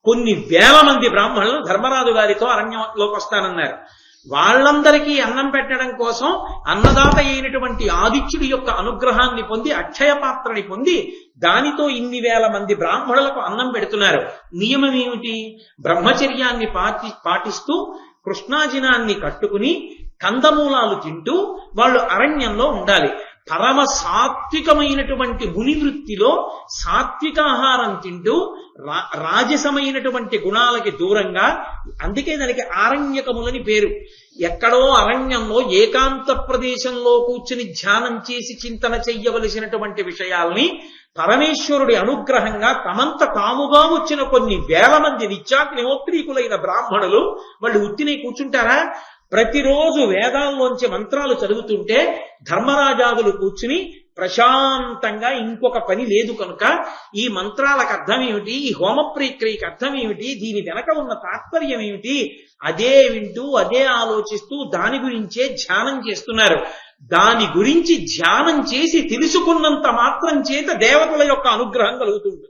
కొన్ని వేల మంది బ్రాహ్మణులు ధర్మరాజు గారితో అరణ్యంలోకి వస్తానన్నారు. వాళ్ళందరికీ అన్నం పెట్టడం కోసం అన్నదాత అయినటువంటి ఆదిత్యుడి యొక్క అనుగ్రహాన్ని పొంది అక్షయ పాత్రని పొంది దానితో ఇన్ని వేల మంది బ్రాహ్మణులకు అన్నం పెడుతున్నారు. నియమం ఏమిటి? బ్రహ్మచర్యాన్ని పాటిస్తూ కృష్ణాజినాన్ని కట్టుకుని కందమూలాలు తింటూ వాళ్ళు అరణ్యంలో ఉండాలి. పరమ సాత్వికమైనటువంటి ముని వృత్తిలో సాత్వికాహారం తింటూ రాజసమైనటువంటి గుణాలకి దూరంగా, అందుకే దానికి ఆరణ్యకములని పేరు. ఎక్కడో అరణ్యంలో ఏకాంత ప్రదేశంలో కూర్చుని ధ్యానం చేసి చింతన చెయ్యవలసినటువంటి విషయాల్ని పరమేశ్వరుడి అనుగ్రహంగా తమంత తాముగా వచ్చిన కొన్ని వేల మంది నిత్యాగ్నిహోత్రీకులైన బ్రాహ్మణులు వాళ్ళు ఉత్తినే కూర్చుంటారా? ప్రతిరోజు వేదాల్లోంచి మంత్రాలు చదువుతుంటే ధర్మరాజాదులు కూర్చుని ప్రశాంతంగా ఇంకొక పని లేదు కనుక ఈ మంత్రాలకు అర్థం ఏమిటి, ఈ హోమ ప్రక్రియకి అర్థం ఏమిటి, దీని వెనక ఉన్న తాత్పర్యం ఏమిటి, అదే వింటూ అదే ఆలోచిస్తూ దాని గురించే ధ్యానం చేస్తున్నారు. దాని గురించి ధ్యానం చేసి తెలుసుకున్నంత మాత్రం చేత దేవతల యొక్క అనుగ్రహం కలుగుతుంది.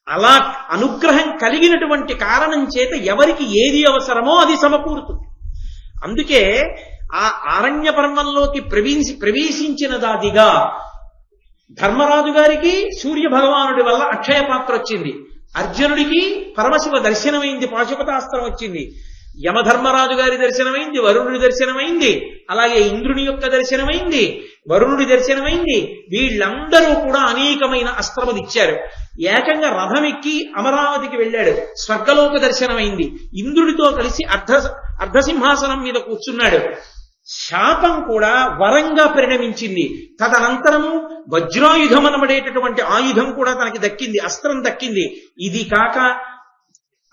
అలా అనుగ్రహం కలిగినటువంటి కారణం చేత ఎవరికి ఏది అవసరమో అది సమకూరుతుంది. అందుకే ఆ ఆరణ్య పర్వంలోకి ప్రవేశించినదాదిగా ధర్మరాజు గారికి సూర్య భగవానుడి వల్ల అక్షయ పాత్ర వచ్చింది. అర్జునుడికి పరమశివ దర్శనమైంది, పాశుపతాస్త్రం వచ్చింది. యమధర్మరాజు గారి దర్శనమైంది, వరుణుడి దర్శనమైంది, అలాగే ఇంద్రుని యొక్క దర్శనమైంది, వరుణుడి దర్శనమైంది. వీళ్ళందరూ కూడా అనేకమైన అస్త్రములు ఇచ్చారు. ఏకంగా రథమెక్కి అమరావతికి వెళ్ళాడు, స్వర్గలోక దర్శనమైంది. ఇంద్రుడితో కలిసి అర్ధసింహాసనం మీద కూర్చున్నాడు. శాపం కూడా వరంగా పరిణమించింది. తదనంతరము వజ్రాయుధం అనబడేటటువంటి ఆయుధం కూడా తనకి దక్కింది, అస్త్రం దక్కింది. ఇది కాక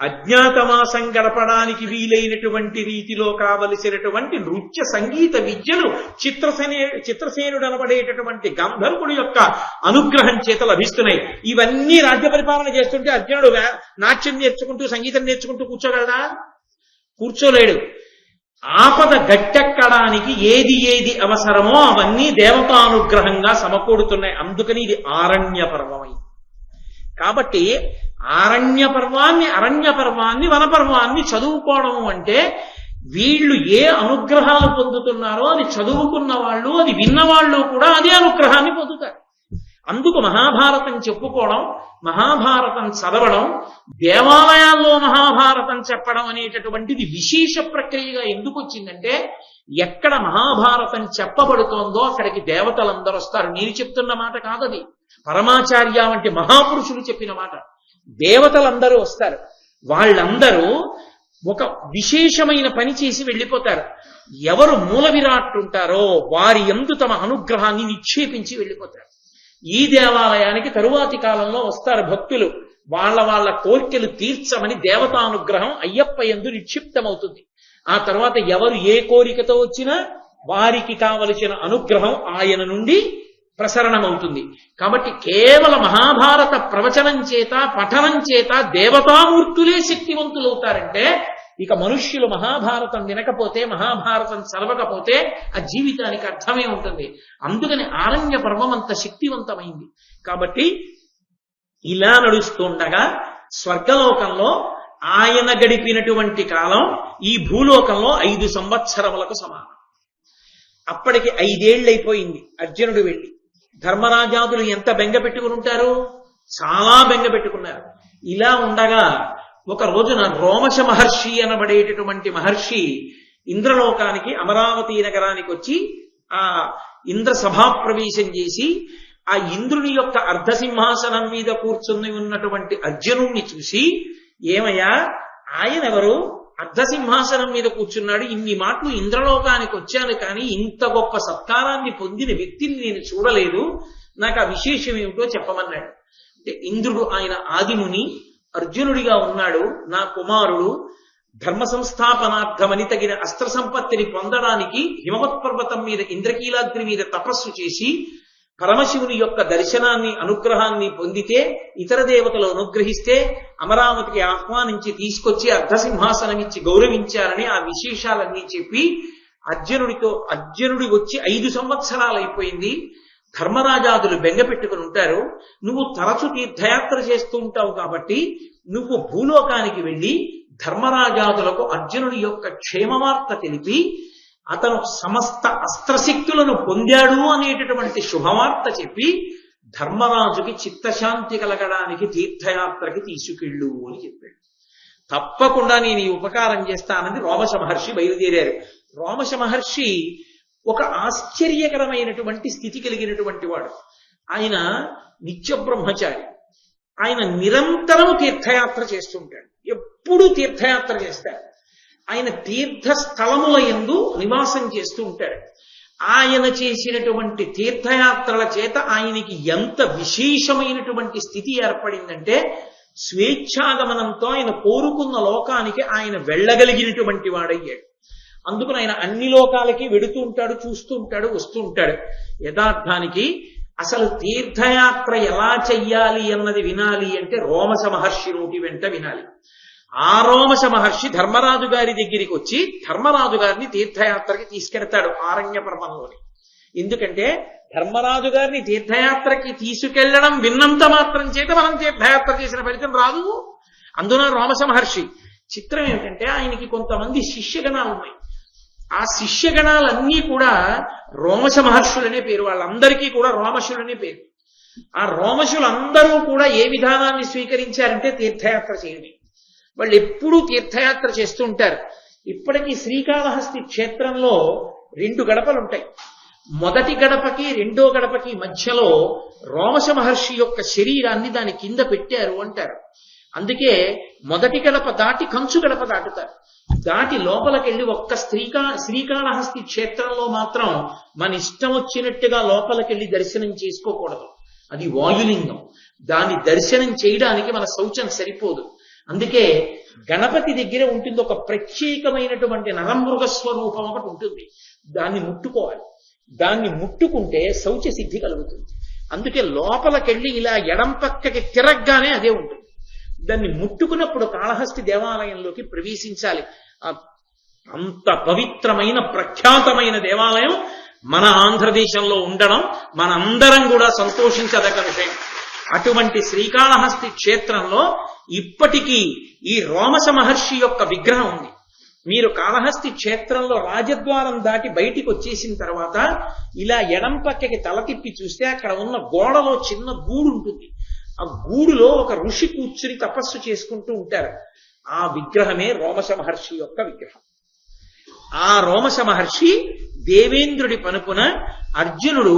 అజ్ఞాతమాసం గడపడానికి వీలైనటువంటి రీతిలో కావలసినటువంటి నృత్య సంగీత విద్యలు చిత్రసేనుడు అనబడేటటువంటి గంధర్వుడి యొక్క అనుగ్రహం చేత లభిస్తున్నాయి. ఇవన్నీ రాజ్య పరిపాలన చేస్తుంటే అర్జునుడు నాట్యం నేర్చుకుంటూ సంగీతం నేర్చుకుంటూ కూర్చోగలడా? కూర్చోలేడు. ఆపద గట్టెక్కడానికి ఏది ఏది అవసరమో అవన్నీ దేవతానుగ్రహంగా సమకూడుతున్నాయి. అందుకని ఇది ఆరణ్య పర్వమై. కాబట్టి ఆరణ్య పర్వాన్ని వనపర్వాన్ని చదువుకోవడం అంటే వీళ్ళు ఏ అనుగ్రహాలు పొందుతున్నారో అది చదువుకున్న వాళ్ళు, అది విన్నవాళ్ళు కూడా అదే అనుగ్రహాన్ని పొందుతారు. అందుకు మహాభారతం చెప్పుకోవడం, మహాభారతం చదవడం, దేవాలయాల్లో మహాభారతం చెప్పడం అనేటటువంటిది విశేష ప్రక్రియగా ఎందుకు వచ్చిందంటే ఎక్కడ మహాభారతం చెప్పబడుతోందో అక్కడికి దేవతలందరూ వస్తారు. నేను చెప్తున్న మాట కాదది, పరమాచార్య వంటి మహాపురుషులు చెప్పిన మాట. దేవతలందరూ వస్తారు. వాళ్ళందరూ ఒక విశేషమైన పని చేసి వెళ్ళిపోతారు. ఎవరు మూల విరాట్ ఉంటారో వారి యందు తమ అనుగ్రహాన్ని నిక్షేపించి వెళ్ళిపోతారు. ఈ దేవాలయానికి తరువాతి కాలంలో వస్తారు భక్తులు. వాళ్ళ కోరికలు తీర్చమని దేవతానుగ్రహం అయ్యప్ప యందు నిక్షిప్తమవుతుంది. ఆ తర్వాత ఎవరు ఏ కోరికతో వచ్చినా వారికి కావలసిన అనుగ్రహం ఆయన నుండి ప్రసరణమవుతుంది. కాబట్టి కేవల మహాభారత ప్రవచనం చేత పఠనం చేత దేవతామూర్తులే శక్తివంతులవుతారంటే ఇక మనుష్యులు మహాభారతం వినకపోతే మహాభారతం చదవకపోతే ఆ జీవితానికి అర్థమే ఉంటుంది. అందుకని ఆరణ్య పర్వం అంత శక్తివంతమైంది. కాబట్టి ఇలా నడుస్తుండగా స్వర్గలోకంలో ఆయన గడిపినటువంటి కాలం ఈ భూలోకంలో 5 సంవత్సరములకు సమానం. అప్పటికి 5 ఏళ్ళైపోయింది అర్జునుడు వెళ్ళి. ధర్మరాజాదులు ఎంత బెంగ పెట్టుకుని ఉంటారు, చాలా బెంగ పెట్టుకున్నారు. ఇలా ఉండగా ఒక రోజున రోమశ మహర్షి అనబడేటటువంటి మహర్షి ఇంద్రలోకానికి అమరావతి నగరానికి వచ్చి ఆ ఇంద్ర సభాప్రవేశం చేసి ఆ ఇంద్రుని యొక్క అర్ధసింహాసనం మీద కూర్చుని ఉన్నటువంటి అర్జునుణ్ణి చూసి, ఏమయ్యా ఆయన ఎవరు, అర్ధసింహాసనం మీద కూర్చున్నాడు, ఇన్ని మాటలు ఇంద్రలోకానికి వచ్చాను కానీ ఇంత గొప్ప సత్కారాన్ని పొందిన వ్యక్తిని నేను చూడలేదు, నాకు ఆ విశేషం ఏమిటో చెప్పమన్నాడు. అంటే ఇంద్రుడు ఆయన ఆదిముని అర్జునుడిగా ఉన్నాడు, నా కుమారుడు ధర్మ సంస్థాపనార్థమని తగిన అస్త్ర సంపత్తిని పొందడానికి హిమవత్ పర్వతం మీద ఇంద్రకీలాద్రి మీద తపస్సు చేసి పరమశివుని యొక్క దర్శనాన్ని అనుగ్రహాన్ని పొందితే ఇతర దేవతలు అనుగ్రహిస్తే అమరావతికి ఆహ్వానించి తీసుకొచ్చి అర్ధసింహాసనం ఇచ్చి గౌరవించారని ఆ విశేషాలన్నీ చెప్పి అర్జునుడి వచ్చి 5 సంవత్సరాలు అయిపోయింది. ధర్మరాజాదులు బెంగ పెట్టుకుని ఉంటారు. నువ్వు తరచు తీర్థయాత్ర చేస్తూ ఉంటావు కాబట్టి నువ్వు భూలోకానికి వెళ్ళి ధర్మరాజాదులకు అర్జునుడి యొక్క క్షేమవార్త తెలిపి అతను సమస్త అస్త్రశక్తులను పొందాడు అనేటటువంటి శుభవార్త చెప్పి ధర్మరాజుకి చిత్తశాంతి కలగడానికి తీర్థయాత్రకి తీసుకెళ్ళు అని చెప్పాడు. తప్పకుండా నేను ఈ ఉపకారం చేస్తానని రోమశ మహర్షి బయలుదేరారు. రోమశ మహర్షి ఒక ఆశ్చర్యకరమైనటువంటి స్థితి కలిగినటువంటి వాడు. ఆయన నిత్య బ్రహ్మచారి. ఆయన నిరంతరం తీర్థయాత్ర చేస్తుంటాడు, ఎప్పుడూ తీర్థయాత్ర చేస్తాడు. ఆయన తీర్థస్థలముల యందు నివాసం చేస్తూ ఉంటాడు. ఆయన చేసినటువంటి తీర్థయాత్రల చేత ఆయనకి ఎంత విశేషమైనటువంటి స్థితి ఏర్పడిందంటే స్వేచ్ఛాగమనంతో ఆయన కోరుకున్న లోకానికి ఆయన వెళ్ళగలిగినటువంటి వాడయ్యాడు. అందుకని ఆయన అన్ని లోకాలకి వెడుతూ ఉంటాడు, చూస్తూ ఉంటాడు, వస్తూ ఉంటాడు. యథార్థానికి అసలు తీర్థయాత్ర ఎలా చెయ్యాలి అన్నది వినాలి అంటే రోమశ మహర్షి నోటి వెంట వినాలి. ఆ రోమశ మహర్షి ధర్మరాజు గారి దగ్గరికి వచ్చి ధర్మరాజు గారిని తీర్థయాత్రకి తీసుకెడతాడు ఆరణ్య పర్వంలోని. ఎందుకంటే ధర్మరాజు గారిని తీర్థయాత్రకి తీసుకెళ్లడం విన్నంత మాత్రం చేత మనం తీర్థయాత్ర చేసిన ఫలితం రాదు. అందున రోమశ మహర్షి చిత్రం ఏమిటంటే ఆయనకి కొంతమంది శిష్యగణాలు ఉన్నాయి. ఆ శిష్యగణాలన్నీ కూడా రోమశ మహర్షులనే పేరు, వాళ్ళందరికీ కూడా రోమశులనే పేరు. ఆ రోమశులందరూ కూడా ఏ విధానాన్ని స్వీకరించారంటే తీర్థయాత్ర చేయడం. వాళ్ళు ఎప్పుడూ తీర్థయాత్ర చేస్తూ ఉంటారు. ఇప్పటికీ శ్రీకాళహస్తి క్షేత్రంలో 2 గడపలు ఉంటాయి. మొదటి గడపకి రెండో గడపకి మధ్యలో రోమశ మహర్షి యొక్క శరీరాన్ని దాని కింద పెట్టారు అంటారు. అందుకే మొదటి గడప దాటి కంచు గడప దాటుతారు. దాటి లోపలికెళ్ళి ఒక్క శ్రీకాళహస్తి క్షేత్రంలో మాత్రం మన ఇష్టం వచ్చినట్టుగా లోపలికెళ్ళి దర్శనం చేసుకోకూడదు. అది వాయులింగం. దాన్ని దర్శనం చేయడానికి మన శౌచం సరిపోదు. అందుకే గణపతి దగ్గర ఉంటుంది ఒక ప్రత్యేకమైనటువంటి నరమృగ స్వరూపం ఒకటి ఉంటుంది. దాన్ని ముట్టుకోవాలి. దాన్ని ముట్టుకుంటే శౌచ సిద్ధి కలుగుతుంది. అందుకే లోపలికెళ్ళి ఇలా ఎడం పక్కకి తిరగగానే అదే ఉంటుంది. దాన్ని ముట్టుకున్నప్పుడు కాళహస్తి దేవాలయంలోకి ప్రవేశించాలి. అంత పవిత్రమైన ప్రఖ్యాతమైన దేవాలయం మన ఆంధ్రదేశంలో ఉండడం మనందరం కూడా సంతోషించదగ్గ విషయం. అటువంటి శ్రీకాళహస్తి క్షేత్రంలో ఇప్పటికీ ఈ రోమశ మహర్షి యొక్క విగ్రహం ఉంది. మీరు కాళహస్తి క్షేత్రంలో రాజద్వారం దాటి బయటికి వచ్చేసిన తర్వాత ఇలా ఎడం పక్కకి తల తిప్పి చూస్తే అక్కడ ఉన్న గోడలో చిన్న గూడు ఉంటుంది. ఆ గూడులో ఒక ఋషి కూర్చుని తపస్సు చేసుకుంటూ ఉంటారు. ఆ విగ్రహమే రోమశ మహర్షి యొక్క విగ్రహం. ఆ రోమశ మహర్షి దేవేంద్రుడి పనుపున అర్జునుడు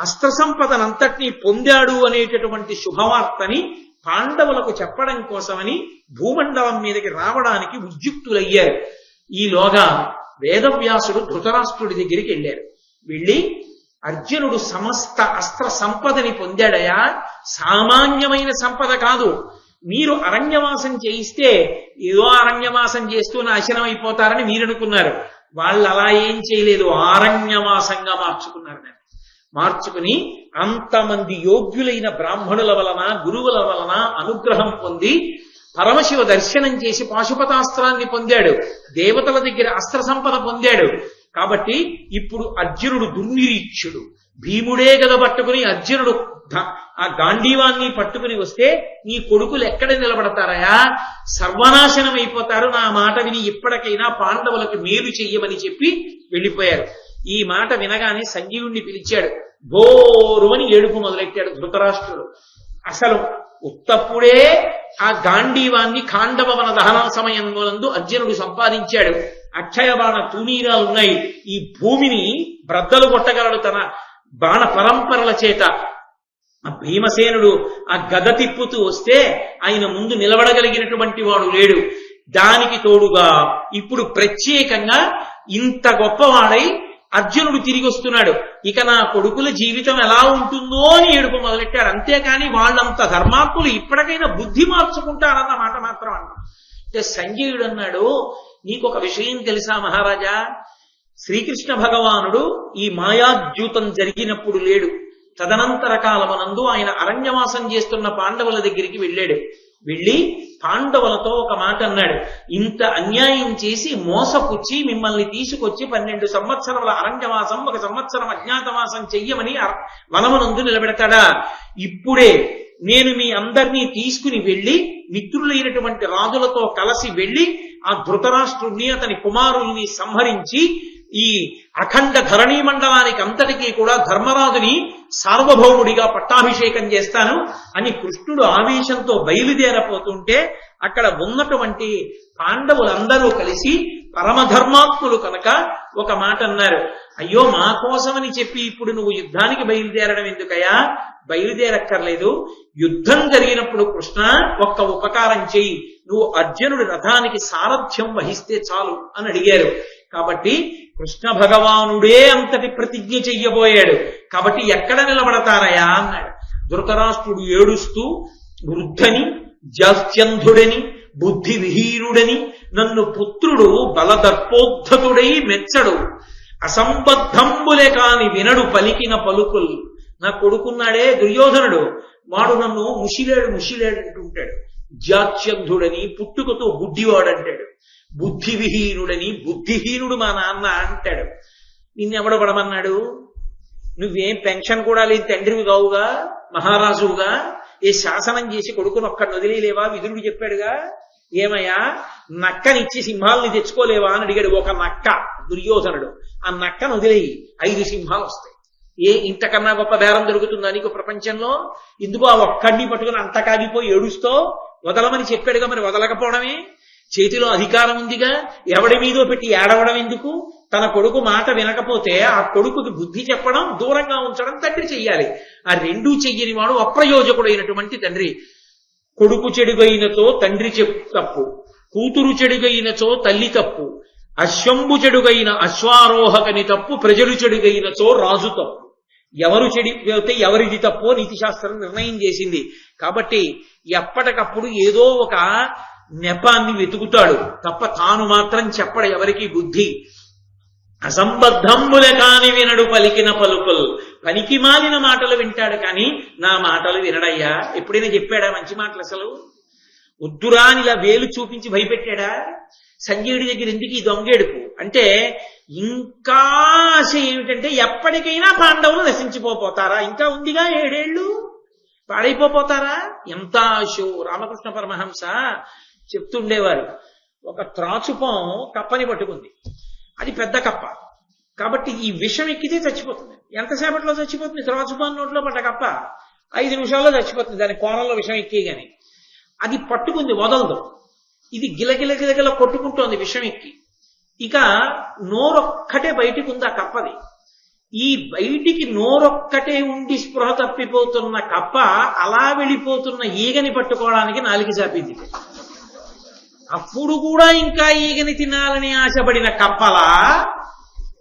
అస్త్ర సంపదనంతటినీ పొందాడు అనేటటువంటి శుభవార్తని పాండవులకు చెప్పడం కోసమని భూమండలం మీదకి రావడానికి ఉద్యుక్తులయ్యారు. ఈలోగా వేదవ్యాసుడు ధృతరాష్ట్రుడి దగ్గరికి వెళ్ళారు. వెళ్ళి అర్జునుడు సమస్త అస్త్ర సంపదని పొందాడయా, సామాన్యమైన సంపద కాదు, మీరు అరణ్యవాసం చేయిస్తే ఏదో అరణ్యవాసం చేస్తూ నాశనం అయిపోతారని మీరు అనుకున్నారు. వాళ్ళు అలా ఏం చేయలేదు, ఆరణ్యవాసంగా మార్చుకున్నారు. మార్చుకుని అంతమంది యోగ్యులైన బ్రాహ్మణుల వలన, గురువుల వలన అనుగ్రహం పొంది పరమశివ దర్శనం చేసి పాశుపతాస్త్రాన్ని పొందాడు, దేవతల దగ్గర అస్త్ర సంపద పొందాడు. కాబట్టి ఇప్పుడు అర్జునుడు దుర్నిరీక్షుడు. భీముడే గద పట్టుకుని అర్జునుడు ఆ గాంధీవాన్ని పట్టుకుని వస్తే నీ కొడుకులు ఎక్కడ నిలబడతారయా, సర్వనాశనం అయిపోతారు, నా మాట విని ఇప్పటికైనా పాండవులకు మేలు చెయ్యమని చెప్పి వెళ్ళిపోయారు. ఈ మాట వినగానే సంజీవుణ్ణి పిలిచాడు. బోరువని ఏడుపు మొదలెట్టాడు ధృతరాష్ట్రుడు. అసలు ఉత్తప్పుడే ఆ గాంధీవాన్ని ఖాండవన దహన సమయంలో అర్జునుడు సంపాదించాడు. అక్షయ బాణ తూనీరాలున్నాయి. ఈ భూమిని బ్రద్దలు కొట్టగలడు తన బాణ పరంపరల చేత. ఆ భీమసేనుడు ఆ గద తిప్పుతూ వస్తే ఆయన ముందు నిలబడగలిగినటువంటి వాడు లేడు. దానికి తోడుగా ఇప్పుడు ప్రత్యేకంగా ఇంత గొప్పవాడై అర్జునుడు తిరిగి వస్తున్నాడు. ఇక నా కొడుకుల జీవితం ఎలా ఉంటుందో అని ఏడుపు మొదలెట్టాడు. అంతేకాని వాళ్ళంత ధర్మాత్ములు ఇప్పటికైనా బుద్ధి మార్చుకుంటారన్న మాట మాత్రం అన్నాడు. అంటే సంజయుడు అన్నాడు, నీకొక విషయం తెలుసా మహారాజా, శ్రీకృష్ణ భగవానుడు ఈ మాయాద్యూతం జరిగినప్పుడు లేడు. తదనంతర కాలమనందు ఆయన అరణ్యవాసం చేస్తున్న పాండవుల దగ్గరికి వెళ్ళాడు. వెళ్ళి పాండవులతో ఒక మాట అన్నాడు, ఇంత అన్యాయం చేసి మోసపుచ్చి మిమ్మల్ని తీసుకొచ్చి 12 సంవత్సరముల అరణ్యవాసం, 1 సంవత్సరం అజ్ఞాతవాసం చెయ్యమని వనమునందు నిలబెడతాడా? ఇప్పుడే నేను మీ అందరినీ తీసుకుని వెళ్ళి మిత్రులైనటువంటి రాజులతో కలిసి వెళ్ళి ఆ ధృతరాష్ట్రుణ్ణి అతని కుమారుల్ని సంహరించి ఈ అఖండ ధరణీ మండలానికి అంతటికీ కూడా ధర్మరాజుని సార్వభౌముడిగా పట్టాభిషేకం చేస్తాను అని కృష్ణుడు ఆవేశంతో బయలుదేరపోతుంటే అక్కడ ఉన్నటువంటి పాండవులందరూ కలిసి పరమధర్మాత్ములు కనుక ఒక మాట అన్నారు. అయ్యో, మా కోసమని చెప్పి ఇప్పుడు నువ్వు యుద్ధానికి బయలుదేరడం ఎందుకయ్యా? బయలుదేరక్కర్లేదు. యుద్ధం జరిగినప్పుడు కృష్ణ ఒక్క ఉపకారం చెయ్యి, నువ్వు అర్జునుడి రథానికి సారథ్యం వహిస్తే చాలు అని అడిగారు. కాబట్టి కృష్ణ భగవానుడే అంతటి ప్రతిజ్ఞ చెయ్యబోయాడు. కాబట్టి ఎక్కడ నిలబడతారయా అన్నాడు. ధృతరాష్ట్రుడు ఏడుస్తూ, వృద్ధని, జాస్త్యంధుడని, బుద్ధి విహీనుడని, నన్ను పుత్రుడు బలదర్పోద్ధతుడై మెచ్చడు, అసంబద్ధంబులే కాని వినడు పలికిన పలుకులు. నా కొడుకున్నాడే దుర్యోధనుడు, వాడు నన్ను ముషిలేడు అంటుంటాడు. జాత్యంధుడని, పుట్టుకతో గుడ్డివాడంటాడు. బుద్ధి విహీనుడని, బుద్ధిహీనుడు మా నాన్న అంటాడు. నిన్నెవడ పడమన్నాడు? నువ్వేం పెన్షన్ కూడా లేని తండ్రివి కావుగా, మహారాజువుగా ఏ శాసనం చేసి కొడుకును ఒక్కడిని వదిలేలేవా? విదురుడు చెప్పాడుగా. ఏమయ్యా, నక్కనిచ్చి సింహాలని తెచ్చుకోలేవా అని అడిగాడు. ఒక నక్క దుర్యోధనుడు. ఆ నక్కను వదిలేయి, 5 సింహాలు వస్తాయి. ఇంతకన్నా గొప్ప బేరం దొరుకుతుందా నీకు ప్రపంచంలో? ఎందుకు ఆ ఒక్కడిని పట్టుకుని అంత కాగిపోయి ఏడుస్తో? వదలమని చెప్పాడుగా, మరి వదలకపోవడమే. చేతిలో అధికారం ఉందిగా, ఎవడి మీదో పెట్టి ఏడవడం ఎందుకు? తన కొడుకు మాట వినకపోతే ఆ కొడుకుకి బుద్ధి చెప్పడం, దూరంగా ఉంచడం తండ్రి చెయ్యాలి. ఆ రెండూ చెయ్యని వాడు అప్రయోజకుడైనటువంటి తండ్రి. కొడుకు చెడుగైనచో తండ్రి తప్పు, కూతురు చెడుగైనచో తల్లి తప్పు, అశ్వంబు చెడుగైన అశ్వారోహకని తప్పు, ప్రజలు చెడుగైనచో రాజు తప్పు. ఎవరు చెడిపోతే ఎవరిది తప్పో నీతిశాస్త్రం నిర్ణయం చేసింది. కాబట్టి ఎప్పటికప్పుడు ఏదో ఒక నెపాన్ని వెతుకుతాడు తప్ప తాను మాత్రం చెప్పడు ఎవరికి బుద్ధి. అసంబద్ధంబులే కాని వినడు పలికిన పలుకులు. పనికి మాలిన మాటలు వింటాడు కానీ నా మాటలు వినడయ్యా. ఎప్పుడైనా చెప్పాడా మంచి మాటలు? అసలు వద్దురా అని ఇలా వేలు చూపించి భయపెట్టాడా? సంజయుడి దగ్గర ఎందుకు ఈ దొంగేడుపు అంటే, ఇంకా ఆశ ఏమిటంటే ఎప్పటికైనా పాండవులు నశించిపోతారా? ఇంకా ఉందిగా 7 ఏళ్ళు, పాడైపోతారా? ఎంత ఆశో! రామకృష్ణ పరమహంస చెప్తుండేవారు. ఒక త్రాచుపం కప్పని పట్టుకుంది. అది పెద్ద కప్ప కాబట్టి ఈ విషం ఎక్కితే చచ్చిపోతుంది. ఎంతసేపట్లో చచ్చిపోతుంది? త్రాచుపం నోట్లో పడ్డ కప్ప 5 నిమిషాల్లో చచ్చిపోతుంది. దాని కోణంలో విషం ఎక్కి గాని అది పట్టుకుంది, వదలదు. ఇది గిలగిలగిలగిల కొట్టుకుంటోంది విషం ఎక్కి. ఇక నోరొక్కటే బయటికి ఉంది ఆ కప్పది. ఈ బయటికి నోరొక్కటే ఉండి స్పృహ తప్పిపోతున్న కప్ప అలా వెళ్ళిపోతున్న ఈగని పట్టుకోవడానికి నాలుగు చాపింది. అప్పుడు కూడా ఇంకా ఈగని తినాలని ఆశపడిన కప్పలా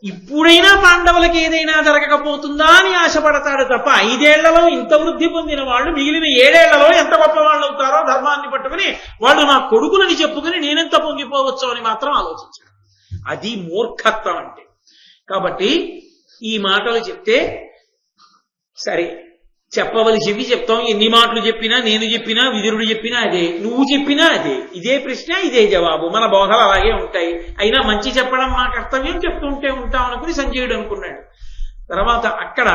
ఇప్పుడైనా పాండవులకి ఏదైనా జరగకపోతుందా అని ఆశపడతాడు తప్ప 5 ఏళ్లలో ఇంత వృద్ధి పొందిన వాళ్ళు మిగిలిన 7 ఏళ్లలో ఎంత గొప్ప వాళ్ళు అవుతారో ధర్మాన్ని పట్టుకుని వాళ్ళు నా కొడుకులని చెప్పుకుని నేనెంత పొంగిపోవచ్చు అని మాత్రం ఆలోచించాడు. అది మూర్ఖత్వం అంటే. కాబట్టి ఈ మాటలు చెప్తే సరే చెప్పవలసివి చెప్తాం. ఎన్ని మాటలు చెప్పినా, నేను చెప్పినా, విదురుడు చెప్పినా అదే, నువ్వు చెప్పినా అదే, ఇదే ప్రశ్న ఇదే జవాబు. మన బోధలు అలాగే ఉంటాయి. అయినా మంచి చెప్పడం మా కర్తవ్యం, చెప్తుంటే ఉంటాం అనుకుని సంజయుడు అనుకున్నాడు. తర్వాత అక్కడ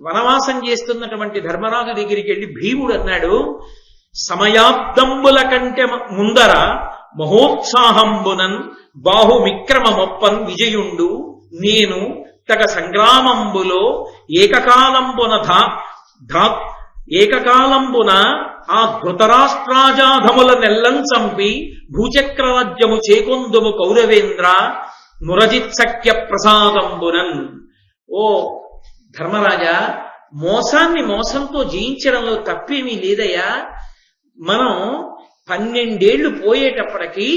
వనవాసం చేస్తున్నటువంటి ధర్మరాజు దగ్గరికి వెళ్ళి భీముడు అన్నాడు, సమయాబ్దంబుల కంటే ముందర మహోత్సాహంబునన్ బాహుమిక్రమమొప్పన్ విజయుండు నేను తగ సంగ్రామంబులో ఏకకాలంబున ఆ ధృతరాష్ట్రాజాధముల నెల్లం చంపి భూచక్రరాజ్యము చేకొందుము కౌరవేంద్ర మురజిత్సఖ్య ప్రసాదంబునన్. ఓ ధర్మరాజా, మోసాన్ని మోసంతో జయించడంలో తప్పేమీ లేదయ్యా. మనం 12 ఏళ్లు పోయేటప్పటికీ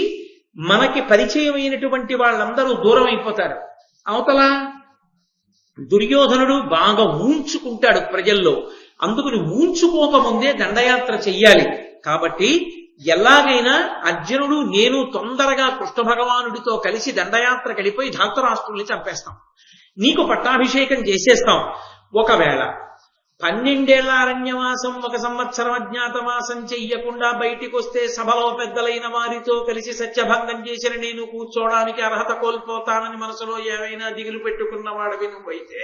మనకి పరిచయమైనటువంటి వాళ్ళందరూ దూరం అయిపోతారు. అవతల దుర్యోధనుడు బాగా ఊంచుకుంటాడు ప్రజల్లో. అందుకని ఊంచుకోకముందే దండయాత్ర చెయ్యాలి. కాబట్టి ఎలాగైనా అర్జునుడు నేను తొందరగా కృష్ణ భగవానుడితో కలిసి దండయాత్రకు వెళ్ళిపోయి ధాతరాష్ట్రుల్ని చంపేస్తాం, నీకు పట్టాభిషేకం చేసేస్తాం. ఒకవేళ 12 ఏళ్ల అరణ్యవాసం 1 సంవత్సరం అజ్ఞాతవాసం చెయ్యకుండా బయటికి వస్తే సభలో పెద్దలైన వారితో కలిసి సత్యభంగం చేసిన నేను కూర్చోడానికి అర్హత కోల్పోతానని మనసులో ఏమైనా దిగులు పెట్టుకున్నవాడు నువ్వైతే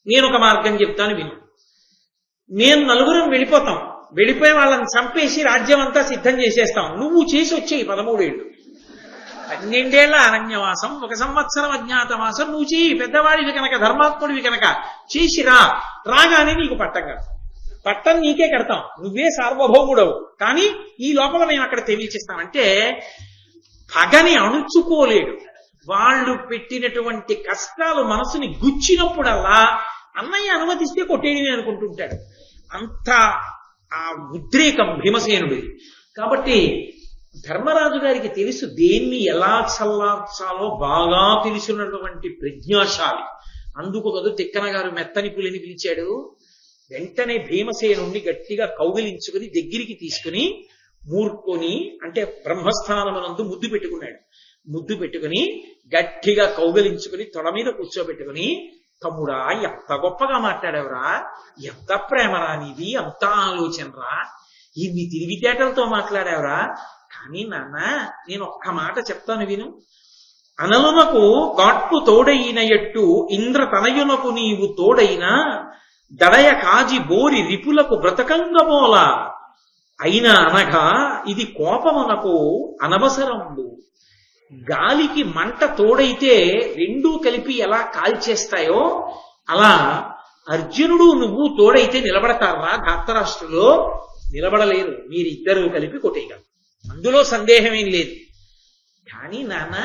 నేను ఒక మార్గం చెప్తాను విను. నేను నలుగురం వెళ్ళిపోతాం, వెళ్ళిపోయి వాళ్ళని చంపేసి రాజ్యం అంతా సిద్ధం చేసేస్తాం. నువ్వు చేసి వచ్చేయి 13 ఏళ్ళు. 12 ఏళ్ల అరణ్యవాసం 1 సంవత్సరం అజ్ఞాతవాసం నువ్వు చెయ్యి. పెద్దవాడివి కనుక, ధర్మాత్ముడివి కనుక చేసిరా. రాగానే నీకు పట్టం నీకే కడతాం, నువ్వే సార్వభౌముడవు. కానీ ఈ లోపల మేము అక్కడ తెలియచేస్తామంటే పగని అణుచుకోలేడు. వాళ్ళు పెట్టినటువంటి కష్టాలు మనసుని గుచ్చినప్పుడల్లా అన్నయ్య అనుమతిస్తే కొట్టేయడమే అనుకుంటుంటాడు. అంత ఆ ఉద్రేకం భీమసేనుడిది. కాబట్టి ధర్మరాజు గారికి తెలుసు దేన్ని ఎలా చల్లార్చాలో బాగా తెలుసున్నటువంటి ప్రజ్ఞాశాలి. అందుకు కదూ తిక్కన గారు మెత్తని పులిని పిలిచాడు. వెంటనే భీమసేనుణ్ణి గట్టిగా కౌగిలించుకుని దగ్గరికి తీసుకుని మూర్ఖుని అంటే బ్రహ్మస్థానమునందు ముద్దు పెట్టుకున్నాడు. ముద్దు పెట్టుకుని గట్టిగా కౌగిలించుకుని తొడ మీద కూర్చోబెట్టుకుని, తమ్ముడా ఎంత గొప్పగా మాట్లాడావురా, ఎంత ప్రేమరా నీది, ఎంత ఆలోచనరా, ఇన్ని తిరిగితేటలతో మాట్లాడావురా. కానీ నాన్న నేను ఒక్క మాట చెప్తాను విను. అనలునకు గాట్టు తోడైన ఎట్టు ఇంద్ర తనయునకు నీవు తోడైన దడయ కాజి బోరి రిపులకు బ్రతకంగమోల అయినా అనగా ఇది కోపమునకు అనవసరంబు. గాలికి మంట తోడైతే రెండూ కలిపి ఎలా కాల్చేస్తాయో అలా అర్జునుడు నువ్వు తోడైతే నిలబడతారా? ధాతరాష్ట్రులో నిలబడలేరు, మీరిద్దరూ కలిపి కొట్టేయగలరు, అందులో సందేహమేం లేదు. కానీ నాన్న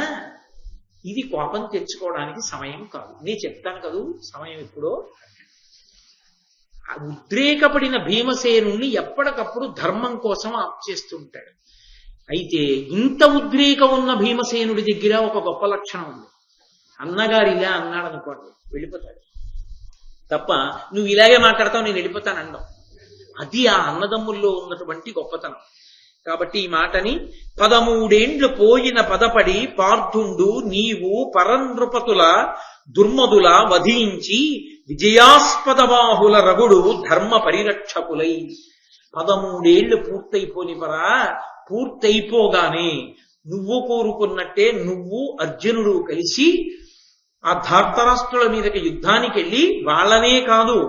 ఇది కోపం తెచ్చుకోవడానికి సమయం కాదు. నేను చెప్తాను కదూ సమయం ఎప్పుడో. ఉద్రేకపడిన భీమసేనుణ్ణి ఎప్పటికప్పుడు ధర్మం కోసం ఆప్ చేస్తుంటాడు. అయితే ఇంత ఉద్రేకం ఉన్న భీమసేనుడి దగ్గర ఒక గొప్ప లక్షణం ఉంది. అన్నగారు ఇలా అన్నాడు అనుకోండి వెళ్ళిపోతాడు తప్ప, నువ్వు ఇలాగే మాట్లాడతావు నేను వెళ్ళిపోతాను అన్నావు. అది ఆ అన్నదమ్ముల్లో ఉన్నటువంటి గొప్పతనం. కాబట్టి ఈ మాటని 13 ఏండ్లు పోయిన పదపడి పార్థుండు నీవు పరనృపతుల దుర్మదుల వధించి విజయాస్పద బాహుల రగుడు ధర్మ పరిరక్షకులై. 13 ఏళ్లు పూర్తయిపోనిపరా, పూర్తయిపోగానే నువ్వు కోరుకున్నట్టే నువ్వు అర్జునుడు కలిసి ఆ ధార్తరాష్ట్రుల మీదకి యుద్ధానికి వెళ్ళి వాళ్ళనే కాదు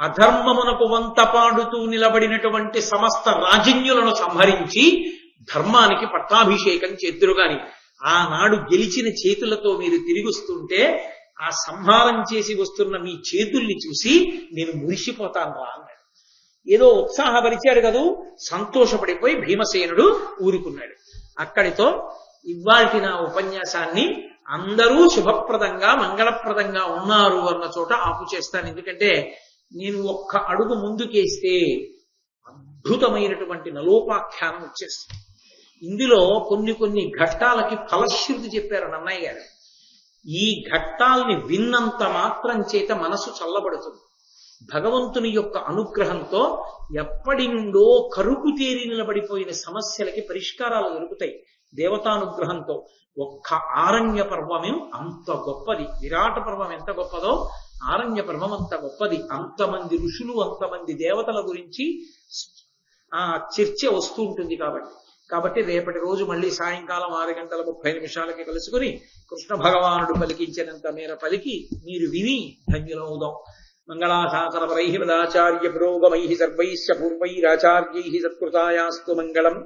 అధర్మమునకు వంత పాడుతూ నిలబడినటువంటి సమస్త రాజన్యులను సంహరించి ధర్మానికి పట్టాభిషేకం చేద్దురుగాని. ఆనాడు గెలిచిన చేతులతో మీరు తిరిగొస్తుంటే ఆ సంహారం చేసి వస్తున్న మీ చేతుల్ని చూసి నేను మురిసిపోతాను రా అన్నాడు. ఏదో ఉత్సాహపరిచాడు కదూ, సంతోషపడిపోయి భీమసేనుడు ఊరుకున్నాడు. అక్కడితో ఇవాల్టి నా ఉపన్యాసాన్ని అందరూ శుభప్రదంగా మంగళప్రదంగా ఉన్నారు అన్న చోట ఆపు చేస్తాను. ఎందుకంటే నేను ఒక్క అడుగు ముందుకేస్తే అద్భుతమైనటువంటి నలోపాఖ్యానం వచ్చేస్తుంది. ఇందులో కొన్ని ఘట్టాలకి ఫలశ్రుతి చెప్పారు నన్నయ్య గారు. ఈ ఘట్టాల్ని విన్నంత మాత్రం చేత మనసు చల్లబడుతుంది. భగవంతుని యొక్క అనుగ్రహంతో ఎప్పటి నుండో కరుకు తేరి నిలబడిపోయిన సమస్యలకి పరిష్కారాలు దొరుకుతాయి దేవతానుగ్రహంతో. ఒక్క ఆరణ్య పర్వమే అంత గొప్పది. విరాట పర్వం ఎంత గొప్పదో ఆరణ్య పర్వం అంత గొప్పది. అంతమంది ఋషులు, అంతమంది దేవతల గురించి ఆ చర్చ వస్తూ ఉంటుంది. కాబట్టి రేపటి రోజు మళ్ళీ సాయంకాలం 6:30 కలుసుకుని కృష్ణ భగవానుడు పలికించినంత మేర పలికి మీరు విని ధన్యులవుదాం. మంగళాశాసనపరైః మదాచార్య పురోగమైః సర్వైశ్చ పూర్వైరాచార్యైః సత్కృతాయాస్తు మంగళం.